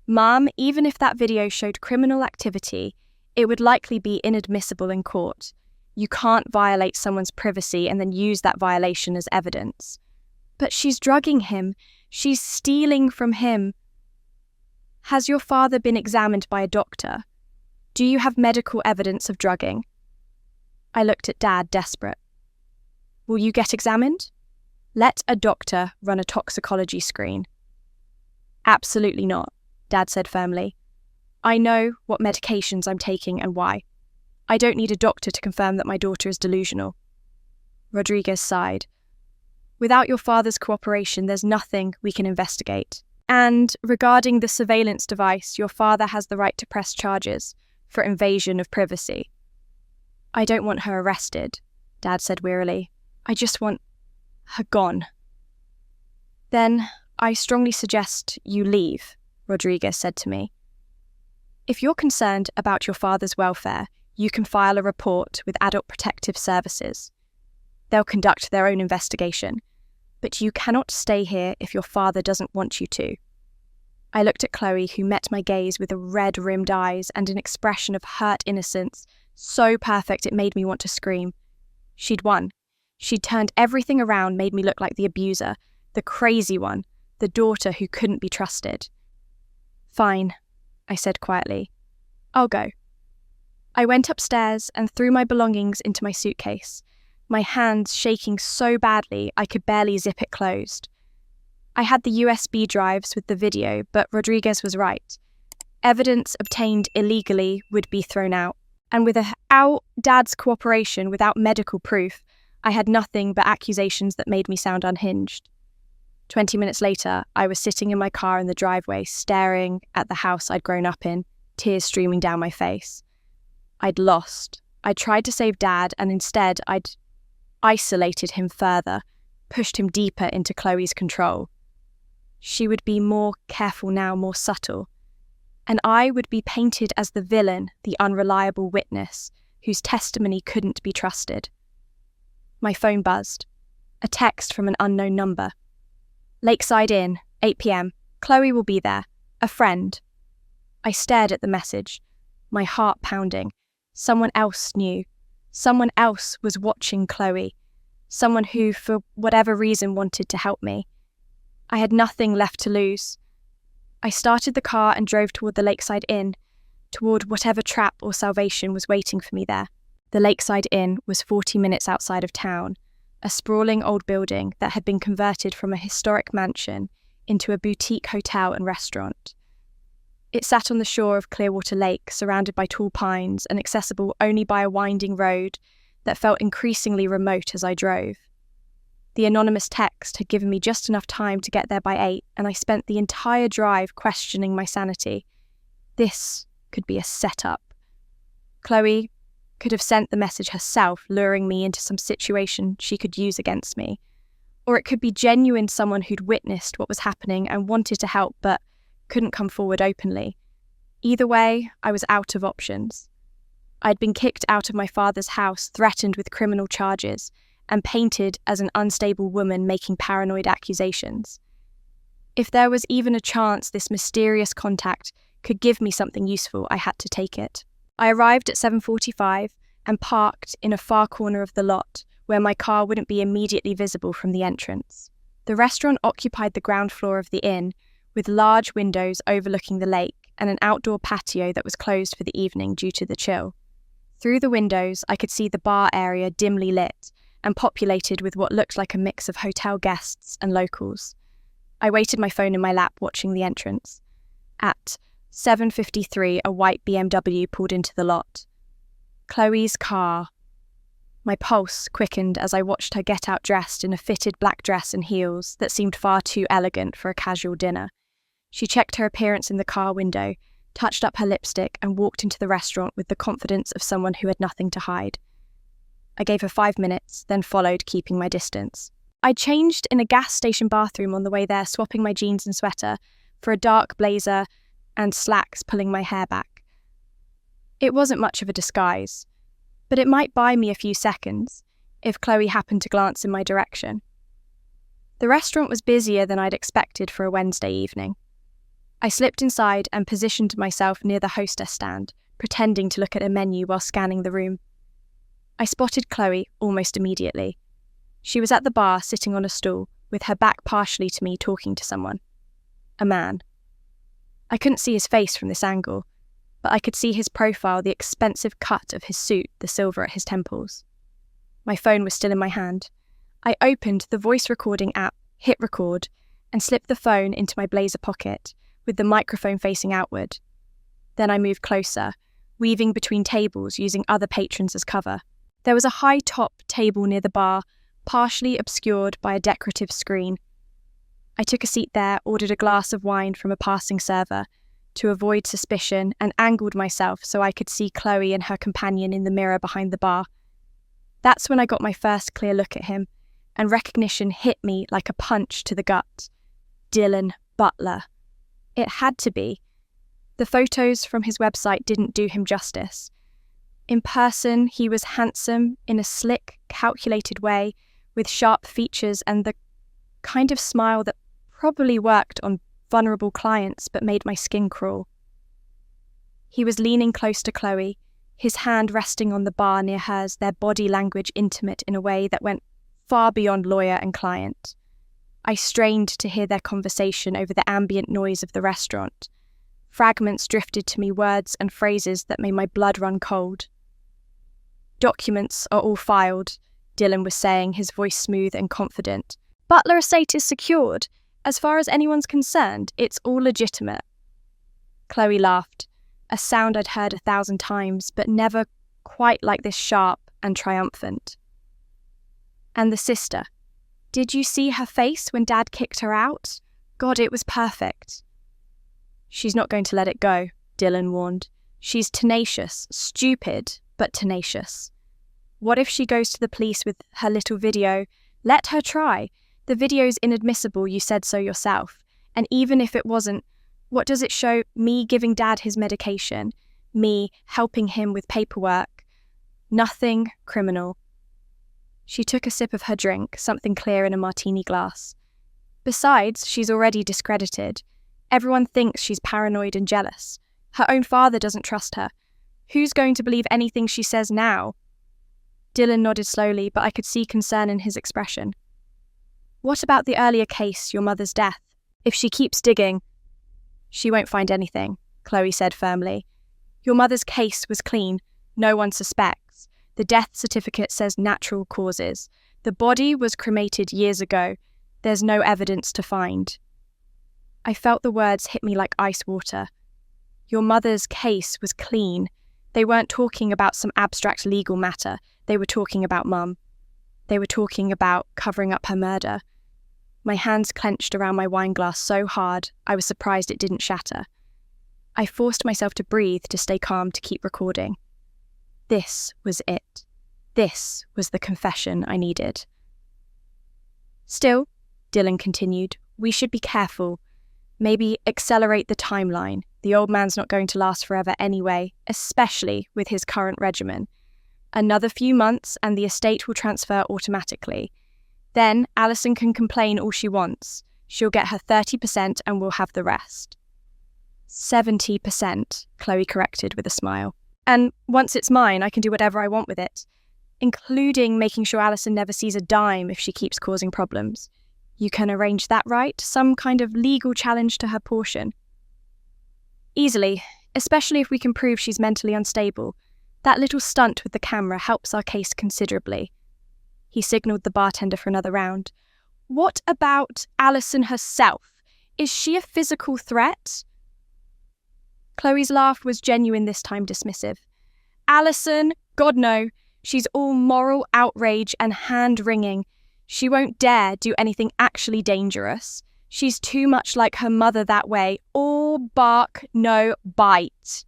Mom, even if that video showed criminal activity, it would likely be inadmissible in court. You can't violate someone's privacy and then use that violation as evidence. But she's drugging him. She's stealing from him. Has your father been examined by a doctor? Do you have medical evidence of drugging? I looked at Dad, desperate. Will you get examined? Let a doctor run a toxicology screen. Absolutely not, Dad said firmly. I know what medications I'm taking and why. I don't need a doctor to confirm that my daughter is delusional. Rodriguez sighed. Without your father's cooperation, there's nothing we can investigate. And regarding the surveillance device, your father has the right to press charges for invasion of privacy. I don't want her arrested, Dad said wearily. I just want her gone. Then I strongly suggest you leave, Rodriguez said to me. If you're concerned about your father's welfare, you can file a report with Adult Protective Services. They'll conduct their own investigation, but you cannot stay here if your father doesn't want you to. I looked at Chloe, who met my gaze with red-rimmed eyes and an expression of hurt innocence, so perfect it made me want to scream. She'd won. She'd turned everything around, made me look like the abuser, the crazy one, the daughter who couldn't be trusted. Fine, I said quietly. I'll go. I went upstairs and threw my belongings into my suitcase, my hands shaking so badly I could barely zip it closed. I had the USB drives with the video, but Rodriguez was right. Evidence obtained illegally would be thrown out, and without Dad's cooperation, without medical proof, I had nothing but accusations that made me sound unhinged. 20 minutes later, I was sitting in my car in the driveway, staring at the house I'd grown up in, tears streaming down my face. I'd lost. I tried to save Dad, and instead I'd isolated him further, pushed him deeper into Chloe's control. She would be more careful now, more subtle. And I would be painted as the villain, the unreliable witness, whose testimony couldn't be trusted. My phone buzzed. A text from an unknown number. Lakeside Inn, 8 p.m. Chloe will be there. A friend. I stared at the message, my heart pounding. Someone else knew. Someone else was watching Chloe. Someone who, for whatever reason, wanted to help me. I had nothing left to lose. I started the car and drove toward the Lakeside Inn, toward whatever trap or salvation was waiting for me there. The Lakeside Inn was 40 minutes outside of town, a sprawling old building that had been converted from a historic mansion into a boutique hotel and restaurant. It sat on the shore of Clearwater Lake, surrounded by tall pines and accessible only by a winding road that felt increasingly remote as I drove. The anonymous text had given me just enough time to get there by 8, and I spent the entire drive questioning my sanity. This could be a setup. Chloe could have sent the message herself, luring me into some situation she could use against me. Or it could be genuine someone who'd witnessed what was happening and wanted to help but couldn't come forward openly. Either way, I was out of options. I'd been kicked out of my father's house, threatened with criminal charges, and painted as an unstable woman making paranoid accusations. If there was even a chance this mysterious contact could give me something useful, I had to take it. I arrived at 7:45 and parked in a far corner of the lot where my car wouldn't be immediately visible from the entrance. The restaurant occupied the ground floor of the inn, with large windows overlooking the lake and an outdoor patio that was closed for the evening due to the chill. Through the windows, I could see the bar area dimly lit and populated with what looked like a mix of hotel guests and locals. I waited my phone in my lap, watching the entrance. At 7:53, a white BMW pulled into the lot. Chloe's car. My pulse quickened as I watched her get out dressed in a fitted black dress and heels that seemed far too elegant for a casual dinner. She checked her appearance in the car window, touched up her lipstick, and walked into the restaurant with the confidence of someone who had nothing to hide. I gave her 5 minutes, then followed, keeping my distance. I changed in a gas station bathroom on the way there, swapping my jeans and sweater for a dark blazer and slacks pulling my hair back. It wasn't much of a disguise, but it might buy me a few seconds if Chloe happened to glance in my direction. The restaurant was busier than I'd expected for a Wednesday evening. I slipped inside and positioned myself near the hostess stand, pretending to look at a menu while scanning the room. I spotted Chloe almost immediately. She was at the bar, sitting on a stool, with her back partially to me, talking to someone. A man. I couldn't see his face from this angle, but I could see his profile, the expensive cut of his suit, the silver at his temples. My phone was still in my hand. I opened the voice recording app, hit record, and slipped the phone into my blazer pocket, with the microphone facing outward. Then I moved closer, weaving between tables using other patrons as cover. There was a high-top table near the bar, partially obscured by a decorative screen. I took a seat there, ordered a glass of wine from a passing server to avoid suspicion, and angled myself so I could see Chloe and her companion in the mirror behind the bar. That's when I got my first clear look at him, and recognition hit me like a punch to the gut. Dylan Butler. It had to be. The photos from his website didn't do him justice. In person, he was handsome in a slick, calculated way, with sharp features and the kind of smile that probably worked on vulnerable clients but made my skin crawl. He was leaning close to Chloe, his hand resting on the bar near hers, their body language intimate in a way that went far beyond lawyer and client. I strained to hear their conversation over the ambient noise of the restaurant. Fragments drifted to me, words and phrases that made my blood run cold. "Documents are all filed," Dylan was saying, his voice smooth and confident. "Butler estate is secured. As far as anyone's concerned, it's all legitimate." Chloe laughed, a sound I'd heard 1,000 times, but never quite like this sharp and triumphant. "And the sister. Did you see her face when Dad kicked her out? God, it was perfect." "She's not going to let it go," Dylan warned. "She's tenacious, stupid, but tenacious. What if she goes to the police with her little video? Let her try. The video's inadmissible, you said so yourself. And even if it wasn't, what does it show? Me giving Dad his medication, me helping him with paperwork. Nothing criminal." She took a sip of her drink, something clear in a martini glass. "Besides, she's already discredited. Everyone thinks she's paranoid and jealous. Her own father doesn't trust her. Who's going to believe anything she says now?" Dylan nodded slowly, but I could see concern in his expression. "What about the earlier case, your mother's death? If she keeps digging..." She won't find anything, Chloe said firmly. Your mother's case was clean. No one suspects. The death certificate says natural causes. The body was cremated years ago. There's no evidence to find. I felt the words hit me like ice water. Your mother's case was clean. They weren't talking about some abstract legal matter. They were talking about Mum. They were talking about covering up her murder. My hands clenched around my wine glass so hard, I was surprised it didn't shatter. I forced myself to breathe to stay calm to keep recording. This was it. This was the confession I needed. Still, Dylan continued, we should be careful. Maybe accelerate the timeline. The old man's not going to last forever anyway, especially with his current regimen. Another few months and the estate will transfer automatically. Then Alison can complain all she wants. She'll get her 30% and we'll have the rest. 70%, Chloe corrected with a smile. And once it's mine, I can do whatever I want with it, including making sure Alison never sees a dime if she keeps causing problems. You can arrange that, right? Some kind of legal challenge to her portion. Easily, especially if we can prove she's mentally unstable. That little stunt with the camera helps our case considerably. He signalled the bartender for another round. What about Alison herself? Is she a physical threat? Chloe's laugh was genuine this time, dismissive. Alison? God no. She's all moral outrage and hand-wringing. She won't dare do anything actually dangerous. She's too much like her mother that way. All bark, no bite.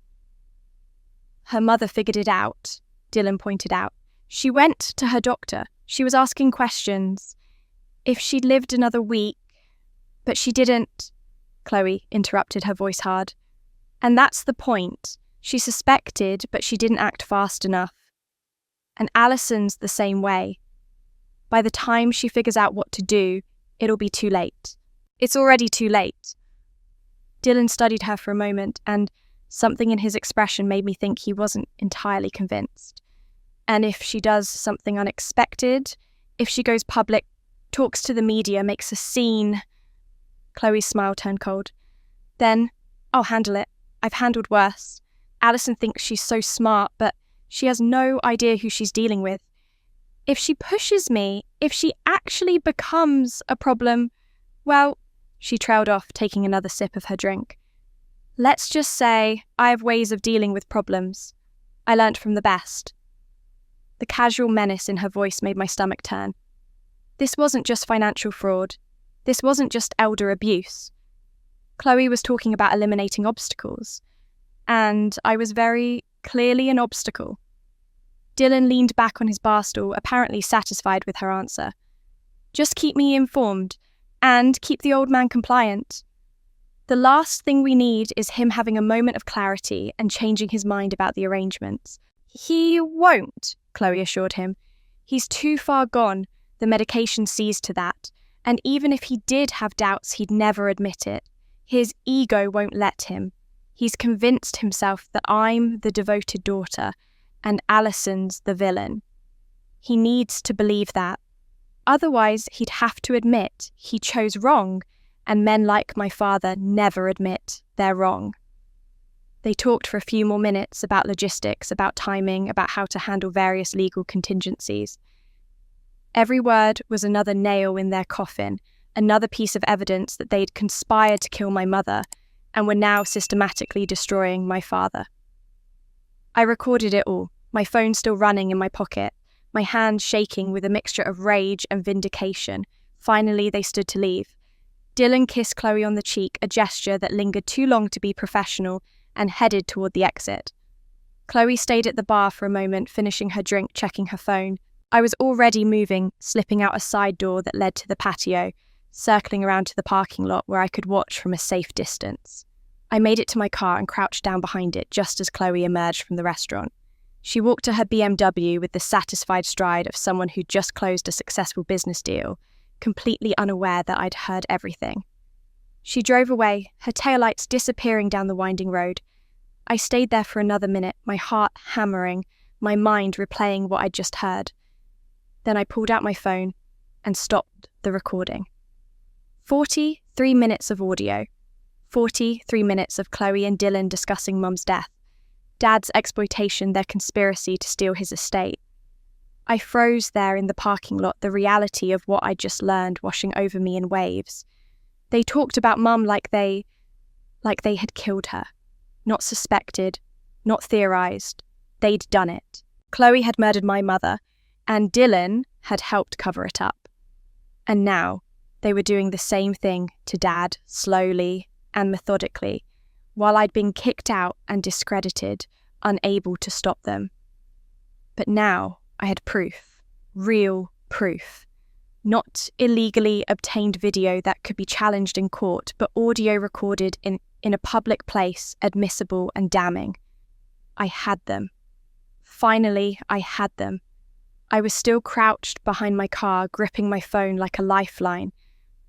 Her mother figured it out, Dylan pointed out. She went to her doctor. She was asking questions. If she'd lived another week. But she didn't, Chloe interrupted, her voice hard. And that's the point. She suspected, but she didn't act fast enough. And Alison's the same way. By the time she figures out what to do, it'll be too late. It's already too late. Dylan studied her for a moment, and something in his expression made me think he wasn't entirely convinced. And if she does something unexpected, if she goes public, talks to the media, makes a scene... Chloe's smile turned cold. Then, I'll handle it. I've handled worse. Alison thinks she's so smart, but she has no idea who she's dealing with. If she pushes me, if she actually becomes a problem, well, she trailed off, taking another sip of her drink. Let's just say I have ways of dealing with problems. I learnt from the best. The casual menace in her voice made my stomach turn. This wasn't just financial fraud. This wasn't just elder abuse. Chloe was talking about eliminating obstacles, and I was very clearly an obstacle. Dylan leaned back on his bar stool, apparently satisfied with her answer. Just keep me informed, and keep the old man compliant. The last thing we need is him having a moment of clarity and changing his mind about the arrangements. He won't, Chloe assured him. He's too far gone. The medication sees to that. And even if he did have doubts, he'd never admit it. His ego won't let him. He's convinced himself that I'm the devoted daughter and Alison's the villain. He needs to believe that. Otherwise, he'd have to admit he chose wrong, and men like my father never admit they're wrong. They talked for a few more minutes about logistics, about timing, about how to handle various legal contingencies. Every word was another nail in their coffin, another piece of evidence that they'd conspired to kill my mother and were now systematically destroying my father. I recorded it all, my phone still running in my pocket, my hands shaking with a mixture of rage and vindication. Finally, they stood to leave. Dylan kissed Chloe on the cheek, a gesture that lingered too long to be professional, and headed toward the exit. Chloe stayed at the bar for a moment, finishing her drink, checking her phone. I was already moving, slipping out a side door that led to the patio, circling around to the parking lot where I could watch from a safe distance. I made it to my car and crouched down behind it just as Chloe emerged from the restaurant. She walked to her BMW with the satisfied stride of someone who'd just closed a successful business deal, completely unaware that I'd heard everything. She drove away, her taillights disappearing down the winding road. I stayed there for another minute, my heart hammering, my mind replaying what I'd just heard. Then I pulled out my phone and stopped the recording. 43 minutes of audio. 43 minutes of Chloe and Dylan discussing Mum's death, Dad's exploitation, their conspiracy to steal his estate. I froze there in the parking lot, the reality of what I'd just learned washing over me in waves. They talked about Mum like they had killed her. Not suspected, not theorized. They'd done it. Chloe had murdered my mother, and Dylan had helped cover it up. And now they were doing the same thing to Dad, slowly and methodically, while I'd been kicked out and discredited, unable to stop them. But now I had proof, real proof. Not illegally obtained video that could be challenged in court, but audio recorded in a public place, admissible and damning. I had them. Finally, I had them. I was still crouched behind my car, gripping my phone like a lifeline,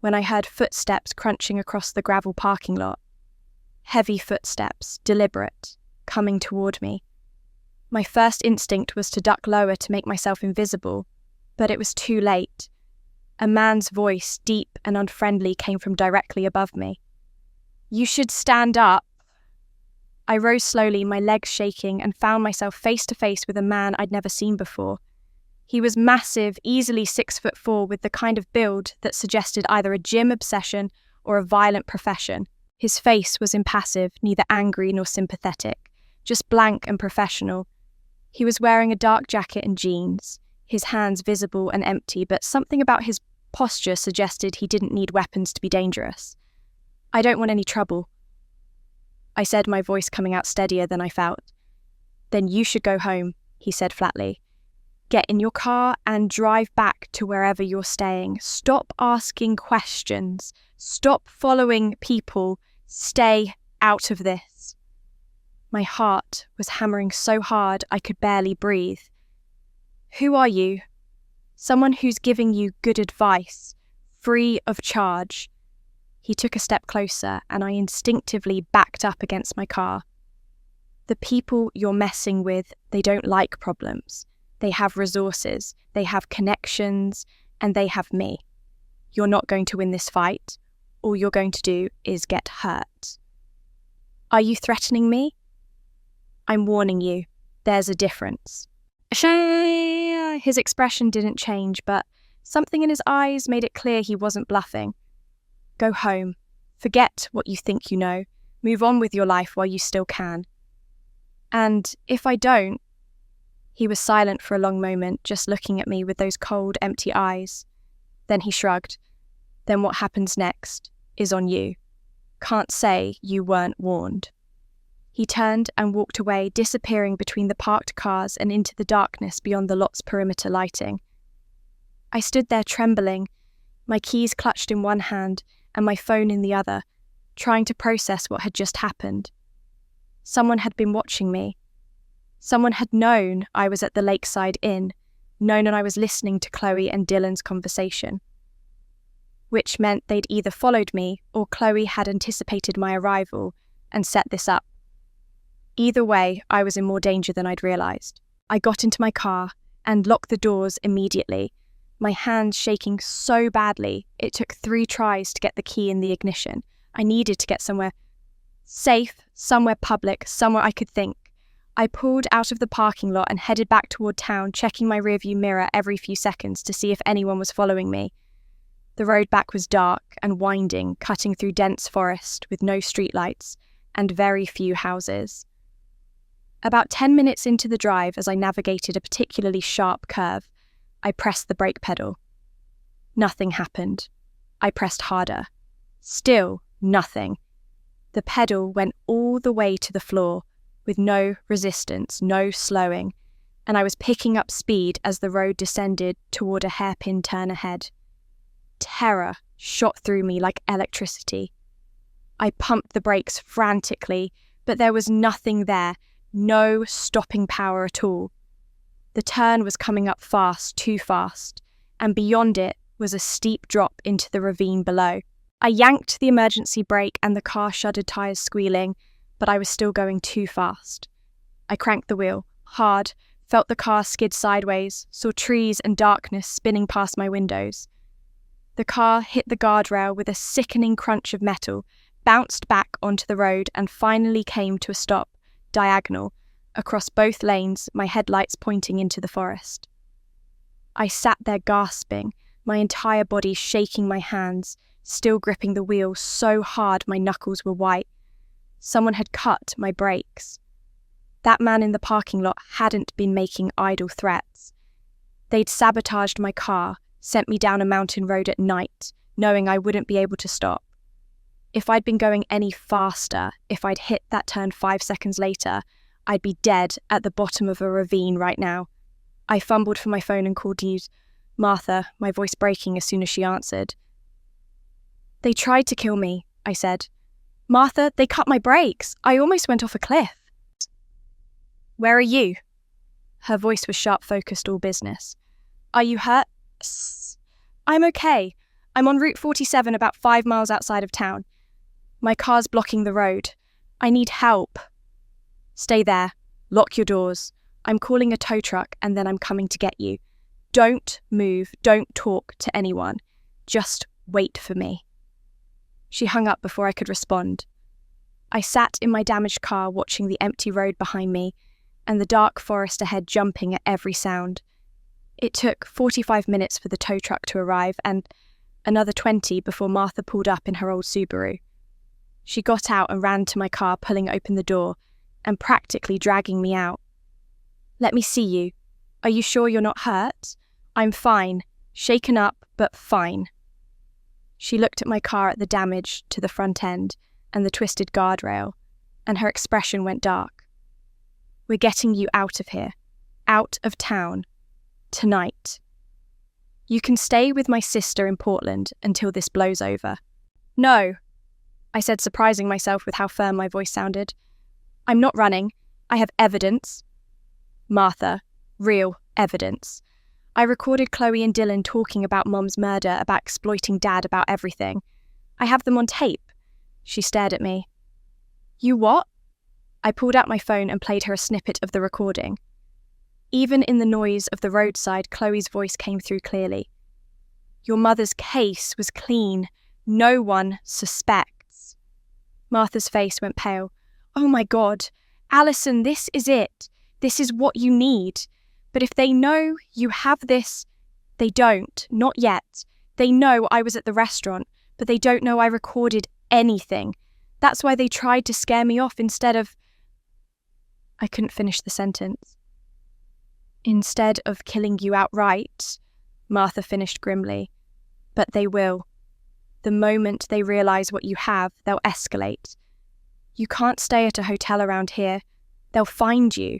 when I heard footsteps crunching across the gravel parking lot. Heavy footsteps, deliberate, coming toward me. My first instinct was to duck lower to make myself invisible, but it was too late. A man's voice, deep and unfriendly, came from directly above me. "You should stand up." I rose slowly, my legs shaking, and found myself face to face with a man I'd never seen before. He was massive, easily 6'4", with the kind of build that suggested either a gym obsession or a violent profession. His face was impassive, neither angry nor sympathetic, just blank and professional. He was wearing a dark jacket and jeans, his hands visible and empty, but something about his posture suggested he didn't need weapons to be dangerous. "I don't want any trouble," I said, my voice coming out steadier than I felt. "Then you should go home," he said flatly. "Get in your car and drive back to wherever you're staying. Stop asking questions. Stop following people. Stay out of this." My heart was hammering so hard I could barely breathe. "Who are you?" "Someone who's giving you good advice, free of charge." He took a step closer, and I instinctively backed up against my car. "The people you're messing with, they don't like problems. They have resources, they have connections, and they have me. You're not going to win this fight. All you're going to do is get hurt." "Are you threatening me?" "I'm warning you. There's a difference." His expression didn't change, but something in his eyes made it clear he wasn't bluffing. "Go home. Forget what you think you know. Move on with your life while you still can." "And if I don't?" He was silent for a long moment, just looking at me with those cold, empty eyes. Then he shrugged. "Then what happens next is on you. Can't say you weren't warned." He turned and walked away, disappearing between the parked cars and into the darkness beyond the lot's perimeter lighting. I stood there trembling, my keys clutched in one hand and my phone in the other, trying to process what had just happened. Someone had been watching me. Someone had known I was at the Lakeside Inn, known I was listening to Chloe and Dylan's conversation. Which meant they'd either followed me or Chloe had anticipated my arrival and set this up. Either way, I was in more danger than I'd realised. I got into my car and locked the doors immediately, my hands shaking so badly it took 3 tries to get the key in the ignition. I needed to get somewhere safe, somewhere public, somewhere I could think. I pulled out of the parking lot and headed back toward town, checking my rearview mirror every few seconds to see if anyone was following me. The road back was dark and winding, cutting through dense forest with no streetlights and very few houses. About 10 minutes into the drive, as I navigated a particularly sharp curve, I pressed the brake pedal. Nothing happened. I pressed harder. Still nothing. The pedal went all the way to the floor, with no resistance, no slowing, and I was picking up speed as the road descended toward a hairpin turn ahead. Terror shot through me like electricity. I pumped the brakes frantically, but there was nothing there, no stopping power at all. The turn was coming up fast, too fast, and beyond it was a steep drop into the ravine below. I yanked the emergency brake and the car shuddered, tires squealing, but I was still going too fast. I cranked the wheel, hard, felt the car skid sideways, saw trees and darkness spinning past my windows. The car hit the guardrail with a sickening crunch of metal, bounced back onto the road, and finally came to a stop, diagonal, across both lanes, my headlights pointing into the forest. I sat there gasping, my entire body shaking, my hands still gripping the wheel so hard my knuckles were white. Someone had cut my brakes. That man in the parking lot hadn't been making idle threats. They'd sabotaged my car, sent me down a mountain road at night, knowing I wouldn't be able to stop. If I'd been going any faster, if I'd hit that turn 5 seconds later, I'd be dead at the bottom of a ravine right now. I fumbled for my phone and called Martha, my voice breaking as soon as she answered. "They tried to kill me," I said. "Martha, they cut my brakes. I almost went off a cliff." "Where are you?" Her voice was sharp, focused, all business. "Are you hurt?" "I'm okay. I'm on Route 47 about 5 miles outside of town. My car's blocking the road. I need help." "Stay there. Lock your doors. I'm calling a tow truck and then I'm coming to get you. Don't move. Don't talk to anyone. Just wait for me." She hung up before I could respond. I sat in my damaged car watching the empty road behind me and the dark forest ahead jumping at every sound. It took 45 minutes for the tow truck to arrive and another 20 before Martha pulled up in her old Subaru. She got out and ran to my car, pulling open the door and practically dragging me out. "Let me see you. Are you sure you're not hurt?" "I'm fine. Shaken up, but fine." She looked at my car, at the damage to the front end and the twisted guardrail, and her expression went dark. "We're getting you out of here. Out of town. Tonight. You can stay with my sister in Portland until this blows over." "No," I said, surprising myself with how firm my voice sounded. "I'm not running. I have evidence." "Martha, real evidence. I recorded Chloe and Dylan talking about Mom's murder, about exploiting Dad, about everything. I have them on tape." She stared at me. "You what?" I pulled out my phone and played her a snippet of the recording. Even in the noise of the roadside, Chloe's voice came through clearly. "Your mother's case was clean. No one suspects." Martha's face went pale. "Oh my God, Alison, this is it. This is what you need. But if they know you have this..." "They don't, not yet. They know I was at the restaurant, but they don't know I recorded anything. That's why they tried to scare me off instead of..." I couldn't finish the sentence. "Instead of killing you outright," Martha finished grimly. "But they will. The moment they realise what you have, they'll escalate. You can't stay at a hotel around here. They'll find you.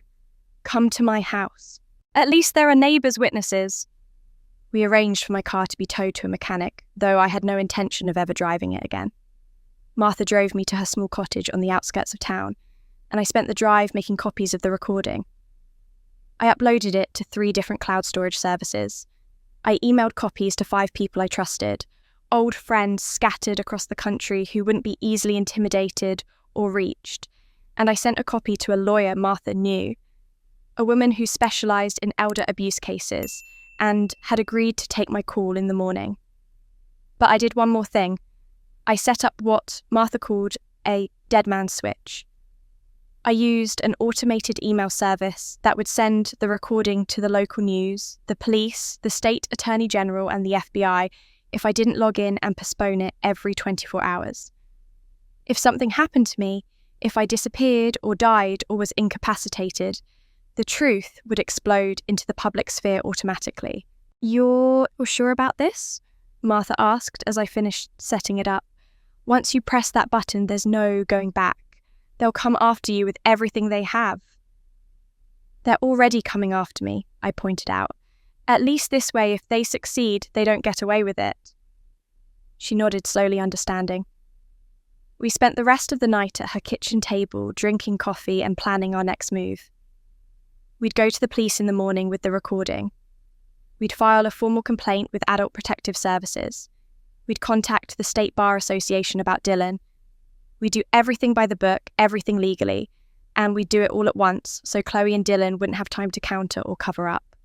Come to my house. At least there are neighbours' witnesses." We arranged for my car to be towed to a mechanic, though I had no intention of ever driving it again. Martha drove me to her small cottage on the outskirts of town, and I spent the drive making copies of the recording. I uploaded it to 3 different cloud storage services. I emailed copies to 5 people I trusted, old friends scattered across the country who wouldn't be easily intimidated or reached, and I sent a copy to a lawyer Martha knew, a woman who specialised in elder abuse cases and had agreed to take my call in the morning. But I did one more thing. I set up what Martha called a dead man switch. I used an automated email service that would send the recording to the local news, the police, the state attorney general and the FBI if I didn't log in and postpone it every 24 hours. If something happened to me, if I disappeared or died or was incapacitated, the truth would explode into the public sphere automatically. You're sure about this?" Martha asked as I finished setting it up. "Once you press that button, there's no going back. They'll come after you with everything they have." "They're already coming after me," I pointed out. "At least this way, if they succeed, they don't get away with it." She nodded, slowly understanding. We spent the rest of the night at her kitchen table, drinking coffee and planning our next move. We'd go to the police in the morning with the recording. We'd file a formal complaint with Adult Protective Services. We'd contact the State Bar Association about Dylan. We'd do everything by the book, everything legally, and we'd do it all at once so Chloe and Dylan wouldn't have time to counter or cover up.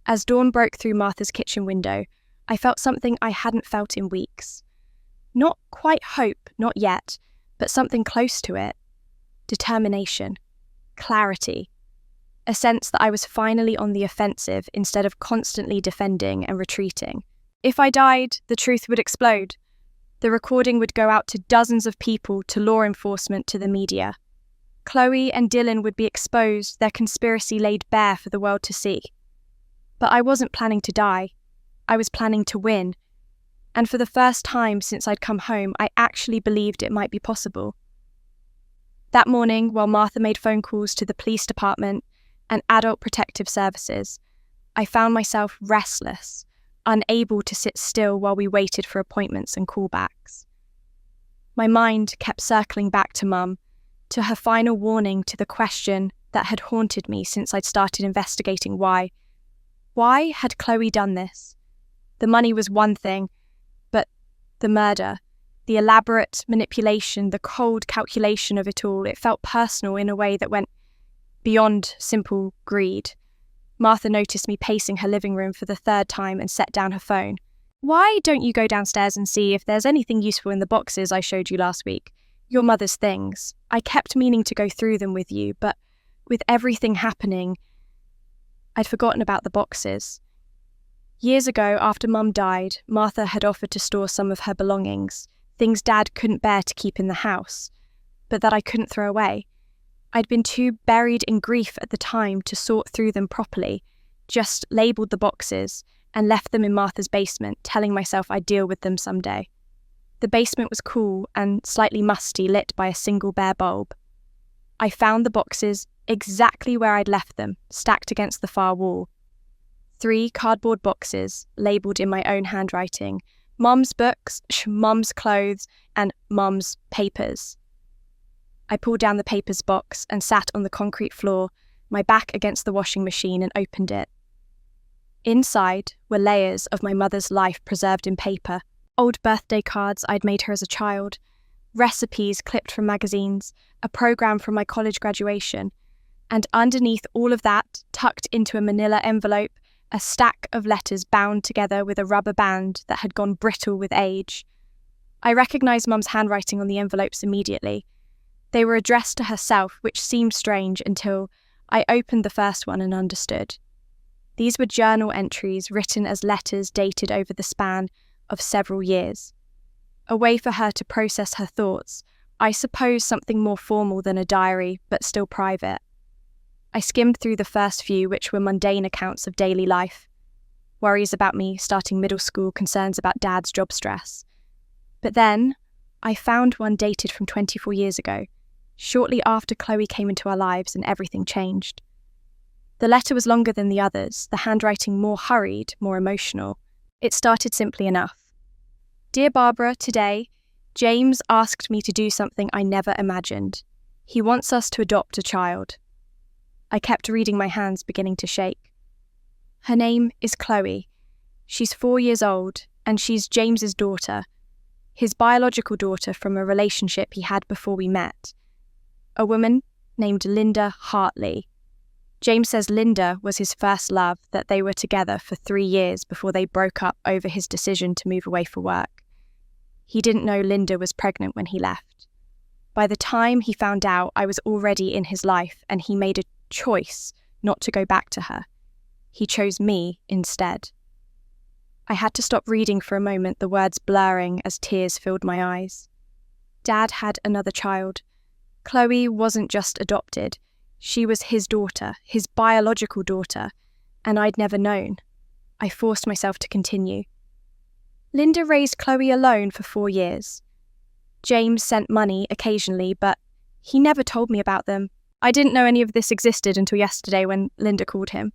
As dawn broke through Martha's kitchen window, I felt something I hadn't felt in weeks. Not quite hope, not yet, but something close to it. Determination. Clarity. A sense that I was finally on the offensive instead of constantly defending and retreating. If I died, the truth would explode. The recording would go out to dozens of people, to law enforcement, to the media. Chloe and Dylan would be exposed, their conspiracy laid bare for the world to see. But I wasn't planning to die. I was planning to win. And for the first time since I'd come home, I actually believed it might be possible. That morning, while Martha made phone calls to the police department and Adult Protective Services, I found myself restless, unable to sit still while we waited for appointments and callbacks. My mind kept circling back to Mum, to her final warning, to the question that had haunted me since I'd started investigating why. Why had Chloe done this? The money was one thing, but the murder, the elaborate manipulation, the cold calculation of it all, it felt personal in a way that went beyond simple greed. Martha noticed me pacing her living room for the third time and set down her phone. "Why don't you go downstairs and see if there's anything useful in the boxes I showed you last week? Your mother's things. I kept meaning to go through them with you, but with everything happening, I'd forgotten about the boxes." Years ago, after Mum died, Martha had offered to store some of her belongings, things Dad couldn't bear to keep in the house, but that I couldn't throw away. I'd been too buried in grief at the time to sort through them properly, just labelled the boxes and left them in Martha's basement, telling myself I'd deal with them someday. The basement was cool and slightly musty, lit by a single bare bulb. I found the boxes exactly where I'd left them, stacked against the far wall. 3 cardboard boxes, labelled in my own handwriting: Mum's books, Mum's clothes, and Mum's papers. I pulled down the papers box and sat on the concrete floor, my back against the washing machine, and opened it. Inside were layers of my mother's life preserved in paper, old birthday cards I'd made her as a child, recipes clipped from magazines, a programme from my college graduation, and underneath all of that, tucked into a manila envelope, a stack of letters bound together with a rubber band that had gone brittle with age. I recognised Mum's handwriting on the envelopes immediately. They were addressed to herself, which seemed strange until I opened the first one and understood. These were journal entries written as letters dated over the span of several years. A way for her to process her thoughts, I suppose something more formal than a diary, but still private. I skimmed through the first few, which were mundane accounts of daily life. Worries about me starting middle school, concerns about Dad's job stress. But then, I found one dated from 24 years ago, shortly after Chloe came into our lives and everything changed. The letter was longer than the others, the handwriting more hurried, more emotional. It started simply enough. "Dear Barbara, today, James asked me to do something I never imagined. He wants us to adopt a child." I kept reading, my hands beginning to shake. Her name is Chloe. She's 4 years old, and she's James's daughter, his biological daughter from a relationship he had before we met. A woman named Linda Hartley. James says Linda was his first love, that they were together for 3 years before they broke up over his decision to move away for work. He didn't know Linda was pregnant when he left. By the time he found out, I was already in his life, and he made a choice not to go back to her. He chose me instead. I had to stop reading for a moment, the words blurring as tears filled my eyes. Dad had another child. Chloe wasn't just adopted. She was his daughter, his biological daughter, and I'd never known. I forced myself to continue. Linda raised Chloe alone for 4 years. James sent money occasionally, but he never told me about them. I didn't know any of this existed until yesterday when Linda called him.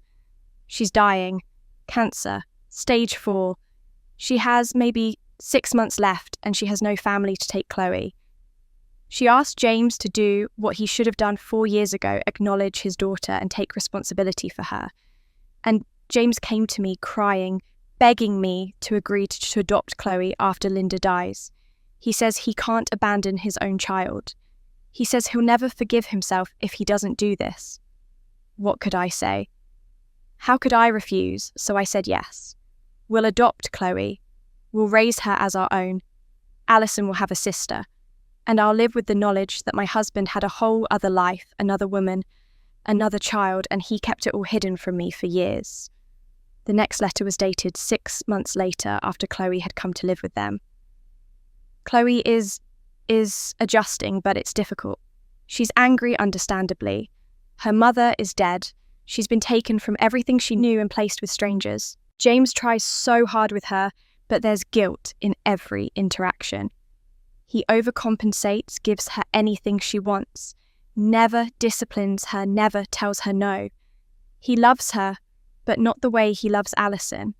She's dying. Cancer. Stage 4. She has maybe 6 months left, and she has no family to take Chloe. She asked James to do what he should have done 4 years ago, acknowledge his daughter and take responsibility for her. And James came to me crying, begging me to agree to adopt Chloe after Linda dies. He says he can't abandon his own child. He says he'll never forgive himself if he doesn't do this. What could I say? How could I refuse? So I said yes. We'll adopt Chloe. We'll raise her as our own. Alison will have a sister, and I'll live with the knowledge that my husband had a whole other life, another woman, another child, and he kept it all hidden from me for years. The next letter was dated 6 months later after Chloe had come to live with them. Chloe is adjusting, but it's difficult. She's angry, understandably. Her mother is dead. She's been taken from everything she knew and placed with strangers. James tries so hard with her, but there's guilt in every interaction. He overcompensates, gives her anything she wants, never disciplines her, never tells her no. He loves her, but not the way he loves Alison.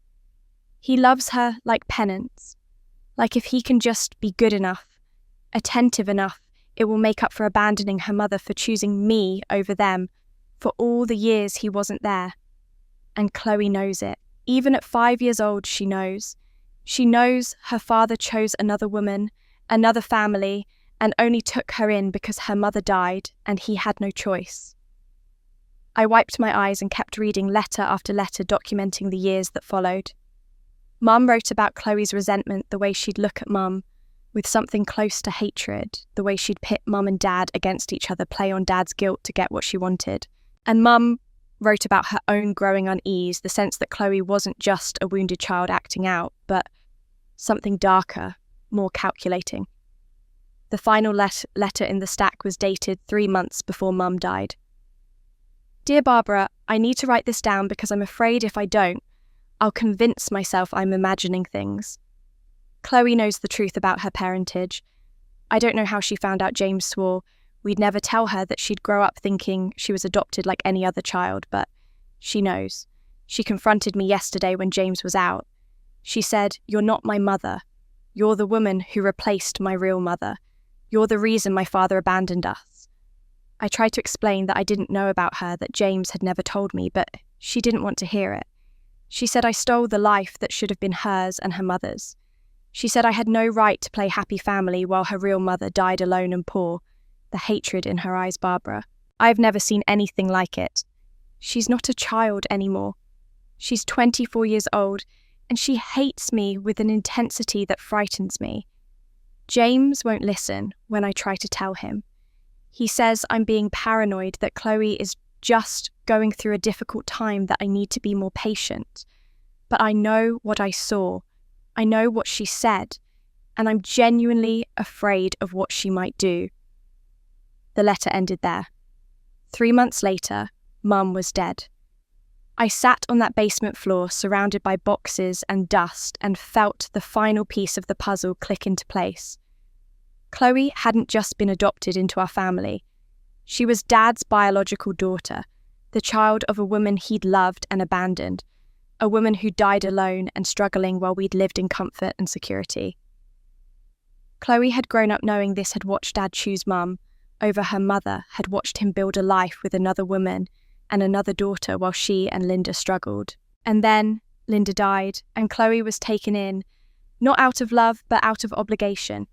He loves her like penance, like if he can just be good enough, attentive enough, it will make up for abandoning her mother, for choosing me over them, for all the years he wasn't there. And Chloe knows it. Even at 5 years old, she knows. She knows her father chose another woman, another family, and only took her in because her mother died and he had no choice. I wiped my eyes and kept reading letter after letter documenting the years that followed. Mum wrote about Chloe's resentment, the way she'd look at Mum with something close to hatred, the way she'd pit Mum and Dad against each other, play on Dad's guilt to get what she wanted. And Mum wrote about her own growing unease, the sense that Chloe wasn't just a wounded child acting out, but something darker, more calculating. The final letter in the stack was dated 3 months before Mum died. Dear Barbara, I need to write this down because I'm afraid if I don't, I'll convince myself I'm imagining things. Chloe knows the truth about her parentage. I don't know how she found out James swore. We'd never tell her that she'd grow up thinking she was adopted like any other child, but she knows. She confronted me yesterday when James was out. She said, "You're not my mother. You're the woman who replaced my real mother. You're the reason my father abandoned us." I tried to explain that I didn't know about her, that James had never told me, but she didn't want to hear it. She said I stole the life that should have been hers and her mother's. She said I had no right to play happy family while her real mother died alone and poor. The hatred in her eyes, Barbara. I've never seen anything like it. She's not a child anymore. She's 24 years old, and she hates me with an intensity that frightens me. James won't listen when I try to tell him. He says I'm being paranoid, that Chloe is just going through a difficult time, that I need to be more patient. But I know what I saw. I know what she said, and I'm genuinely afraid of what she might do. The letter ended there. 3 months later, Mum was dead. I sat on that basement floor surrounded by boxes and dust and felt the final piece of the puzzle click into place. Chloe hadn't just been adopted into our family. She was Dad's biological daughter, the child of a woman he'd loved and abandoned, a woman who died alone and struggling while we'd lived in comfort and security. Chloe had grown up knowing this, had watched Dad choose Mum over her mother, had watched him build a life with another woman and another daughter while she and Linda struggled. And then Linda died, and Chloe was taken in, not out of love, but out of obligation.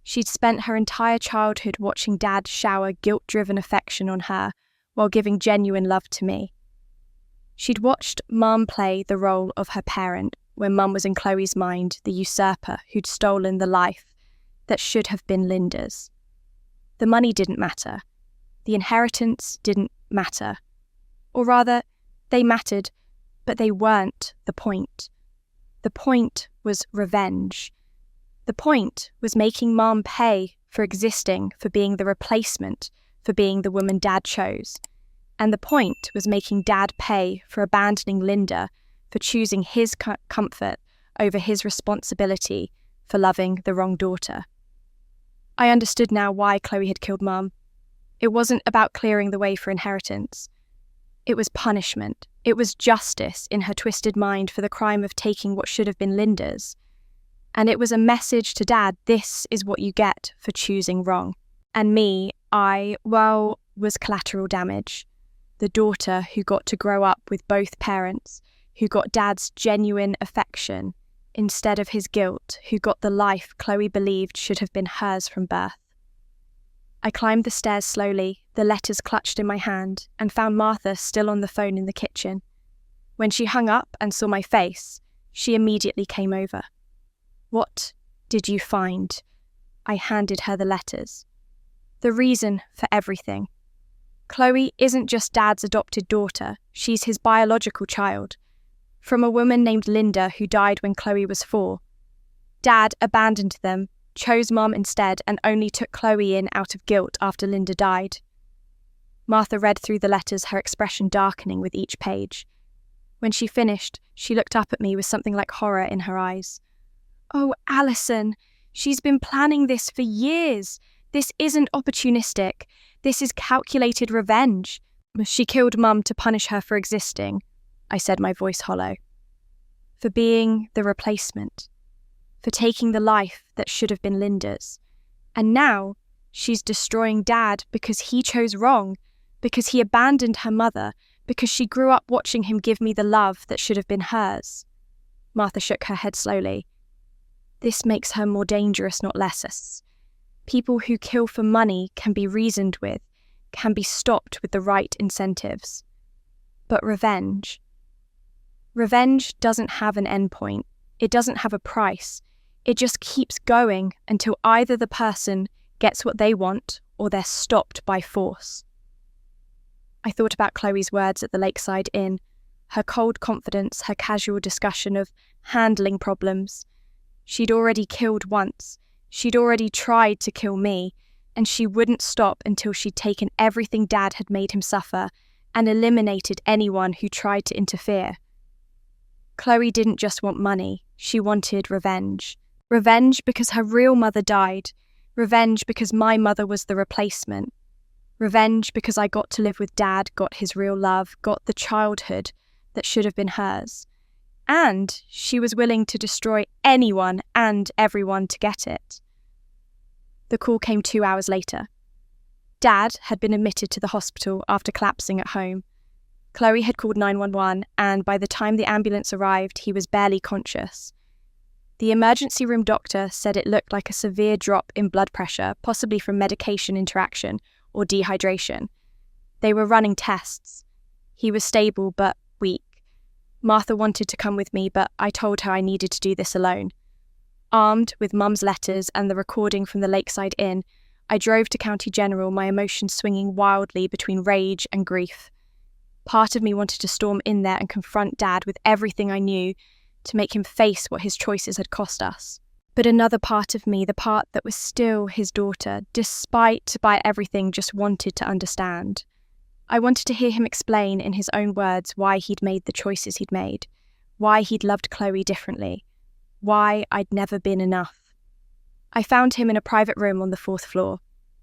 She'd spent her entire childhood watching Dad shower guilt-driven affection on her while giving genuine love to me. She'd watched Mum play the role of her parent when Mum was in Chloe's mind the usurper who'd stolen the life that should have been Linda's. The money didn't matter. The inheritance didn't matter. Or rather, they mattered, but they weren't the point. The point was revenge. The point was making Mum pay for existing, for being the replacement, for being the woman Dad chose. And the point was making Dad pay for abandoning Linda, for choosing his comfort over his responsibility, for loving the wrong daughter. I understood now why Chloe had killed Mum. It wasn't about clearing the way for inheritance. It was punishment. It was justice in her twisted mind for the crime of taking what should have been Linda's. And it was a message to Dad, this is what you get for choosing wrong. And me, was collateral damage. The daughter who got to grow up with both parents, who got Dad's genuine affection instead of his guilt, who got the life Chloe believed should have been hers from birth. I climbed the stairs slowly, the letters clutched in my hand, and found Martha still on the phone in the kitchen. When she hung up and saw my face, she immediately came over. "What did you find?" I handed her the letters. The reason for everything. Chloe isn't just Dad's adopted daughter, she's his biological child. From a woman named Linda who died when Chloe was 4. Dad abandoned them, chose Mum instead, and only took Chloe in out of guilt after Linda died. Martha read through the letters, her expression darkening with each page. When she finished, she looked up at me with something like horror in her eyes. "Oh, Alison, she's been planning this for years. This isn't opportunistic. This is calculated revenge. She killed Mum to punish her for existing," I said, my voice hollow. "For being the replacement. For taking the life that should have been Linda's. And now she's destroying Dad because he chose wrong, because he abandoned her mother, because she grew up watching him give me the love that should have been hers." Martha shook her head slowly. "This makes her more dangerous, not less. People who kill for money can be reasoned with, can be stopped with the right incentives. But revenge doesn't have an endpoint. It doesn't have a price. It just keeps going until either the person gets what they want or they're stopped by force." I thought about Chloe's words at the Lakeside Inn, her cold confidence, her casual discussion of handling problems. She'd already killed once. She'd already tried to kill me, and she wouldn't stop until she'd taken everything Dad had made him suffer and eliminated anyone who tried to interfere. Chloe didn't just want money, she wanted revenge. Revenge because her real mother died. Revenge because my mother was the replacement. Revenge because I got to live with Dad, got his real love, got the childhood that should have been hers. And she was willing to destroy anyone and everyone to get it. The call came 2 hours later. Dad had been admitted to the hospital after collapsing at home. Chloe had called 911, and by the time the ambulance arrived, he was barely conscious. The emergency room doctor said it looked like a severe drop in blood pressure, possibly from medication interaction or dehydration. They were running tests. He was stable but weak. Martha wanted to come with me, but I told her I needed to do this alone. Armed with Mum's letters and the recording from the Lakeside Inn, I drove to County General, my emotions swinging wildly between rage and grief. Part of me wanted to storm in there and confront Dad with everything I knew to make him face what his choices had cost us. But another part of me, the part that was still his daughter, despite everything, just wanted to understand. I wanted to hear him explain in his own words why he'd made the choices he'd made, why he'd loved Chloe differently, why I'd never been enough. I found him in a private room on the 4th floor.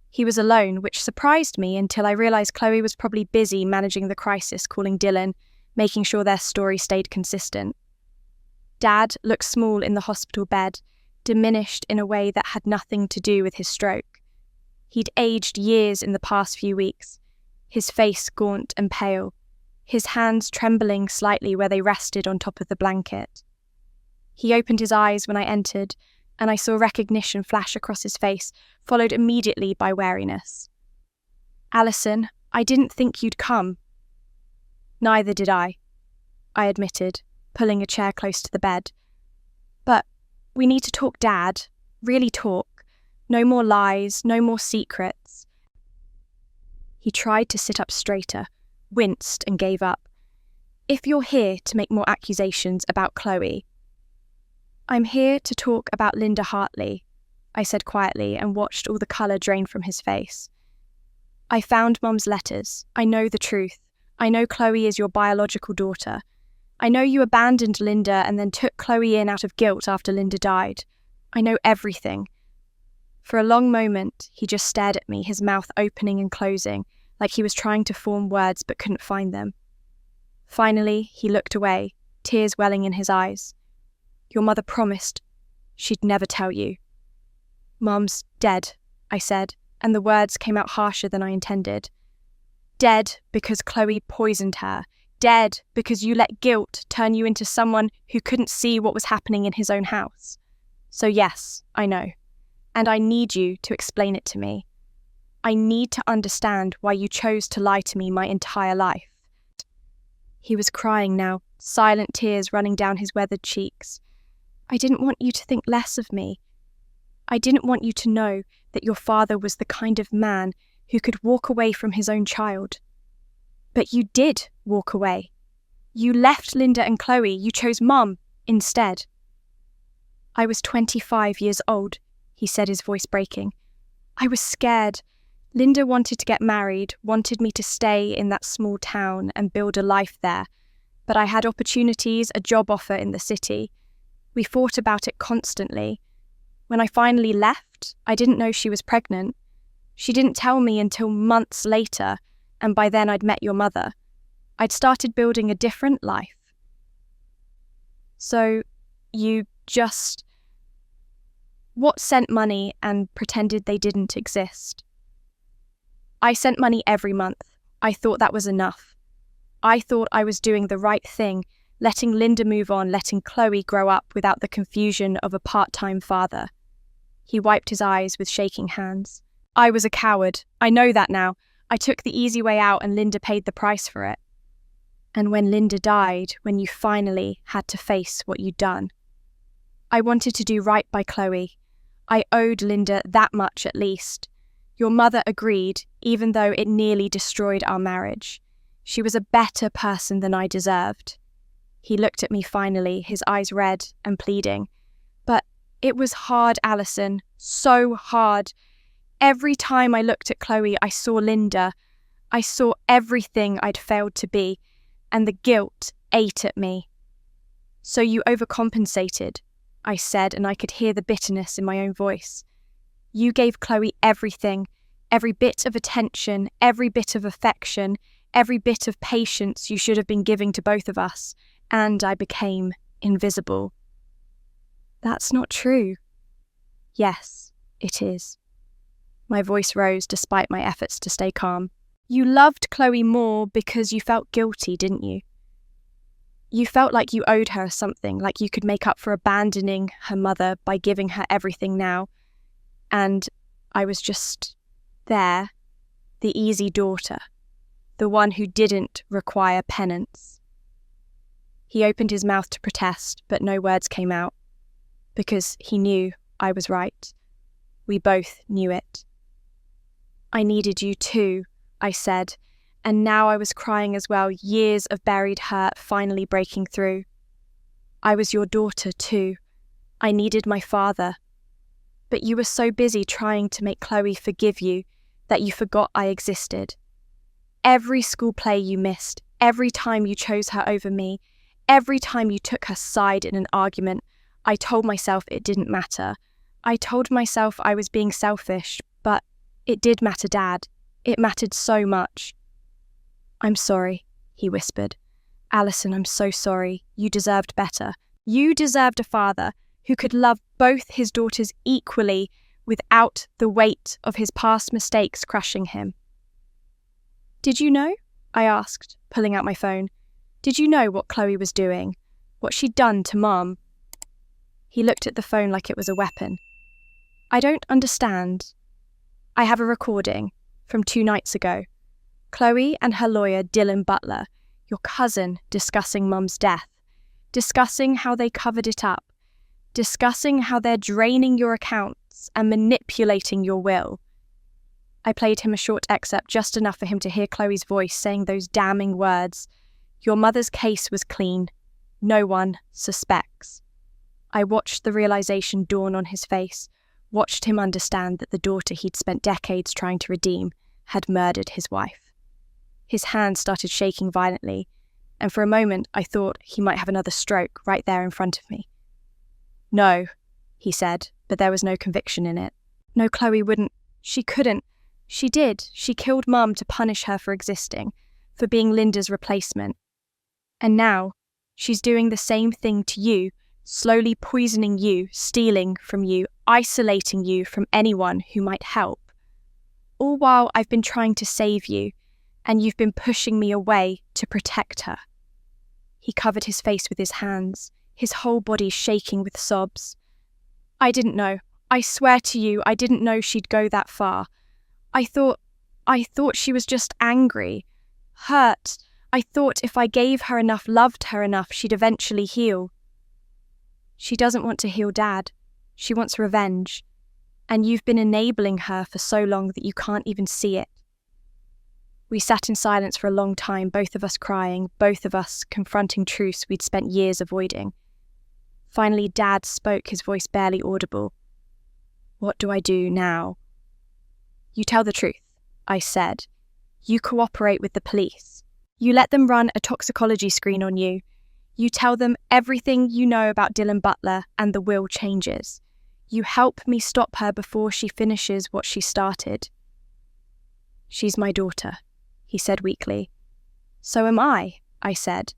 He was alone, which surprised me until I realised Chloe was probably busy managing the crisis, calling Dylan, making sure their story stayed consistent. Dad looked small in the hospital bed, diminished in a way that had nothing to do with his stroke. He'd aged years in the past few weeks, his face gaunt and pale, his hands trembling slightly where they rested on top of the blanket. He opened his eyes when I entered, and I saw recognition flash across his face, followed immediately by wariness. "Alison, I didn't think you'd come." "Neither did I admitted, pulling a chair close to the bed. "But we need to talk, Dad. Really talk. No more lies, no more secrets." He tried to sit up straighter, winced and gave up. "If you're here to make more accusations about Chloe..." "I'm here to talk about Linda Hartley," I said quietly and watched all the colour drain from his face. "I found Mum's letters. I know the truth. I know Chloe is your biological daughter. I know you abandoned Linda and then took Chloe in out of guilt after Linda died. I know everything." For a long moment, he just stared at me, his mouth opening and closing, like he was trying to form words but couldn't find them. Finally, he looked away, tears welling in his eyes. "Your mother promised she'd never tell you." "Mum's dead," I said, and the words came out harsher than I intended. "Dead because Chloe poisoned her. Dead because you let guilt turn you into someone who couldn't see what was happening in his own house. So yes, I know. And I need you to explain it to me. I need to understand why you chose to lie to me my entire life." He was crying now, silent tears running down his weathered cheeks. "I didn't want you to think less of me. I didn't want you to know that your father was the kind of man who could walk away from his own child. But you did walk away. You left Linda and Chloe. You chose Mum instead. I was 25 years old, he said, his voice breaking. I was scared. Linda wanted to get married, wanted me to stay in that small town and build a life there. But I had opportunities, a job offer in the city. We fought about it constantly. When I finally left, I didn't know she was pregnant. She didn't tell me until months later, and by then I'd met your mother. I'd started building a different life. So, you just... What sent money and pretended they didn't exist? I sent money every month. I thought that was enough. I thought I was doing the right thing, letting Linda move on, letting Chloe grow up without the confusion of a part-time father. He wiped his eyes with shaking hands. I was a coward. I know that now. I took the easy way out and Linda paid the price for it. And when Linda died, when you finally had to face what you'd done, I wanted to do right by Chloe. I owed Linda that much at least. Your mother agreed, even though it nearly destroyed our marriage. She was a better person than I deserved. He looked at me finally, his eyes red and pleading. But it was hard, Alison, so hard. Every time I looked at Chloe, I saw Linda. I saw everything I'd failed to be, and the guilt ate at me. So you overcompensated, I said, and I could hear the bitterness in my own voice. You gave Chloe everything, every bit of attention, every bit of affection, every bit of patience you should have been giving to both of us, and I became invisible. That's not true. Yes, it is. My voice rose despite my efforts to stay calm. You loved Chloe more because you felt guilty, didn't you? You felt like you owed her something, like you could make up for abandoning her mother by giving her everything now. And I was just there, the easy daughter, the one who didn't require penance. He opened his mouth to protest, but no words came out, because he knew I was right. We both knew it. I needed you too, I said, and now I was crying as well, years of buried hurt finally breaking through. I was your daughter too. I needed my father. But you were so busy trying to make Chloe forgive you that you forgot I existed. Every school play you missed, every time you chose her over me, every time you took her side in an argument, I told myself it didn't matter. I told myself I was being selfish, but it did matter, Dad. It mattered so much. I'm sorry, he whispered. Alison, I'm so sorry. You deserved better. You deserved a father who could love both his daughters equally without the weight of his past mistakes crushing him. Did you know? I asked, pulling out my phone. Did you know what Chloe was doing? What she'd done to Mom? He looked at the phone like it was a weapon. I don't understand. I have a recording from 2 nights ago. Chloe and her lawyer, Dylan Butler, your cousin, discussing Mum's death, discussing how they covered it up, discussing how they're draining your accounts and manipulating your will. I played him a short excerpt, just enough for him to hear Chloe's voice saying those damning words. Your mother's case was clean. No one suspects. I watched the realization dawn on his face, watched him understand that the daughter he'd spent decades trying to redeem had murdered his wife. His hand started shaking violently, and for a moment I thought he might have another stroke right there in front of me. No, he said, but there was no conviction in it. No, Chloe wouldn't. She couldn't. She did. She killed Mum to punish her for existing, for being Linda's replacement. And now, she's doing the same thing to you, slowly poisoning you, stealing from you, isolating you from anyone who might help. All while I've been trying to save you, and you've been pushing me away to protect her. He covered his face with his hands, his whole body shaking with sobs. I didn't know. I swear to you, I didn't know she'd go that far. I thought she was just angry, hurt. I thought if I gave her enough, loved her enough, she'd eventually heal. She doesn't want to heal Dad. She wants revenge. And you've been enabling her for so long that you can't even see it. We sat in silence for a long time, both of us crying, both of us confronting truths we'd spent years avoiding. Finally, Dad spoke, his voice barely audible. "What do I do now?" "You tell the truth," I said. "You cooperate with the police. You let them run a toxicology screen on you. You tell them everything you know about Dylan Butler, and the will changes. You help me stop her before she finishes what she started." "She's my daughter," he said weakly. "So am I," I said,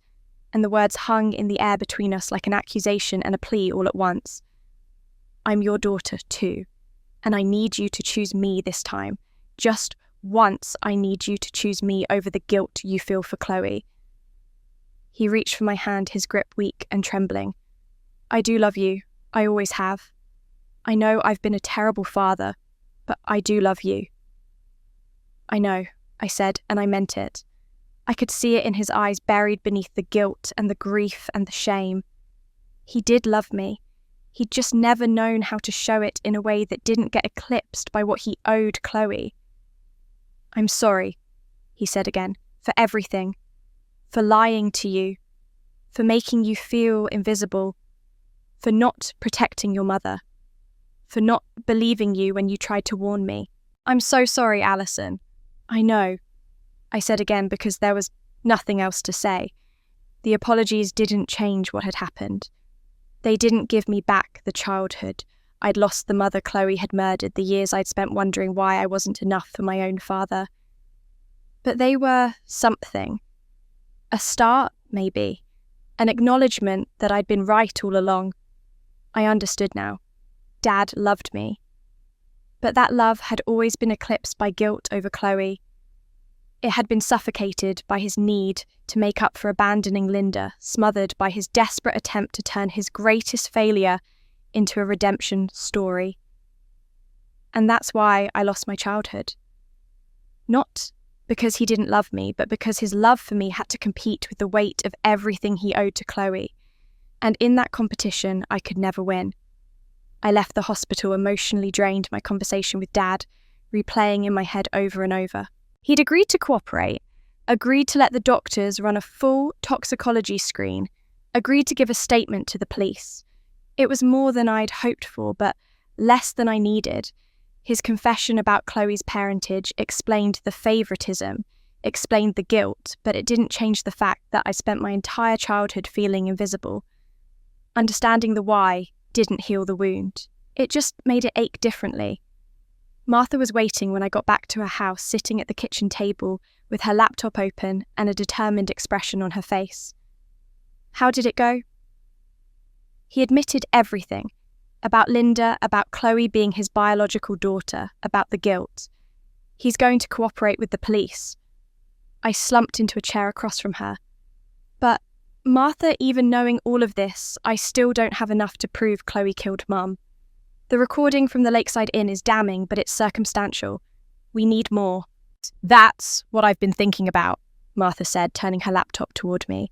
and the words hung in the air between us like an accusation and a plea all at once. "I'm your daughter too, and I need you to choose me this time. Just once I need you to choose me over the guilt you feel for Chloe." He reached for my hand, his grip weak and trembling. "I do love you. I always have. I know I've been a terrible father, but I do love you." "I know," I said, and I meant it. I could see it in his eyes, buried beneath the guilt and the grief and the shame. He did love me. He'd just never known how to show it in a way that didn't get eclipsed by what he owed Chloe. "I'm sorry," he said again, "for everything. For lying to you. For making you feel invisible. For not protecting your mother. For not believing you when you tried to warn me. I'm so sorry, Alison." "I know," I said again, because there was nothing else to say. The apologies didn't change what had happened. They didn't give me back the childhood I'd lost, the mother Chloe had murdered, the years I'd spent wondering why I wasn't enough for my own father. But they were something. A start, maybe. An acknowledgement that I'd been right all along. I understood now. Dad loved me. But that love had always been eclipsed by guilt over Chloe. It had been suffocated by his need to make up for abandoning Linda, smothered by his desperate attempt to turn his greatest failure into a redemption story. And that's why I lost my childhood. Not because he didn't love me, but because his love for me had to compete with the weight of everything he owed to Chloe. And in that competition, I could never win. I left the hospital emotionally drained, my conversation with Dad replaying in my head over and over. He'd agreed to cooperate, agreed to let the doctors run a full toxicology screen, agreed to give a statement to the police. It was more than I'd hoped for, but less than I needed. His confession about Chloe's parentage explained the favoritism, explained the guilt, but it didn't change the fact that I spent my entire childhood feeling invisible. Understanding the why didn't heal the wound. It just made it ache differently. Martha was waiting when I got back to her house, sitting at the kitchen table with her laptop open and a determined expression on her face. "How did it go?" He admitted everything. About Linda, about Chloe being his biological daughter, about the guilt. He's going to cooperate with the police. I slumped into a chair across from her. "But, Martha, even knowing all of this, I still don't have enough to prove Chloe killed Mum. The recording from the Lakeside Inn is damning, but it's circumstantial. We need more." "That's what I've been thinking about," Martha said, turning her laptop toward me.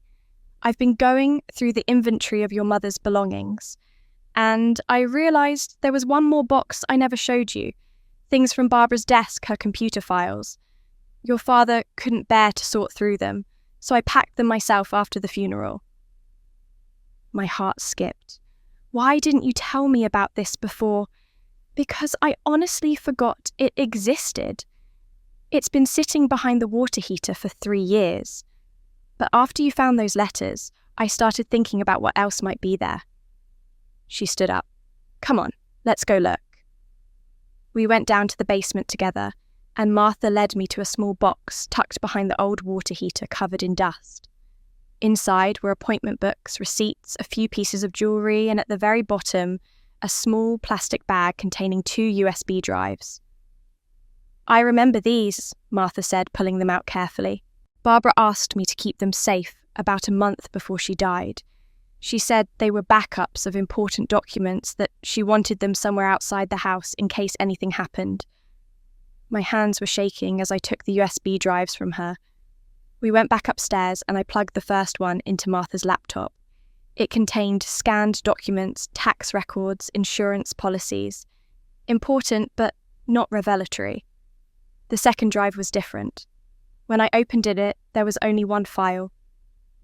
"I've been going through the inventory of your mother's belongings, and I realised there was one more box I never showed you. Things from Barbara's desk, her computer files. Your father couldn't bear to sort through them, so I packed them myself after the funeral." My heart skipped. Why didn't you tell me about this before? Because I honestly forgot it existed. It's been sitting behind the water heater for 3 years. But after you found those letters, I started thinking about what else might be there. She stood up. "Come on, let's go look." We went down to the basement together, and Martha led me to a small box tucked behind the old water heater covered in dust. Inside were appointment books, receipts, a few pieces of jewellery, and at the very bottom, a small plastic bag containing 2 USB drives. "I remember these," Martha said, pulling them out carefully. "Barbara asked me to keep them safe about a month before she died. She said they were backups of important documents, that she wanted them somewhere outside the house in case anything happened." My hands were shaking as I took the USB drives from her. We went back upstairs and I plugged the first one into Martha's laptop. It contained scanned documents, tax records, insurance policies. Important, but not revelatory. The second drive was different. When I opened it, there was only one file,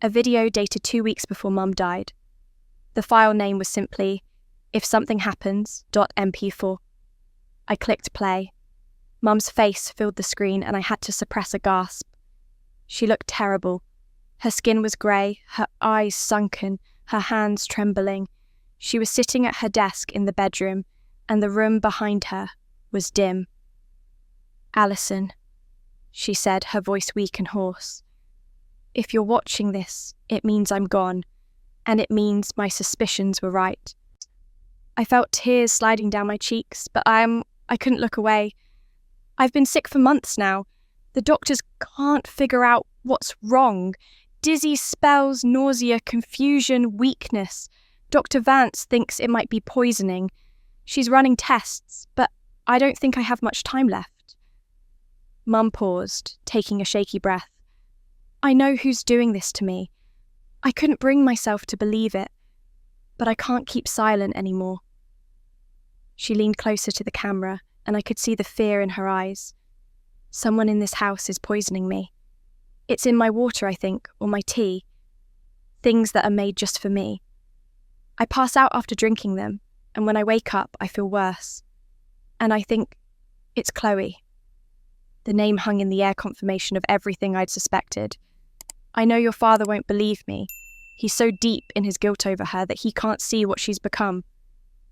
a video dated 2 weeks before Mum died. The file name was simply, If Something Happens, .mp4. I clicked play. Mum's face filled the screen and I had to suppress a gasp. She looked terrible. Her skin was grey, her eyes sunken, her hands trembling. She was sitting at her desk in the bedroom, and the room behind her was dim. "Alison," she said, her voice weak and hoarse. "If you're watching this, it means I'm gone, and it means my suspicions were right." I felt tears sliding down my cheeks, but I couldn't look away. "I've been sick for months now. The doctors can't figure out what's wrong. Dizzy spells, nausea, confusion, weakness. Dr. Vance thinks it might be poisoning. She's running tests, but I don't think I have much time left." Mum paused, taking a shaky breath. "I know who's doing this to me. I couldn't bring myself to believe it, but I can't keep silent anymore." She leaned closer to the camera, and I could see the fear in her eyes. "Someone in this house is poisoning me. It's in my water, I think, or my tea. Things that are made just for me. I pass out after drinking them, and when I wake up, I feel worse. And I think, it's Chloe." The name hung in the air, confirmation of everything I'd suspected. "I know your father won't believe me. He's so deep in his guilt over her that he can't see what she's become.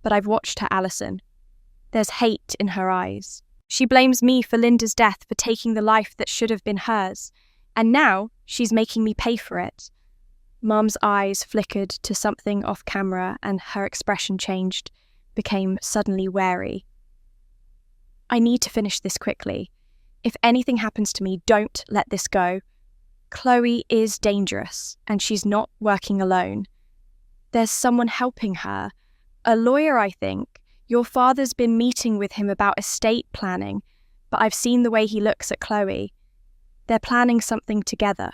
But I've watched her, Alison. There's hate in her eyes. She blames me for Linda's death, for taking the life that should have been hers. And now she's making me pay for it." Mum's eyes flickered to something off camera and her expression changed, became suddenly wary. "I need to finish this quickly. If anything happens to me, don't let this go. Chloe is dangerous, and she's not working alone. There's someone helping her. A lawyer, I think. Your father's been meeting with him about estate planning, but I've seen the way he looks at Chloe. They're planning something together."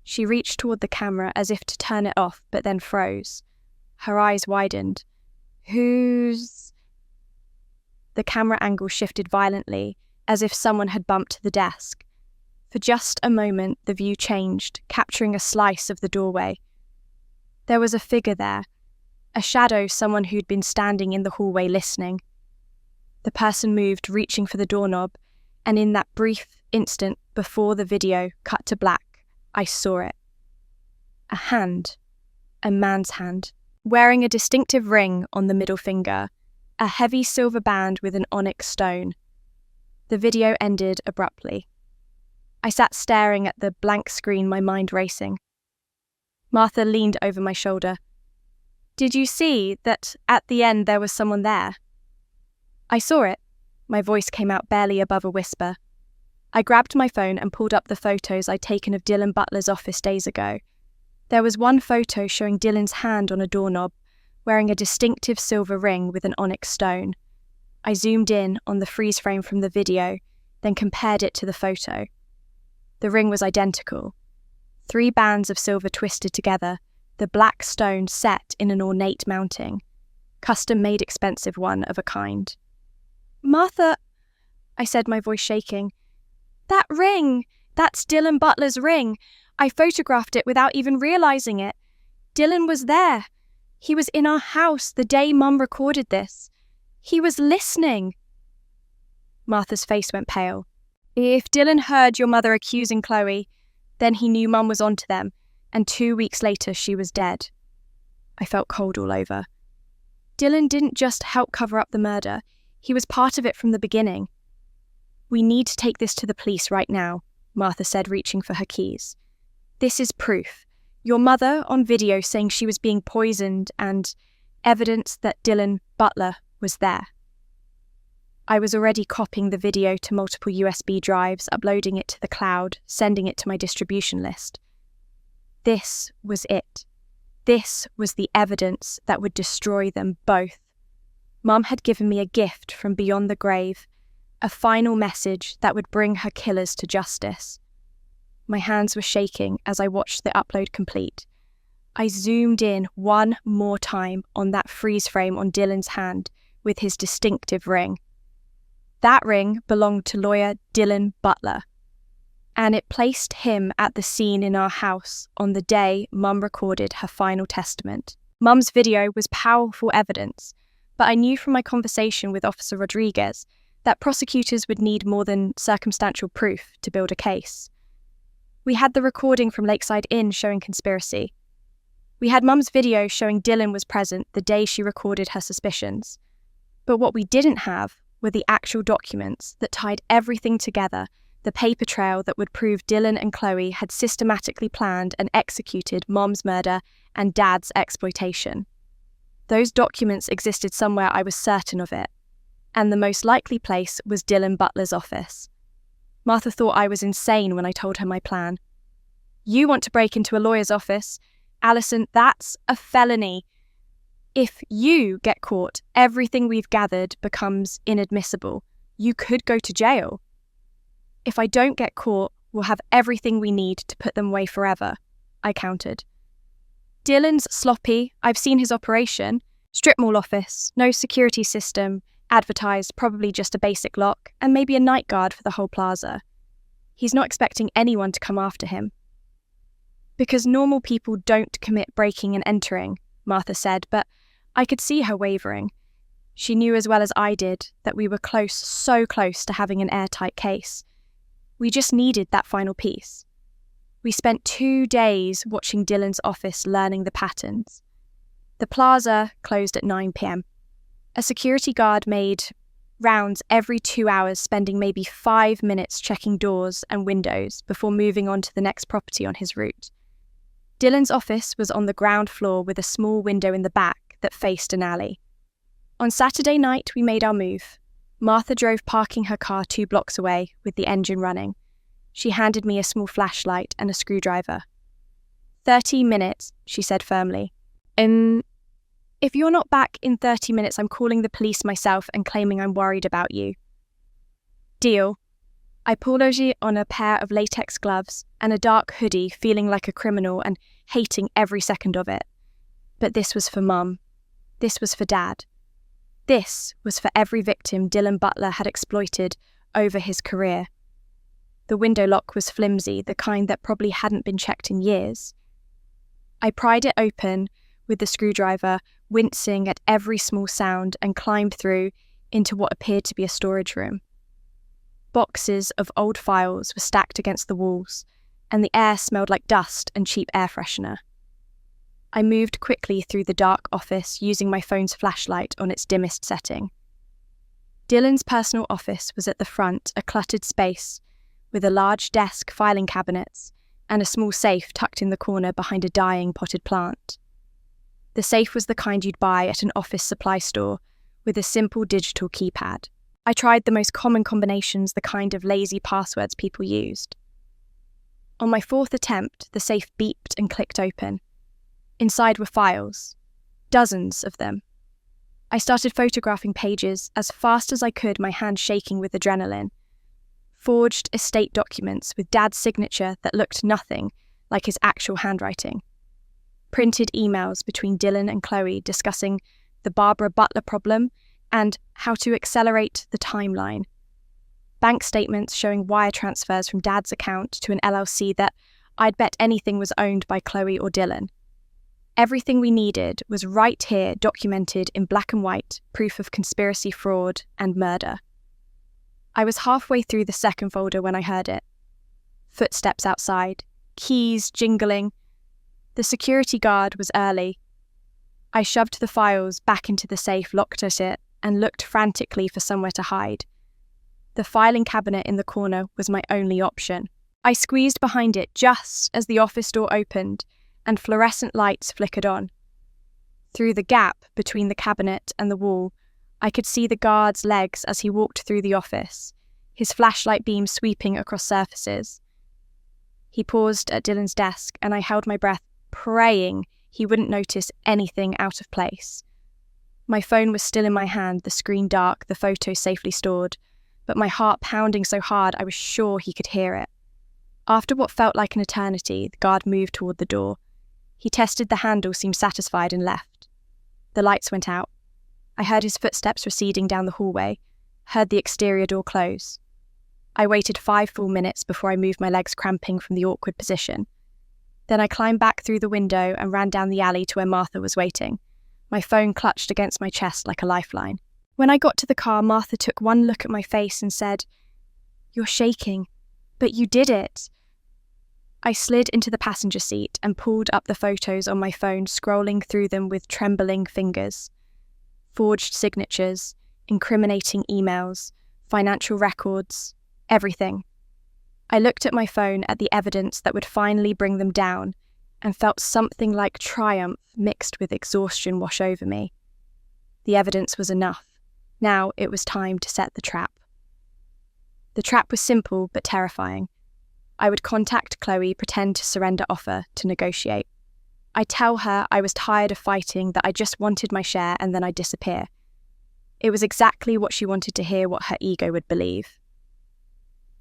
She reached toward the camera as if to turn it off, but then froze. Her eyes widened. "Who's—" The camera angle shifted violently, as if someone had bumped the desk. For just a moment, the view changed, capturing a slice of the doorway. There was a figure there, a shadow, someone who'd been standing in the hallway listening. The person moved, reaching for the doorknob, and in that brief instant before the video cut to black, I saw it. A hand, a man's hand, wearing a distinctive ring on the middle finger, a heavy silver band with an onyx stone. The video ended abruptly. I sat staring at the blank screen, my mind racing. Martha leaned over my shoulder. "Did you see that at the end there was someone there?" "I saw it." My voice came out barely above a whisper. I grabbed my phone and pulled up the photos I'd taken of Dylan Butler's office days ago. There was one photo showing Dylan's hand on a doorknob, wearing a distinctive silver ring with an onyx stone. I zoomed in on the freeze frame from the video, then compared it to the photo. The ring was identical. 3 bands of silver twisted together, the black stone set in an ornate mounting. Custom-made expensive one of a kind. "Martha," I said, my voice shaking. "That ring! That's Dylan Butler's ring. I photographed it without even realising it. Dylan was there. He was in our house the day Mum recorded this. He was listening." Martha's face went pale. "If Dylan heard your mother accusing Chloe, then he knew Mum was onto them, and 2 weeks later she was dead." I felt cold all over. "Dylan didn't just help cover up the murder. He was part of it from the beginning." "We need to take this to the police right now," Martha said, reaching for her keys. "This is proof. Your mother on video saying she was being poisoned and evidence that Dylan Butler was there." I was already copying the video to multiple USB drives, uploading it to the cloud, sending it to my distribution list. This was it. This was the evidence that would destroy them both. Mum had given me a gift from beyond the grave, a final message that would bring her killers to justice. My hands were shaking as I watched the upload complete. I zoomed in one more time on that freeze frame on Dylan's hand, with his distinctive ring. That ring belonged to lawyer Dylan Butler, and it placed him at the scene in our house on the day Mum recorded her final testament. Mum's video was powerful evidence, but I knew from my conversation with Officer Rodriguez that prosecutors would need more than circumstantial proof to build a case. We had the recording from Lakeside Inn showing conspiracy. We had Mum's video showing Dylan was present the day she recorded her suspicions. But what we didn't have were the actual documents that tied everything together, the paper trail that would prove Dylan and Chloe had systematically planned and executed Mom's murder and Dad's exploitation. Those documents existed somewhere, I was certain of it, and the most likely place was Dylan Butler's office. Martha thought I was insane when I told her my plan. "You want to break into a lawyer's office? Alison, that's a felony. If you get caught, everything we've gathered becomes inadmissible. You could go to jail. If I don't get caught, we'll have everything we need to put them away forever," I countered. "Dylan's sloppy. I've seen his operation. Strip mall office, no security system, advertised, probably just a basic lock, and maybe a night guard for the whole plaza. He's not expecting anyone to come after him." "Because normal people don't commit breaking and entering," Martha said, but I could see her wavering. She knew as well as I did that we were close, so close to having an airtight case. We just needed that final piece. We spent 2 days watching Dylan's office, learning the patterns. The plaza closed at 9 p.m. A security guard made rounds every 2 hours, spending maybe 5 minutes checking doors and windows before moving on to the next property on his route. Dylan's office was on the ground floor with a small window in the back that faced an alley. On Saturday night, we made our move. Martha drove, parking her car 2 blocks away with the engine running. She handed me a small flashlight and a screwdriver. 30 minutes, she said firmly. If you're not back in 30 minutes, I'm calling the police myself and claiming I'm worried about you." "Deal." I pulled on a pair of latex gloves and a dark hoodie, feeling like a criminal and hating every second of it. But this was for Mum. This was for Dad. This was for every victim Dylan Butler had exploited over his career. The window lock was flimsy, the kind that probably hadn't been checked in years. I pried it open with the screwdriver, wincing at every small sound, and climbed through into what appeared to be a storage room. Boxes of old files were stacked against the walls, and the air smelled like dust and cheap air freshener. I moved quickly through the dark office, using my phone's flashlight on its dimmest setting. Dylan's personal office was at the front, a cluttered space, with a large desk, filing cabinets, and a small safe tucked in the corner behind a dying potted plant. The safe was the kind you'd buy at an office supply store, with a simple digital keypad. I tried the most common combinations, the kind of lazy passwords people used. On my 4th attempt, the safe beeped and clicked open. Inside were files, dozens of them. I started photographing pages as fast as I could, my hand shaking with adrenaline. Forged estate documents with Dad's signature that looked nothing like his actual handwriting. Printed emails between Dylan and Chloe discussing the Barbara Butler problem and how to accelerate the timeline. Bank statements showing wire transfers from Dad's account to an LLC that I'd bet anything was owned by Chloe or Dylan. Everything we needed was right here, documented in black and white, proof of conspiracy, fraud, and murder. I was halfway through the second folder when I heard it. Footsteps outside, keys jingling. The security guard was early. I shoved the files back into the safe, locked it, and looked frantically for somewhere to hide. The filing cabinet in the corner was my only option. I squeezed behind it just as the office door opened and fluorescent lights flickered on. Through the gap between the cabinet and the wall, I could see the guard's legs as he walked through the office, his flashlight beam sweeping across surfaces. He paused at Dylan's desk, and I held my breath, praying he wouldn't notice anything out of place. My phone was still in my hand, the screen dark, the photo safely stored, but my heart pounding so hard I was sure he could hear it. After what felt like an eternity, the guard moved toward the door. He tested the handle, seemed satisfied, and left. The lights went out. I heard his footsteps receding down the hallway, heard the exterior door close. I waited 5 full minutes before I moved my legs cramping from the awkward position. Then I climbed back through the window and ran down the alley to where Martha was waiting, my phone clutched against my chest like a lifeline. When I got to the car, Martha took one look at my face and said, "You're shaking, but you did it." I slid into the passenger seat and pulled up the photos on my phone, scrolling through them with trembling fingers. Forged signatures, incriminating emails, financial records, everything. I looked at my phone at the evidence that would finally bring them down and felt something like triumph mixed with exhaustion wash over me. The evidence was enough. Now it was time to set the trap. The trap was simple but terrifying. I would contact Chloe, pretend to surrender offer, to negotiate. I'd tell her I was tired of fighting, that I just wanted my share, and then I'd disappear. It was exactly what she wanted to hear, what her ego would believe.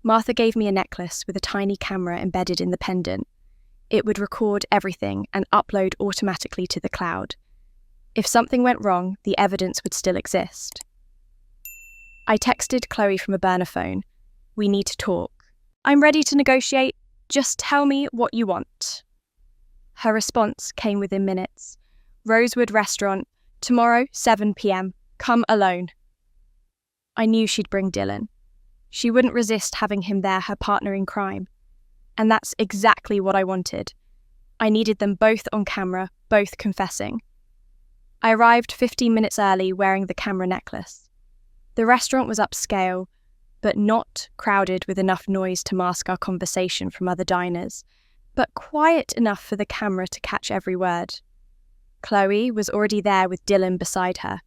Martha gave me a necklace with a tiny camera embedded in the pendant. It would record everything and upload automatically to the cloud. If something went wrong, the evidence would still exist. I texted Chloe from a burner phone. "We need to talk. I'm ready to negotiate. Just tell me what you want." Her response came within minutes. "Rosewood Restaurant, tomorrow, 7 p.m. Come alone." I knew she'd bring Dylan. She wouldn't resist having him there, her partner in crime. And that's exactly what I wanted. I needed them both on camera, both confessing. I arrived 15 minutes early, wearing the camera necklace. The restaurant was upscale, but not crowded with enough noise to mask our conversation from other diners, but quiet enough for the camera to catch every word. Chloe was already there with Dylan beside her.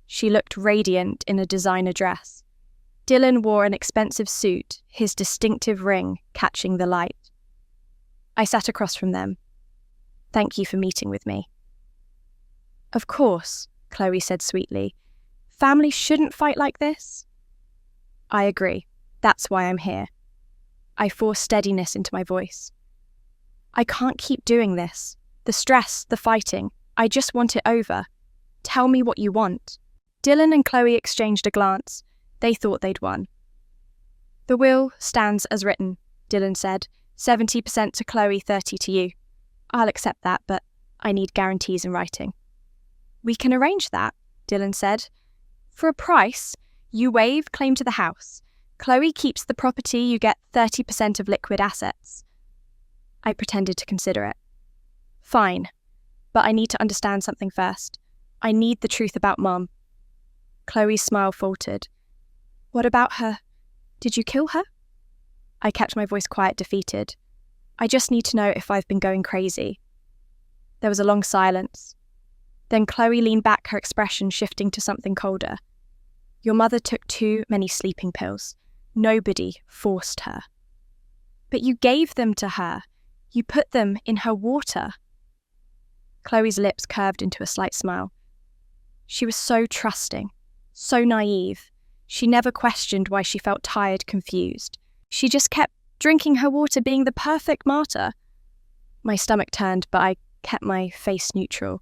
She looked radiant in a designer dress. Dylan wore an expensive suit, his distinctive ring catching the light. I sat across from them. "Thank you for meeting with me." "Of course," Chloe said sweetly. "Families shouldn't fight like this." "I agree. That's why I'm here." I forced steadiness into my voice. "I can't keep doing this. The stress, the fighting. I just want it over. Tell me what you want." Dylan and Chloe exchanged a glance. They thought they'd won. "The will stands as written," Dylan said. 70% to Chloe, 30 to you. "I'll accept that, but I need guarantees in writing." "We can arrange that," Dylan said. "For a price, you waive claim to the house. Chloe keeps the property, you get 30% of liquid assets." I pretended to consider it. "Fine, but I need to understand something first. I need the truth about Mum." Chloe's smile faltered. "What about her? Did you kill her?" I kept my voice quiet, defeated. "I just need to know if I've been going crazy." There was a long silence. Then Chloe leaned back, her expression shifting to something colder. "Your mother took too many sleeping pills. Nobody forced her." "But you gave them to her. You put them in her water." Chloe's lips curved into a slight smile. She was so trusting, so naive. She never questioned why she felt tired, confused. She just kept drinking her water, being the perfect martyr. My stomach turned, but I kept my face neutral.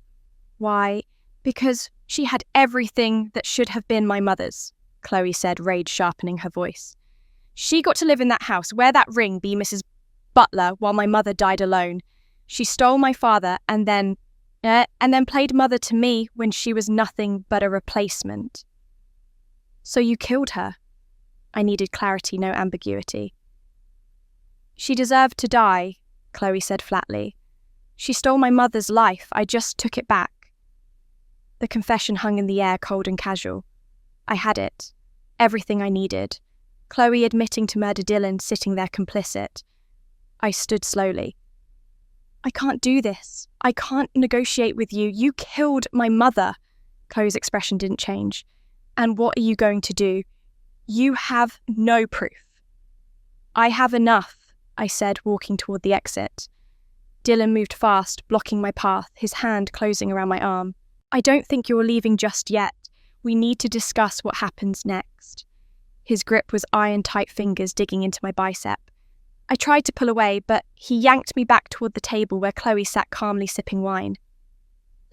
"Why? Because she had everything that should have been my mother's," Chloe said, rage sharpening her voice. "She got to live in that house, wear that ring, be Mrs. Butler, while my mother died alone. She stole my father and then played mother to me when she was nothing but a replacement." "So you killed her?" I needed clarity, no ambiguity. "She deserved to die," Chloe said flatly. "She stole my mother's life. I just took it back." The confession hung in the air, cold and casual. I had it. Everything I needed. Chloe admitting to murder Dylan, sitting there complicit. I stood slowly. "I can't do this. I can't negotiate with you. You killed my mother." Chloe's expression didn't change. "And what are you going to do? You have no proof." "I have enough," I said, walking toward the exit. Dylan moved fast, blocking my path, his hand closing around my arm. "I don't think you're leaving just yet. We need to discuss what happens next." His grip was iron-tight fingers digging into my bicep. I tried to pull away, but he yanked me back toward the table where Chloe sat calmly sipping wine.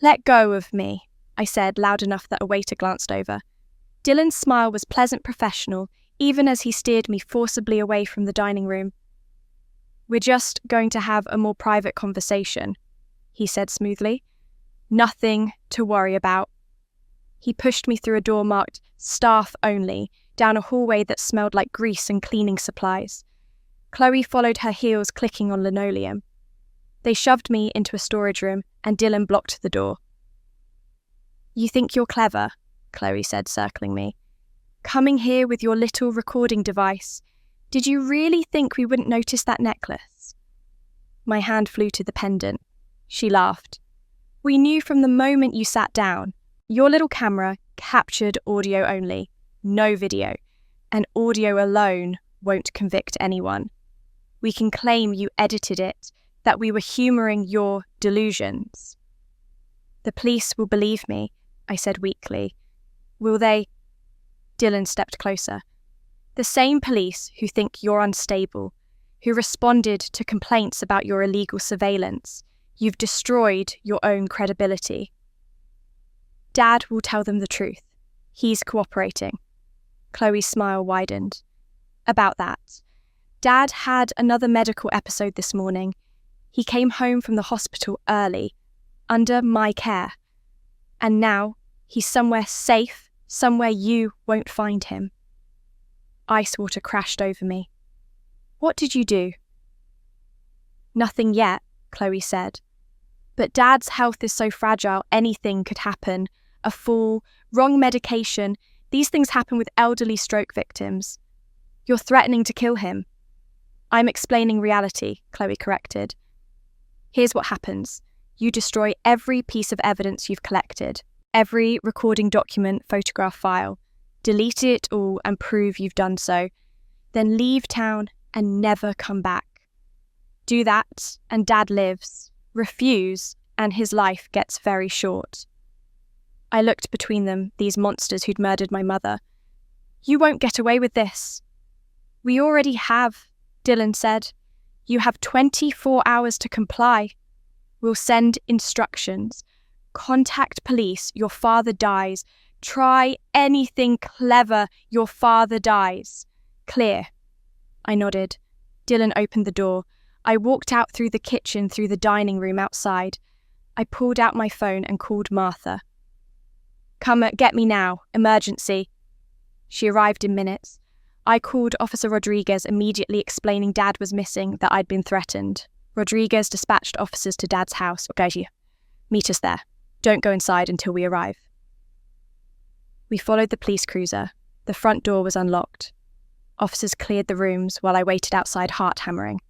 "Let go of me," I said, loud enough that a waiter glanced over. Dylan's smile was pleasant professional, even as he steered me forcibly away from the dining room. "We're just going to have a more private conversation," he said smoothly. "Nothing to worry about." He pushed me through a door marked "Staff Only," down a hallway that smelled like grease and cleaning supplies. Chloe followed, her heels clicking on linoleum. They shoved me into a storage room, and Dylan blocked the door. "You think you're clever," Chloe said, circling me. "Coming here with your little recording device. Did you really think we wouldn't notice that necklace?" My hand flew to the pendant. She laughed. "We knew from the moment you sat down. Your little camera captured audio only, no video, and audio alone won't convict anyone. We can claim you edited it, that we were humouring your delusions." "The police will believe me," I said weakly. "Will they?" Dylan stepped closer. "The same police who think you're unstable, who responded to complaints about your illegal surveillance. You've destroyed your own credibility." "Dad will tell them the truth. He's cooperating." Chloe's smile widened. "About that. Dad had another medical episode this morning. He came home from the hospital early, under my care. And now he's somewhere safe, somewhere you won't find him." Ice water crashed over me. "What did you do?" "Nothing yet," Chloe said. "But Dad's health is so fragile, anything could happen. A fall, wrong medication, these things happen with elderly stroke victims. You're threatening to kill him." "I'm explaining reality," Chloe corrected. "Here's what happens. You destroy every piece of evidence you've collected, every recording document, photograph, file. Delete it all and prove you've done so. Then leave town and never come back. Do that and Dad lives. Refuse and his life gets very short." I looked between them, these monsters who'd murdered my mother. "You won't get away with this." "We already have," Dylan said. "You have 24 hours to comply. We'll send instructions. Contact police, your father dies. Try anything clever, your father dies. Clear." I nodded. Dylan opened the door. I walked out through the kitchen, through the dining room outside. I pulled out my phone and called Martha. "Come get me now, emergency." She arrived in minutes. I called Officer Rodriguez, immediately explaining Dad was missing, that I'd been threatened. Rodriguez dispatched officers to Dad's house. "Okay, meet us there. Don't go inside until we arrive." We followed the police cruiser. The front door was unlocked. Officers cleared the rooms while I waited outside, heart hammering.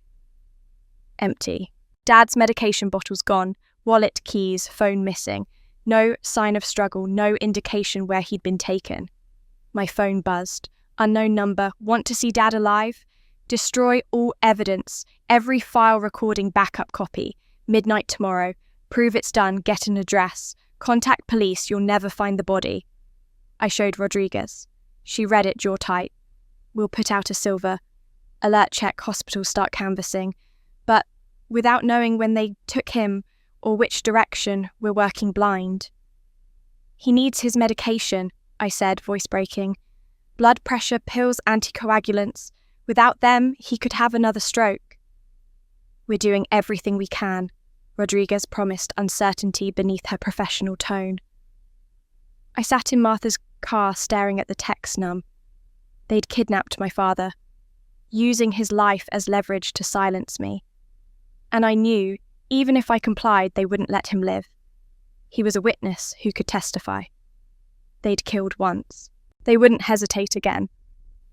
Empty. Dad's medication bottles gone, wallet, keys, phone missing. No sign of struggle, no indication where he'd been taken. My phone buzzed. Unknown number. "Want to see Dad alive? Destroy all evidence. Every file recording backup copy. Midnight tomorrow. Prove it's done. Get an address. Contact police. You'll never find the body." I showed Rodriguez. She read it, jaw tight. "We'll put out a silver. Alert check, hospital, start canvassing. But without knowing when they took him or which direction, we're working blind." "He needs his medication," I said, voice breaking. "Blood pressure, pills, anticoagulants. Without them, he could have another stroke." "We're doing everything we can," Rodriguez promised, uncertainty beneath her professional tone. I sat in Martha's car staring at the text numb. They'd kidnapped my father, using his life as leverage to silence me. And I knew, even if I complied, they wouldn't let him live. He was a witness who could testify. They'd killed once. They wouldn't hesitate again.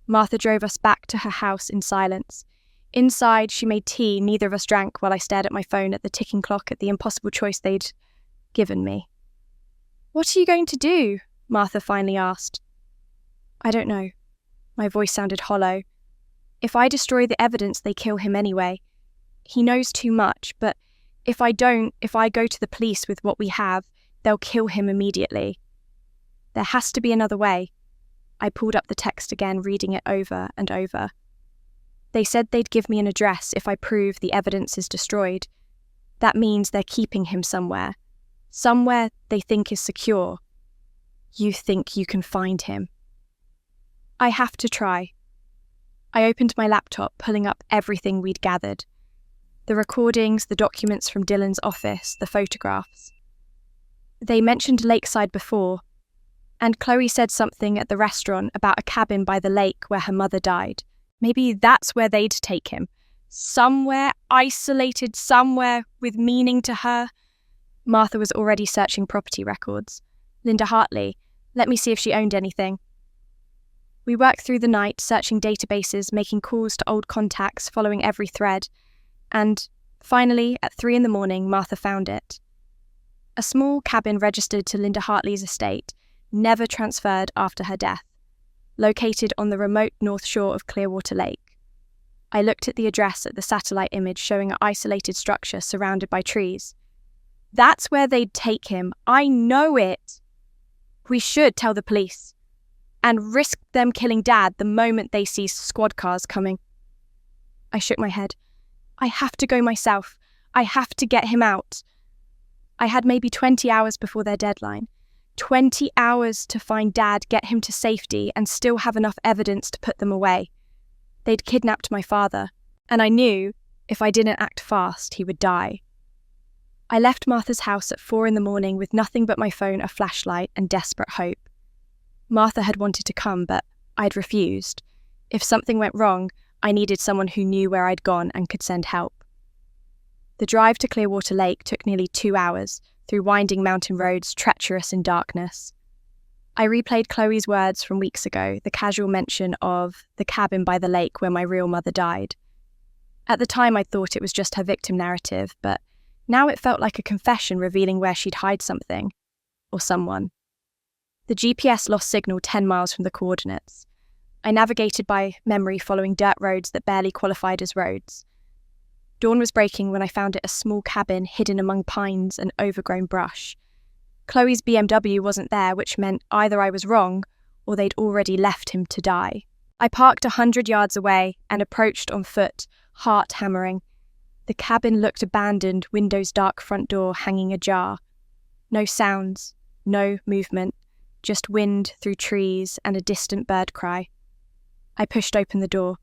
Martha drove us back to her house in silence. Inside, she made tea neither of us drank while I stared at my phone at the ticking clock at the impossible choice they'd given me. "What are you going to do?" Martha finally asked. "I don't know." My voice sounded hollow. "If I destroy the evidence, they kill him anyway. He knows too much, but if I go to the police with what we have, they'll kill him immediately. There has to be another way." I pulled up the text again, reading it over and over. "They said they'd give me an address if I prove the evidence is destroyed. That means they're keeping him somewhere. Somewhere they think is secure. You think you can find him? I have to try. I opened my laptop, pulling up everything we'd gathered. The recordings, the documents from Dylan's office, the photographs. They mentioned Lakeside before, and Chloe said something at the restaurant about a cabin by the lake where her mother died. Maybe that's where they'd take him. Somewhere isolated, somewhere with meaning to her. Martha was already searching property records. Linda Hartley, let me see if she owned anything. We worked through the night, searching databases, making calls to old contacts, following every thread. And finally, at 3 a.m, Martha found it. A small cabin registered to Linda Hartley's estate, never transferred after her death, located on the remote north shore of Clearwater Lake. I looked at the address at the satellite image showing an isolated structure surrounded by trees. That's where they'd take him. I know it. We should tell the police and risk them killing Dad the moment they see squad cars coming. I shook my head. I have to go myself. I have to get him out. I had maybe 20 hours before their deadline. 20 hours to find Dad, get him to safety, and still have enough evidence to put them away. They'd kidnapped my father, and I knew if I didn't act fast, he would die. I left Martha's house at 4 a.m. with nothing but my phone, a flashlight, and desperate hope. Martha had wanted to come, but I'd refused. If something went wrong, I needed someone who knew where I'd gone and could send help. The drive to Clearwater Lake took nearly 2 hours, through winding mountain roads, treacherous in darkness. I replayed Chloe's words from weeks ago, the casual mention of the cabin by the lake where my real mother died. At the time, I thought it was just her victim narrative, but now it felt like a confession revealing where she'd hide something, or someone. The GPS lost signal 10 miles from the coordinates. I navigated by memory following dirt roads that barely qualified as roads. Dawn was breaking when I found it a small cabin hidden among pines and overgrown brush. Chloe's BMW wasn't there, which meant either I was wrong or they'd already left him to die. I parked 100 yards away and approached on foot, heart hammering. The cabin looked abandoned, windows dark, front door hanging ajar. No sounds, no movement, just wind through trees and a distant bird cry. I pushed open the door.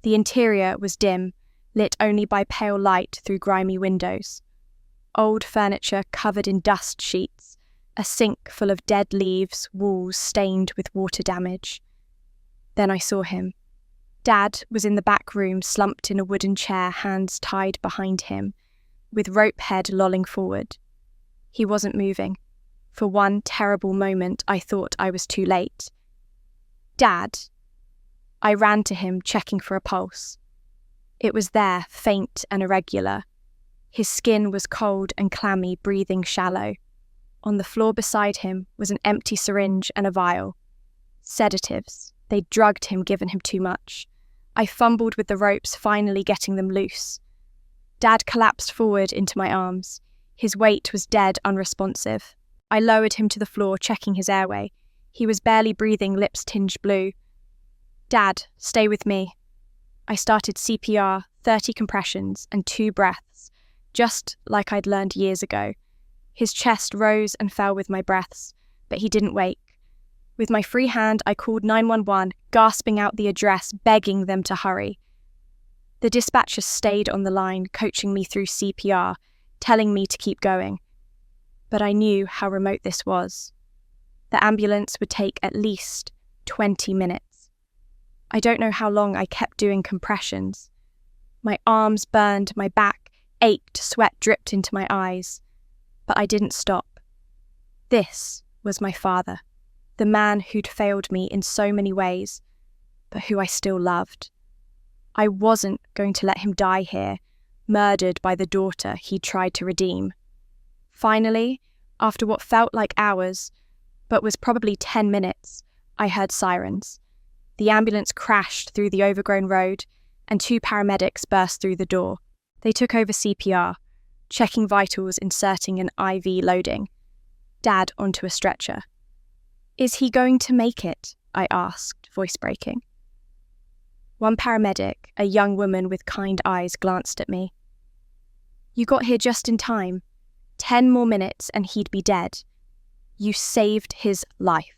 The interior was dim, lit only by pale light through grimy windows. Old furniture covered in dust sheets, a sink full of dead leaves, walls stained with water damage. Then I saw him. Dad was in the back room, slumped in a wooden chair, hands tied behind him, with rope head lolling forward. He wasn't moving. For one terrible moment, I thought I was too late. Dad! I ran to him, checking for a pulse. It was there, faint and irregular. His skin was cold and clammy, breathing shallow. On the floor beside him was an empty syringe and a vial. Sedatives. They'd drugged him, given him too much. I fumbled with the ropes, finally getting them loose. Dad collapsed forward into my arms. His weight was dead, unresponsive. I lowered him to the floor, checking his airway. He was barely breathing, lips tinged blue. Dad, stay with me. I started CPR, 30 compressions and 2 breaths, just like I'd learned years ago. His chest rose and fell with my breaths, but he didn't wake. With my free hand, I called 911, gasping out the address, begging them to hurry. The dispatcher stayed on the line, coaching me through CPR, telling me to keep going. But I knew how remote this was. The ambulance would take at least 20 minutes. I don't know how long I kept doing compressions. My arms burned, my back ached, sweat dripped into my eyes. But I didn't stop. This was my father, the man who'd failed me in so many ways, but who I still loved. I wasn't going to let him die here, murdered by the daughter he tried to redeem. Finally, after what felt like hours, but was probably 10 minutes, I heard sirens. The ambulance crashed through the overgrown road, and 2 paramedics burst through the door. They took over CPR, checking vitals, inserting an IV loading. Dad onto a stretcher. "Is he going to make it?" I asked, voice breaking. One paramedic, a young woman with kind eyes, glanced at me. "You got here just in time. 10 more minutes and he'd be dead." You saved his life.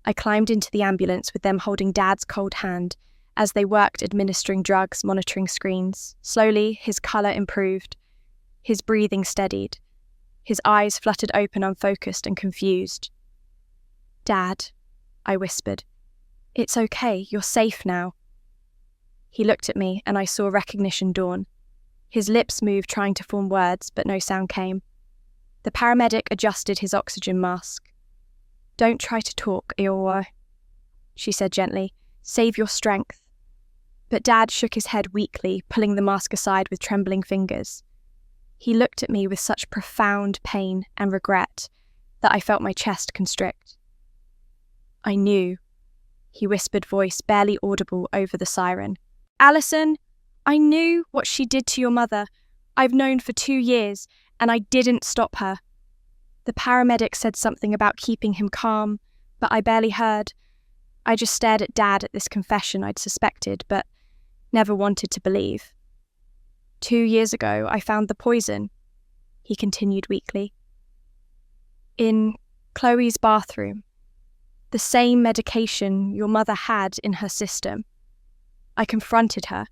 I climbed into the ambulance with them holding Dad's cold hand as they worked administering drugs, monitoring screens. Slowly, his colour improved. His breathing steadied. His eyes fluttered open, unfocused and confused. "Dad," I whispered. "It's okay, you're safe now." He looked at me and I saw recognition dawn. His lips moved, trying to form words, but no sound came. The paramedic adjusted his oxygen mask. "Don't try to talk, Iowa," she said gently. "Save your strength." But Dad shook his head weakly, pulling the mask aside with trembling fingers. He looked at me with such profound pain and regret that I felt my chest constrict. "I knew," he whispered, voice barely audible over the siren. "Allison, I knew what she did to your mother. I've known for 2 years, and I didn't stop her." The paramedic said something about keeping him calm, but I barely heard. I just stared at Dad at this confession I'd suspected, but never wanted to believe. 2 years ago, I found the poison," he continued weakly. "In Chloe's bathroom. The same medication your mother had in her system. I confronted her.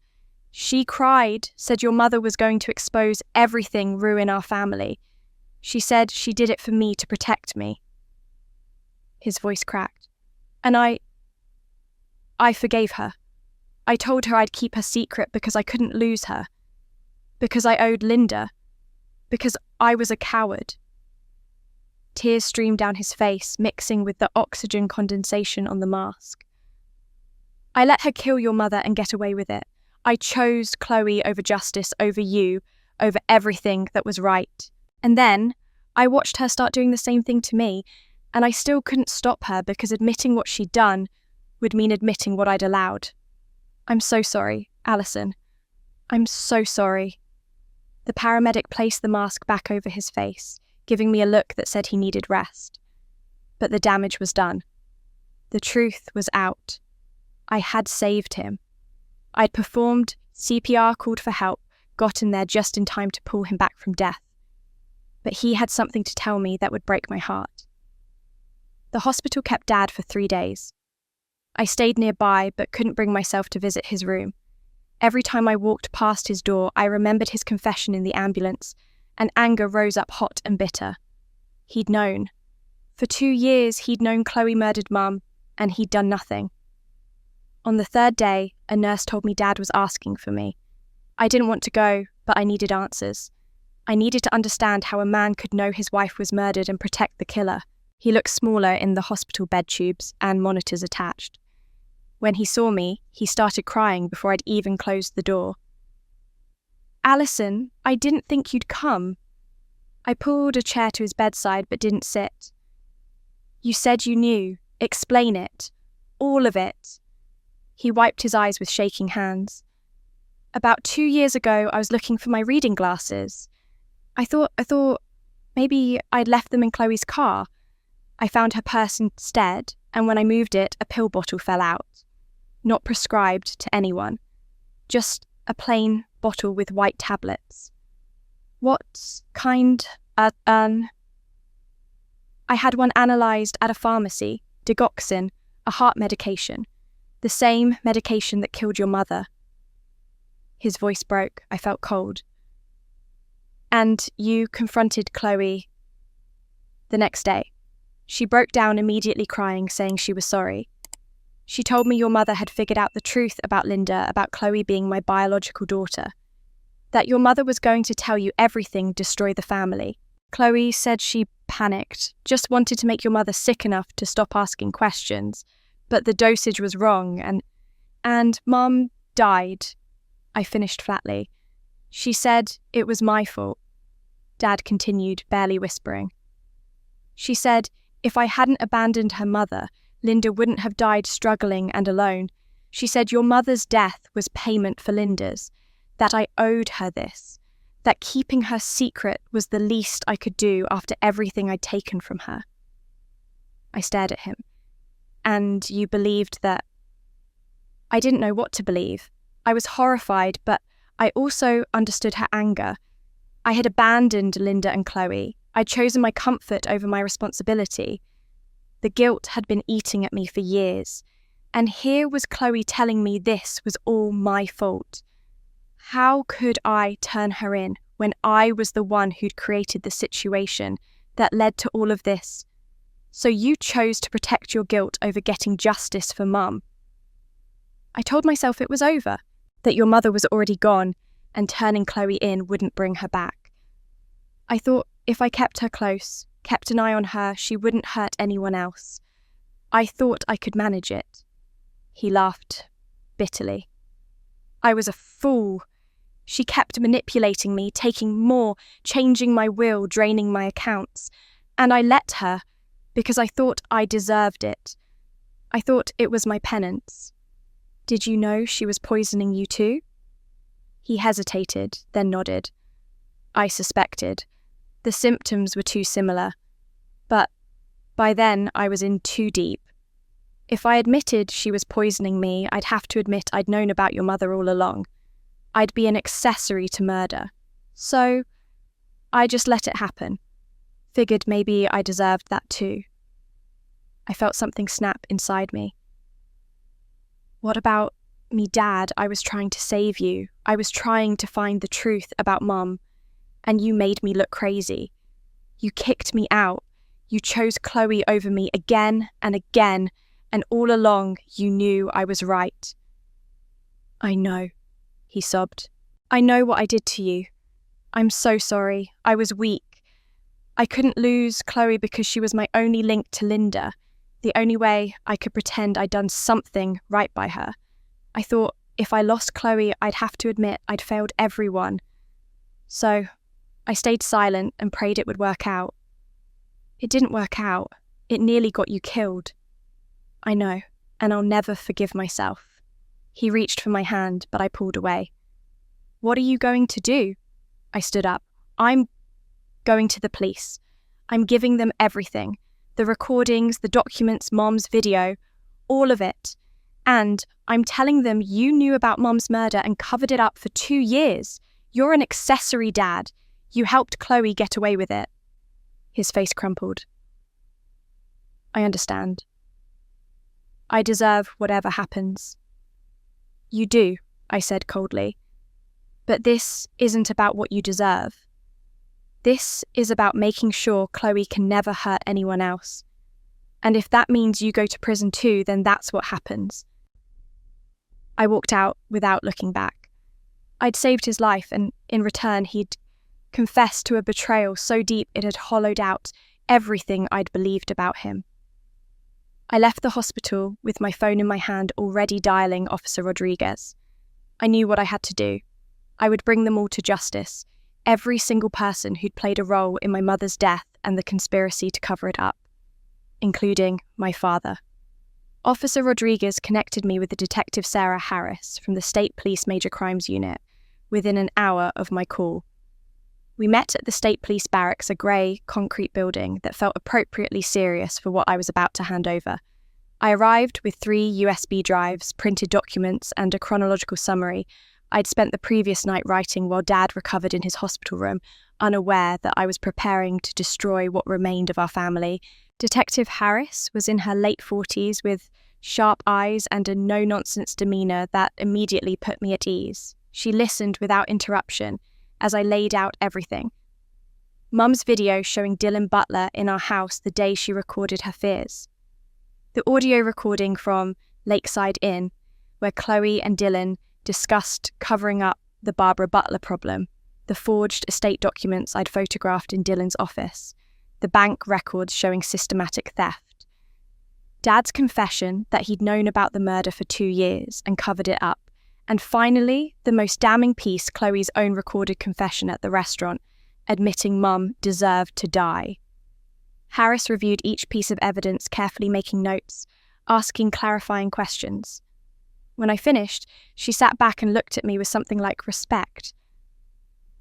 She cried, said your mother was going to expose everything, ruin our family. She said she did it for me to protect me." His voice cracked. "And I forgave her. I told her I'd keep her secret because I couldn't lose her. Because I owed Linda. Because I was a coward." Tears streamed down his face, mixing with the oxygen condensation on the mask. "I let her kill your mother and get away with it. I chose Chloe over justice, over you, over everything that was right. And then I watched her start doing the same thing to me, and I still couldn't stop her because admitting what she'd done would mean admitting what I'd allowed. I'm so sorry, Allison. I'm so sorry." The paramedic placed the mask back over his face, giving me a look that said he needed rest. But the damage was done. The truth was out. I had saved him. I'd performed CPR, called for help, gotten there just in time to pull him back from death. But he had something to tell me that would break my heart. The hospital kept Dad for 3 days. I stayed nearby but couldn't bring myself to visit his room. Every time I walked past his door, I remembered his confession in the ambulance, and anger rose up hot and bitter. He'd known. For 2 years, he'd known Chloe murdered Mum, and he'd done nothing. On the 3rd day, a nurse told me Dad was asking for me. I didn't want to go, but I needed answers. I needed to understand how a man could know his wife was murdered and protect the killer. He looked smaller in the hospital bed tubes and monitors attached. When he saw me, he started crying before I'd even closed the door. "Allison, I didn't think you'd come." I pulled a chair to his bedside but didn't sit. "You said you knew. Explain it. All of it." He wiped his eyes with shaking hands. "About 2 years ago, I was looking for my reading glasses. I thought maybe I'd left them in Chloe's car. I found her purse instead, and when I moved it, a pill bottle fell out. Not prescribed to anyone. Just a plain bottle with white tablets." "What kind? I had one analysed at a pharmacy, digoxin, a heart medication. The same medication that killed your mother." His voice broke. I felt cold. "And you confronted Chloe the next day. She broke down immediately crying, saying she was sorry. She told me your mother had figured out the truth about Linda, about Chloe being my biological daughter. That your mother was going to tell you everything, destroy the family. Chloe said she panicked, just wanted to make your mother sick enough to stop asking questions, but the dosage was wrong and Mum died." I finished flatly. "She said it was my fault." Dad continued, barely whispering. "She said if I hadn't abandoned her mother, Linda wouldn't have died struggling and alone. She said your mother's death was payment for Linda's, that I owed her this, that keeping her secret was the least I could do after everything I'd taken from her." I stared at him. "And you believed that?" I didn't know what to believe. I was horrified, but I also understood her anger. I had abandoned Linda and Chloe. I'd chosen my comfort over my responsibility. The guilt had been eating at me for years, and here was Chloe telling me this was all my fault. How could I turn her in when I was the one who'd created the situation that led to all of this? So you chose to protect your guilt over getting justice for Mum. I told myself it was over, that your mother was already gone, and turning Chloe in wouldn't bring her back. I thought if I kept her close, kept an eye on her, she wouldn't hurt anyone else. I thought I could manage it. He laughed bitterly. I was a fool. She kept manipulating me, taking more, changing my will, draining my accounts. And I let her, because I thought I deserved it. I thought it was my penance. Did you know she was poisoning you too? He hesitated, then nodded. I suspected. The symptoms were too similar. But by then I was in too deep. If I admitted she was poisoning me, I'd have to admit I'd known about your mother all along. I'd be an accessory to murder. So I just let it happen. Figured maybe I deserved that too. I felt something snap inside me. What about me, Dad? I was trying to save you. I was trying to find the truth about Mum. And you made me look crazy. You kicked me out. You chose Chloe over me again and again, and all along you knew I was right. I know, he sobbed. I know what I did to you. I'm so sorry. I was weak. I couldn't lose Chloe because she was my only link to Linda, the only way I could pretend I'd done something right by her. I thought if I lost Chloe, I'd have to admit I'd failed everyone. So I stayed silent and prayed it would work out. It didn't work out. It nearly got you killed. I know, and I'll never forgive myself. He reached for my hand, but I pulled away. What are you going to do? I stood up. I'm going to the police. I'm giving them everything. The recordings, the documents, Mom's video, all of it. And I'm telling them you knew about Mom's murder and covered it up for 2 years. You're an accessory, Dad. You helped Chloe get away with it. His face crumpled. I understand. I deserve whatever happens. You do, I said coldly. But this isn't about what you deserve. This is about making sure Chloe can never hurt anyone else. And if that means you go to prison too, then that's what happens. I walked out without looking back. I'd saved his life, and in return he'd confessed to a betrayal so deep it had hollowed out everything I'd believed about him. I left the hospital with my phone in my hand, already dialing Officer Rodriguez. I knew what I had to do. I would bring them all to justice, every single person who'd played a role in my mother's death and the conspiracy to cover it up, including my father. Officer Rodriguez connected me with the Detective Sarah Harris from the State Police Major Crimes Unit within an hour of my call. We met at the State Police Barracks, a grey, concrete building that felt appropriately serious for what I was about to hand over. I arrived with 3 USB drives, printed documents, and a chronological summary I'd spent the previous night writing while Dad recovered in his hospital room, unaware that I was preparing to destroy what remained of our family. Detective Harris was in her late 40s with sharp eyes and a no-nonsense demeanour that immediately put me at ease. She listened without interruption as I laid out everything. Mum's video showing Dylan Butler in our house the day she recorded her fears. The audio recording from Lakeside Inn, where Chloe and Dylan discussed covering up the Barbara Butler problem, the forged estate documents I'd photographed in Dylan's office, the bank records showing systematic theft. Dad's confession that he'd known about the murder for 2 years and covered it up. And finally, the most damning piece, Chloe's own recorded confession at the restaurant, admitting Mum deserved to die. Harris reviewed each piece of evidence, carefully making notes, asking clarifying questions. When I finished, she sat back and looked at me with something like respect.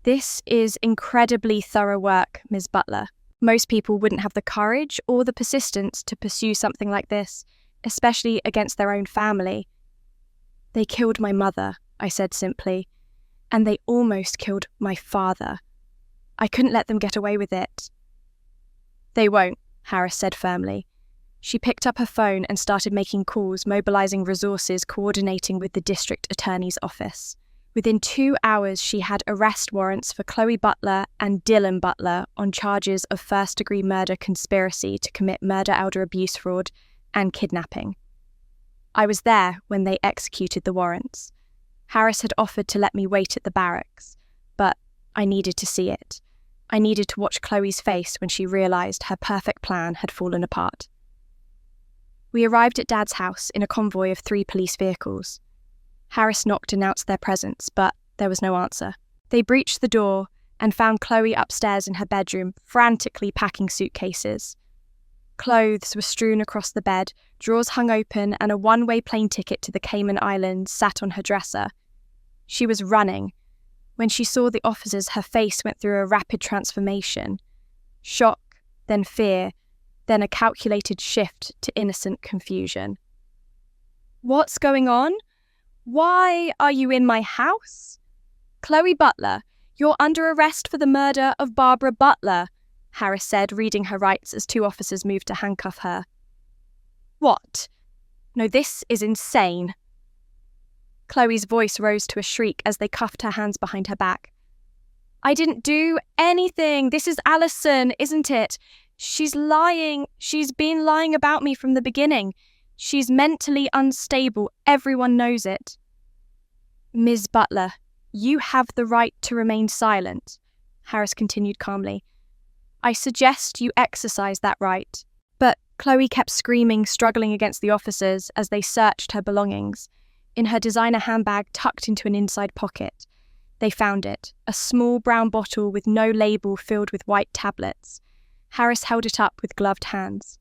This is incredibly thorough work, Ms. Butler. Most people wouldn't have the courage or the persistence to pursue something like this, especially against their own family. They killed my mother, I said simply, and they almost killed my father. I couldn't let them get away with it. They won't, Harris said firmly. She picked up her phone and started making calls, mobilizing resources, coordinating with the district attorney's office. Within 2 hours, she had arrest warrants for Chloe Butler and Dylan Butler on charges of first-degree murder conspiracy to commit murder, elder abuse, fraud, and kidnapping. I was there when they executed the warrants. Harris had offered to let me wait at the barracks, but I needed to see it. I needed to watch Chloe's face when she realized her perfect plan had fallen apart. We arrived at Dad's house in a convoy of 3 police vehicles. Harris knocked and announced their presence, but there was no answer. They breached the door and found Chloe upstairs in her bedroom, frantically packing suitcases. Clothes were strewn across the bed, drawers hung open, and a one-way plane ticket to the Cayman Islands sat on her dresser. She was running. When she saw the officers, her face went through a rapid transformation. Shock, then fear, then a calculated shift to innocent confusion. "What's going on? Why are you in my house? Chloe Butler, you're under arrest for the murder of Barbara Butler," Harris said, reading her rights as 2 officers moved to handcuff her. "What? No, this is insane." Chloe's voice rose to a shriek as they cuffed her hands behind her back. "I didn't do anything. This is Alison, isn't it? She's lying. She's been lying about me from the beginning. She's mentally unstable. Everyone knows it." "Ms. Butler, you have the right to remain silent," Harris continued calmly. "I suggest you exercise that right." But Chloe kept screaming, struggling against the officers as they searched her belongings. In her designer handbag tucked into an inside pocket, they found it, a small brown bottle with no label filled with white tablets. Harris held it up with gloved hands.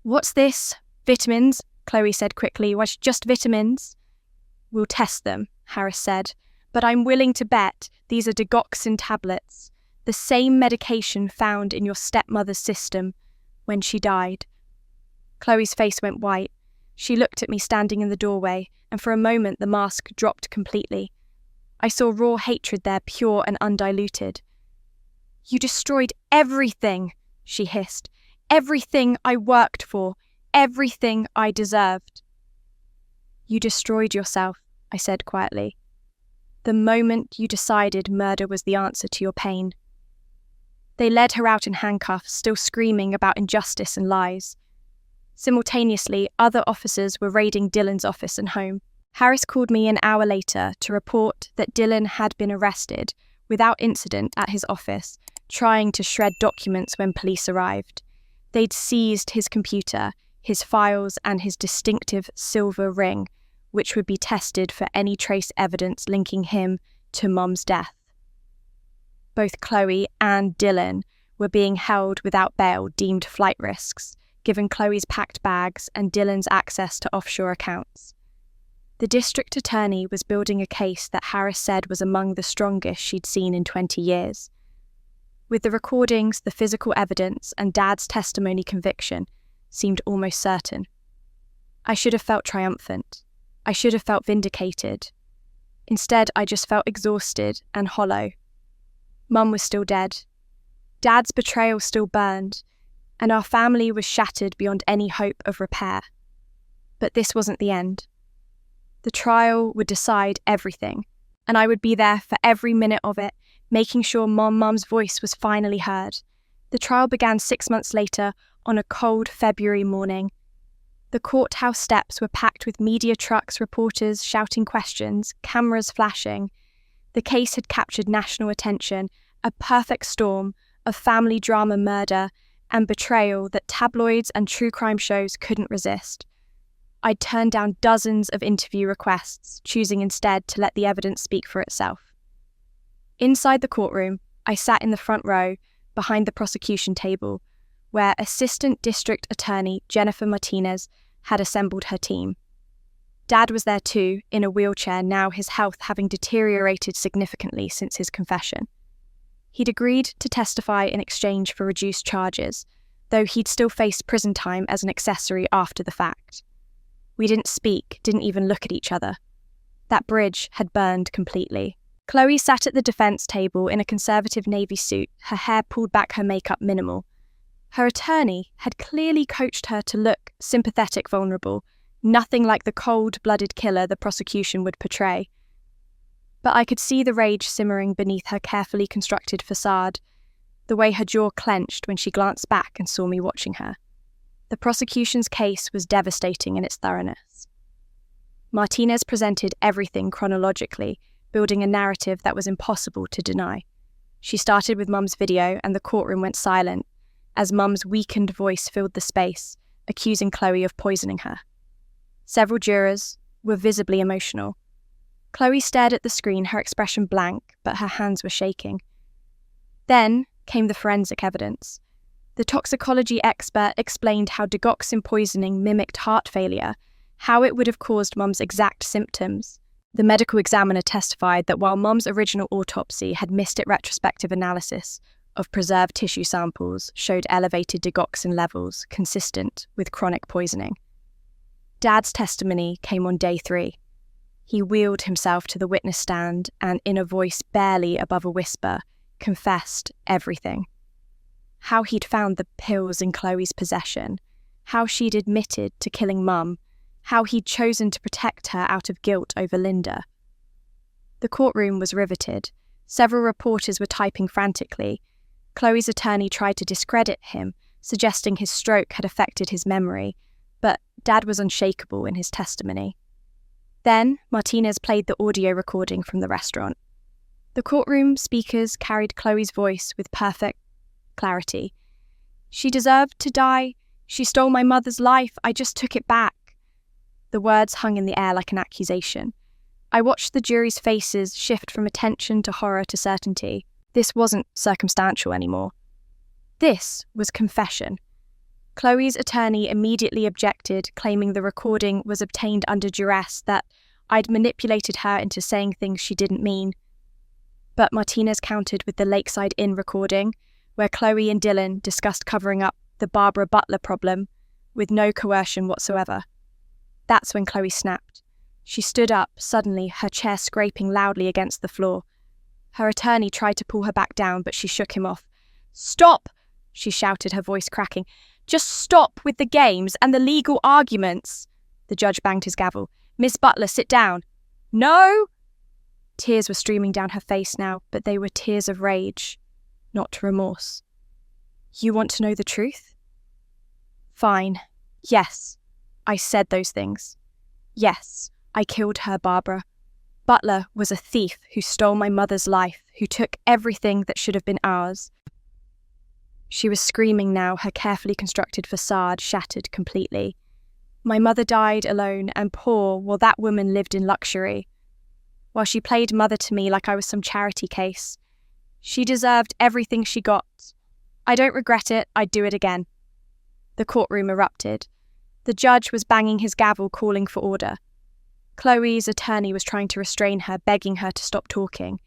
"What's this? Vitamins?" Chloe said quickly. "Why, just vitamins?" "We'll test them," Harris said, "but I'm willing to bet these are digoxin tablets, the same medication found in your stepmother's system when she died." Chloe's face went white. She looked at me standing in the doorway, and for a moment the mask dropped completely. I saw raw hatred there, pure and undiluted. "You destroyed everything," she hissed. "Everything I worked for. Everything I deserved." "You destroyed yourself," I said quietly. "The moment you decided murder was the answer to your pain." They led her out in handcuffs, still screaming about injustice and lies. Simultaneously, other officers were raiding Dylan's office and home. Harris called me an hour later to report that Dylan had been arrested without incident at his office, trying to shred documents when police arrived. They'd seized his computer, his files, and his distinctive silver ring, which would be tested for any trace evidence linking him to Mom's death. Both Chloe and Dylan were being held without bail, deemed flight risks, given Chloe's packed bags and Dylan's access to offshore accounts. The district attorney was building a case that Harris said was among the strongest she'd seen in 20 years. With the recordings, the physical evidence, and Dad's testimony, conviction seemed almost certain. I should have felt triumphant. I should have felt vindicated. Instead, I just felt exhausted and hollow. Mum was still dead. Dad's betrayal still burned, and our family was shattered beyond any hope of repair. But this wasn't the end. The trial would decide everything, and I would be there for every minute of it, making sure Mum's voice was finally heard. The trial began 6 months later on a cold February morning. The courthouse steps were packed with media trucks, reporters shouting questions, cameras flashing. The case had captured national attention, a perfect storm of family drama, murder, and betrayal that tabloids and true crime shows couldn't resist. I'd turned down dozens of interview requests, choosing instead to let the evidence speak for itself. Inside the courtroom, I sat in the front row, behind the prosecution table, where Assistant District Attorney Jennifer Martinez had assembled her team. Dad was there too, in a wheelchair, now his health having deteriorated significantly since his confession. He'd agreed to testify in exchange for reduced charges, though he'd still faced prison time as an accessory after the fact. We didn't speak, didn't even look at each other. That bridge had burned completely. Chloe sat at the defense table in a conservative navy suit, her hair pulled back, her makeup minimal. Her attorney had clearly coached her to look sympathetic, vulnerable, nothing like the cold-blooded killer the prosecution would portray. But I could see the rage simmering beneath her carefully constructed facade, the way her jaw clenched when she glanced back and saw me watching her. The prosecution's case was devastating in its thoroughness. Martinez presented everything chronologically, building a narrative that was impossible to deny. She started with Mum's video, and the courtroom went silent as Mum's weakened voice filled the space, accusing Chloe of poisoning her. Several jurors were visibly emotional. Chloe stared at the screen, her expression blank, but her hands were shaking. Then came the forensic evidence. The toxicology expert explained how digoxin poisoning mimicked heart failure, how it would have caused Mum's exact symptoms. The medical examiner testified that while Mum's original autopsy had missed it, retrospective analysis of preserved tissue samples showed elevated digoxin levels consistent with chronic poisoning. Dad's testimony came on day 3. He wheeled himself to the witness stand and, in a voice barely above a whisper, confessed everything. How he'd found the pills in Chloe's possession, how she'd admitted to killing Mum, how he'd chosen to protect her out of guilt over Linda. The courtroom was riveted. Several reporters were typing frantically. Chloe's attorney tried to discredit him, suggesting his stroke had affected his memory, but Dad was unshakable in his testimony. Then Martinez played the audio recording from the restaurant. The courtroom speakers carried Chloe's voice with perfect clarity. "She deserved to die. She stole my mother's life. I just took it back." The words hung in the air like an accusation. I watched the jury's faces shift from attention to horror to certainty. This wasn't circumstantial anymore. This was confession. Chloe's attorney immediately objected, claiming the recording was obtained under duress, that I'd manipulated her into saying things she didn't mean. But Martinez countered with the Lakeside Inn recording, where Chloe and Dylan discussed covering up the Barbara Butler problem with no coercion whatsoever. That's when Chloe snapped. She stood up, suddenly, her chair scraping loudly against the floor. Her attorney tried to pull her back down, but she shook him off. "Stop!" she shouted, her voice cracking. "Just stop with the games and the legal arguments." The judge banged his gavel. "Miss Butler, sit down." "No!" Tears were streaming down her face now, but they were tears of rage, not remorse. "You want to know the truth?" "Fine. Yes, I said those things. Yes, I killed her, Barbara. Butler was a thief who stole my mother's life, who took everything that should have been ours." She was screaming now, her carefully constructed facade shattered completely. "My mother died alone and poor while that woman lived in luxury. While she played mother to me like I was some charity case. She deserved everything she got. I don't regret it, I'd do it again." The courtroom erupted. The judge was banging his gavel, calling for order. Chloe's attorney was trying to restrain her, begging her to stop talking.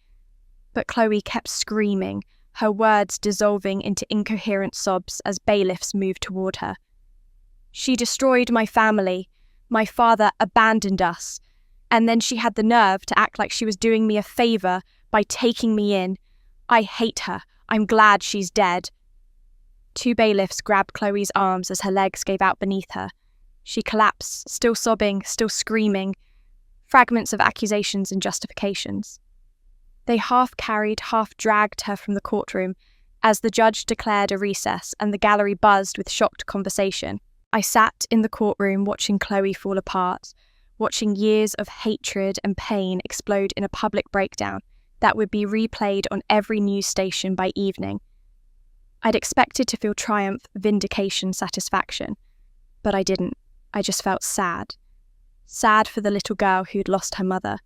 But Chloe kept screaming, her words dissolving into incoherent sobs as bailiffs moved toward her. "She destroyed my family. My father abandoned us. And then she had the nerve to act like she was doing me a favor by taking me in. I hate her. I'm glad she's dead." 2 bailiffs grabbed Chloe's arms as her legs gave out beneath her. She collapsed, still sobbing, still screaming, fragments of accusations and justifications. They half carried, half dragged her from the courtroom as the judge declared a recess and the gallery buzzed with shocked conversation. I sat in the courtroom watching Chloe fall apart, watching years of hatred and pain explode in a public breakdown that would be replayed on every news station by evening. I'd expected to feel triumph, vindication, satisfaction, but I didn't. I just felt sad. Sad for the little girl who'd lost her mother.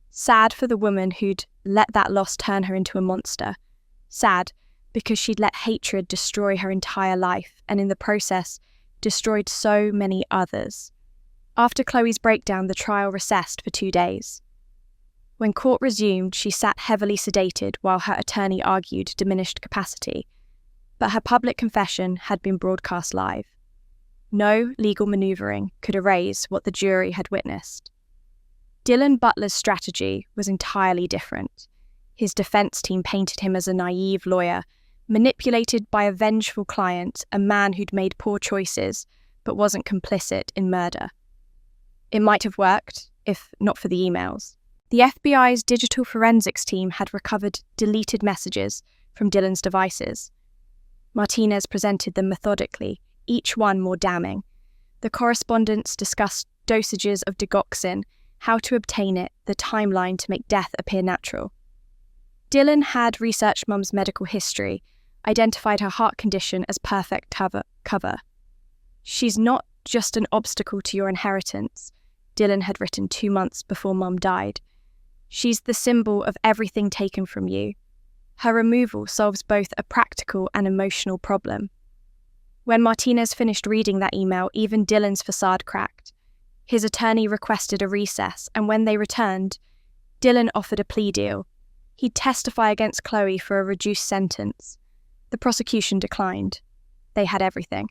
Sad for the woman who'd let that loss turn her into a monster. Sad because she'd let hatred destroy her entire life and in the process destroyed so many others. After Chloe's breakdown, the trial recessed for 2 days. When court resumed, she sat heavily sedated while her attorney argued diminished capacity, but her public confession had been broadcast live. No legal manoeuvring could erase what the jury had witnessed. Dylan Butler's strategy was entirely different. His defense team painted him as a naive lawyer, manipulated by a vengeful client, a man who'd made poor choices but wasn't complicit in murder. It might have worked, if not for the emails. The FBI's digital forensics team had recovered deleted messages from Dylan's devices. Martinez presented them methodically, each one more damning. The correspondence discussed dosages of digoxin, how to obtain it, the timeline to make death appear natural. Dylan had researched Mum's medical history, identified her heart condition as perfect cover. "She's not just an obstacle to your inheritance," Dylan had written 2 months before Mum died. "She's the symbol of everything taken from you. Her removal solves both a practical and emotional problem." When Martinez finished reading that email, even Dylan's facade cracked. His attorney requested a recess, and when they returned, Dylan offered a plea deal. He'd testify against Chloe for a reduced sentence. The prosecution declined. They had everything.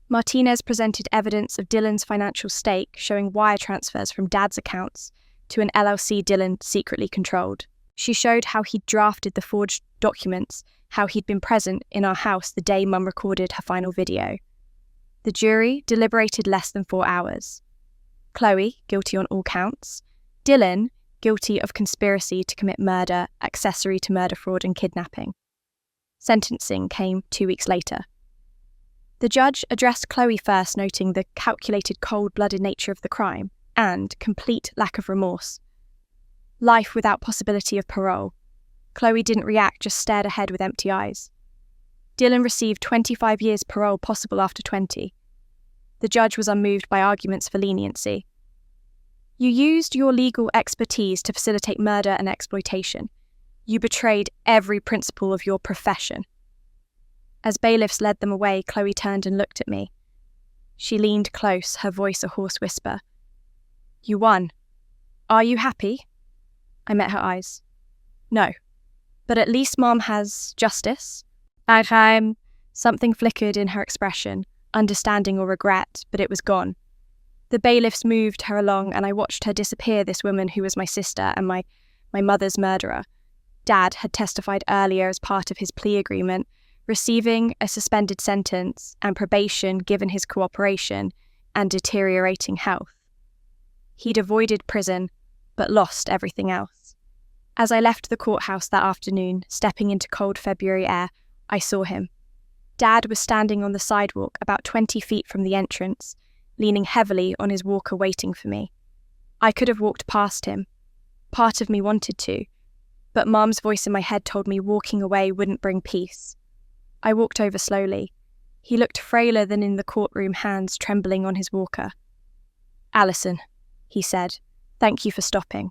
Martinez presented evidence of Dylan's financial stake, showing wire transfers from Dad's accounts to an LLC Dylan secretly controlled. She showed how he'd drafted the forged documents, how he'd been present in our house the day Mum recorded her final video. The jury deliberated less than 4 hours. Chloe, guilty on all counts. Dylan, guilty of conspiracy to commit murder, accessory to murder fraud and kidnapping. Sentencing came 2 weeks later. The judge addressed Chloe first, noting the calculated, cold-blooded nature of the crime and complete lack of remorse. Life without possibility of parole. Chloe didn't react, just stared ahead with empty eyes. Dylan received 25 years parole, possible after 20. The judge was unmoved by arguments for leniency. "You used your legal expertise to facilitate murder and exploitation. You betrayed every principle of your profession." As bailiffs led them away, Chloe turned and looked at me. She leaned close, her voice a hoarse whisper. "You won. Are you happy?" I met her eyes. "No. But at least Mom has justice." Something flickered in her expression, understanding or regret, but it was gone. The bailiffs moved her along, and I watched her disappear, this woman who was my sister and my mother's murderer. Dad had testified earlier as part of his plea agreement, receiving a suspended sentence and probation given his cooperation and deteriorating health. He'd avoided prison, but lost everything else. As I left the courthouse that afternoon, stepping into cold February air, I saw him. Dad was standing on the sidewalk about 20 feet from the entrance, leaning heavily on his walker waiting for me. I could have walked past him. Part of me wanted to, but Mum's voice in my head told me walking away wouldn't bring peace. I walked over slowly. He looked frailer than in the courtroom, hands trembling on his walker. "Alison," he said, "thank you for stopping."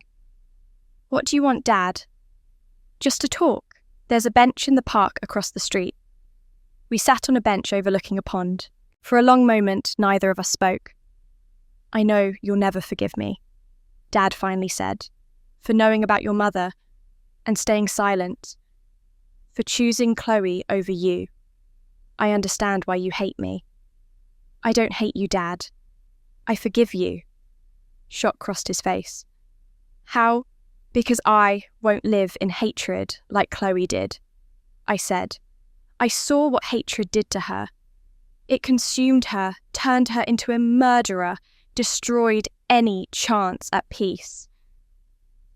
"What do you want, Dad?" "Just to talk. There's a bench in the park across the street." We sat on a bench overlooking a pond. For a long moment, neither of us spoke. "I know you'll never forgive me," Dad finally said, "for knowing about your mother and staying silent, for choosing Chloe over you. I understand why you hate me." "I don't hate you, Dad. I forgive you." Shock crossed his face. "How?" "Because I won't live in hatred like Chloe did," I said. "I saw what hatred did to her. It consumed her, turned her into a murderer, destroyed any chance at peace.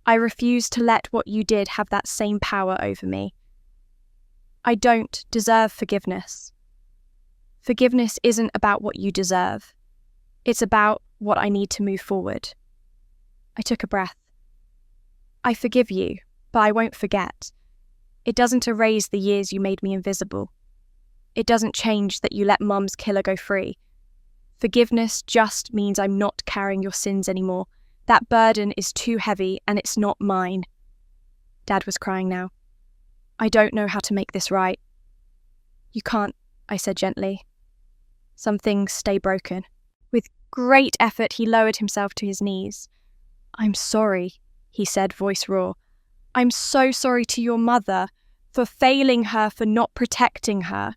I refuse to let what you did have that same power over me. I don't deserve forgiveness. Forgiveness isn't about what you deserve. It's about what I need to move forward." I took a breath. "I forgive you, but I won't forget. It doesn't erase the years you made me invisible. It doesn't change that you let Mum's killer go free. Forgiveness just means I'm not carrying your sins anymore. That burden is too heavy, and it's not mine." Dad was crying now. "I don't know how to make this right." "You can't," I said gently. "Some things stay broken." With great effort, he lowered himself to his knees. "I'm sorry," he said, voice raw. "I'm so sorry to your mother, for failing her, for not protecting her.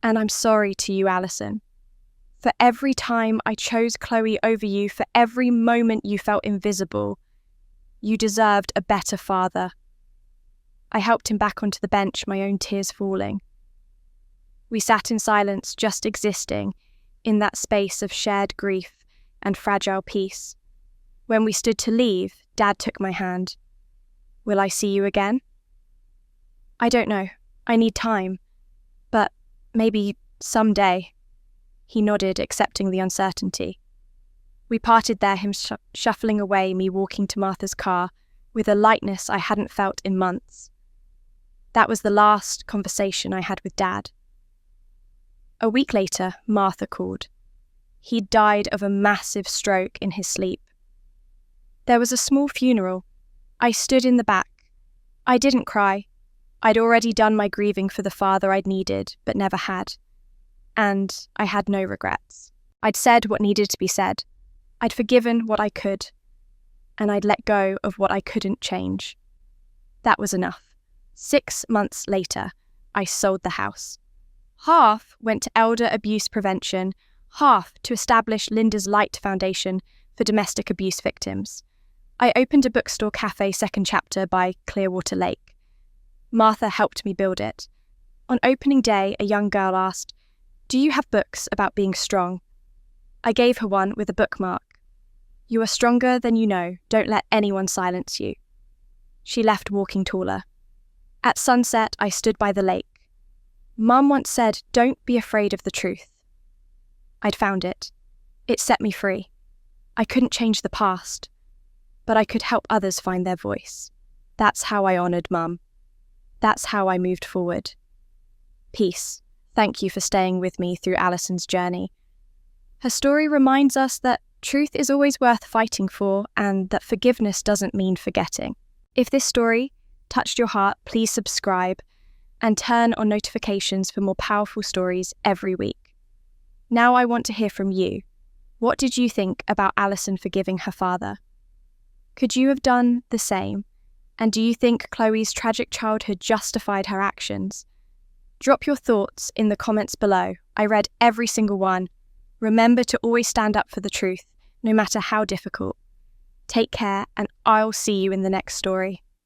And I'm sorry to you, Alison, for every time I chose Chloe over you, for every moment you felt invisible. You deserved a better father." I helped him back onto the bench, my own tears falling. We sat in silence, just existing in that space of shared grief and fragile peace. When we stood to leave, Dad took my hand. Will I see you again? I don't know. I need time. But maybe someday. He nodded, accepting the uncertainty. We parted there, him shuffling away, me walking to Martha's car, with a lightness I hadn't felt in months. That was the last conversation I had with Dad. A week later, Martha called. He'd died of a massive stroke in his sleep. There was a small funeral. I stood in the back. I didn't cry. I'd already done my grieving for the father I'd needed, but never had. And I had no regrets. I'd said what needed to be said. I'd forgiven what I could. And I'd let go of what I couldn't change. That was enough. 6 months later, I sold the house. Half went to elder abuse prevention, half to establish Linda's Light Foundation for domestic abuse victims. I opened a bookstore cafe, second chapter, by Clearwater Lake. Martha helped me build it. On opening day, a young girl asked, "Do you have books about being strong?" I gave her one with a bookmark. "You are stronger than you know. Don't let anyone silence you." She left walking taller. At sunset, I stood by the lake. Mum once said, "Don't be afraid of the truth." I'd found it. It set me free. I couldn't change the past, but I could help others find their voice. That's how I honoured Mum. That's how I moved forward. Peace. Thank you for staying with me through Alison's journey. Her story reminds us that truth is always worth fighting for, and that forgiveness doesn't mean forgetting. If this story touched your heart, please subscribe and turn on notifications for more powerful stories every week. Now I want to hear from you. What did you think about Alison forgiving her father? Could you have done the same? And do you think Chloe's tragic childhood justified her actions? Drop your thoughts in the comments below. I read every single one. Remember to always stand up for the truth, no matter how difficult. Take care, and I'll see you in the next story.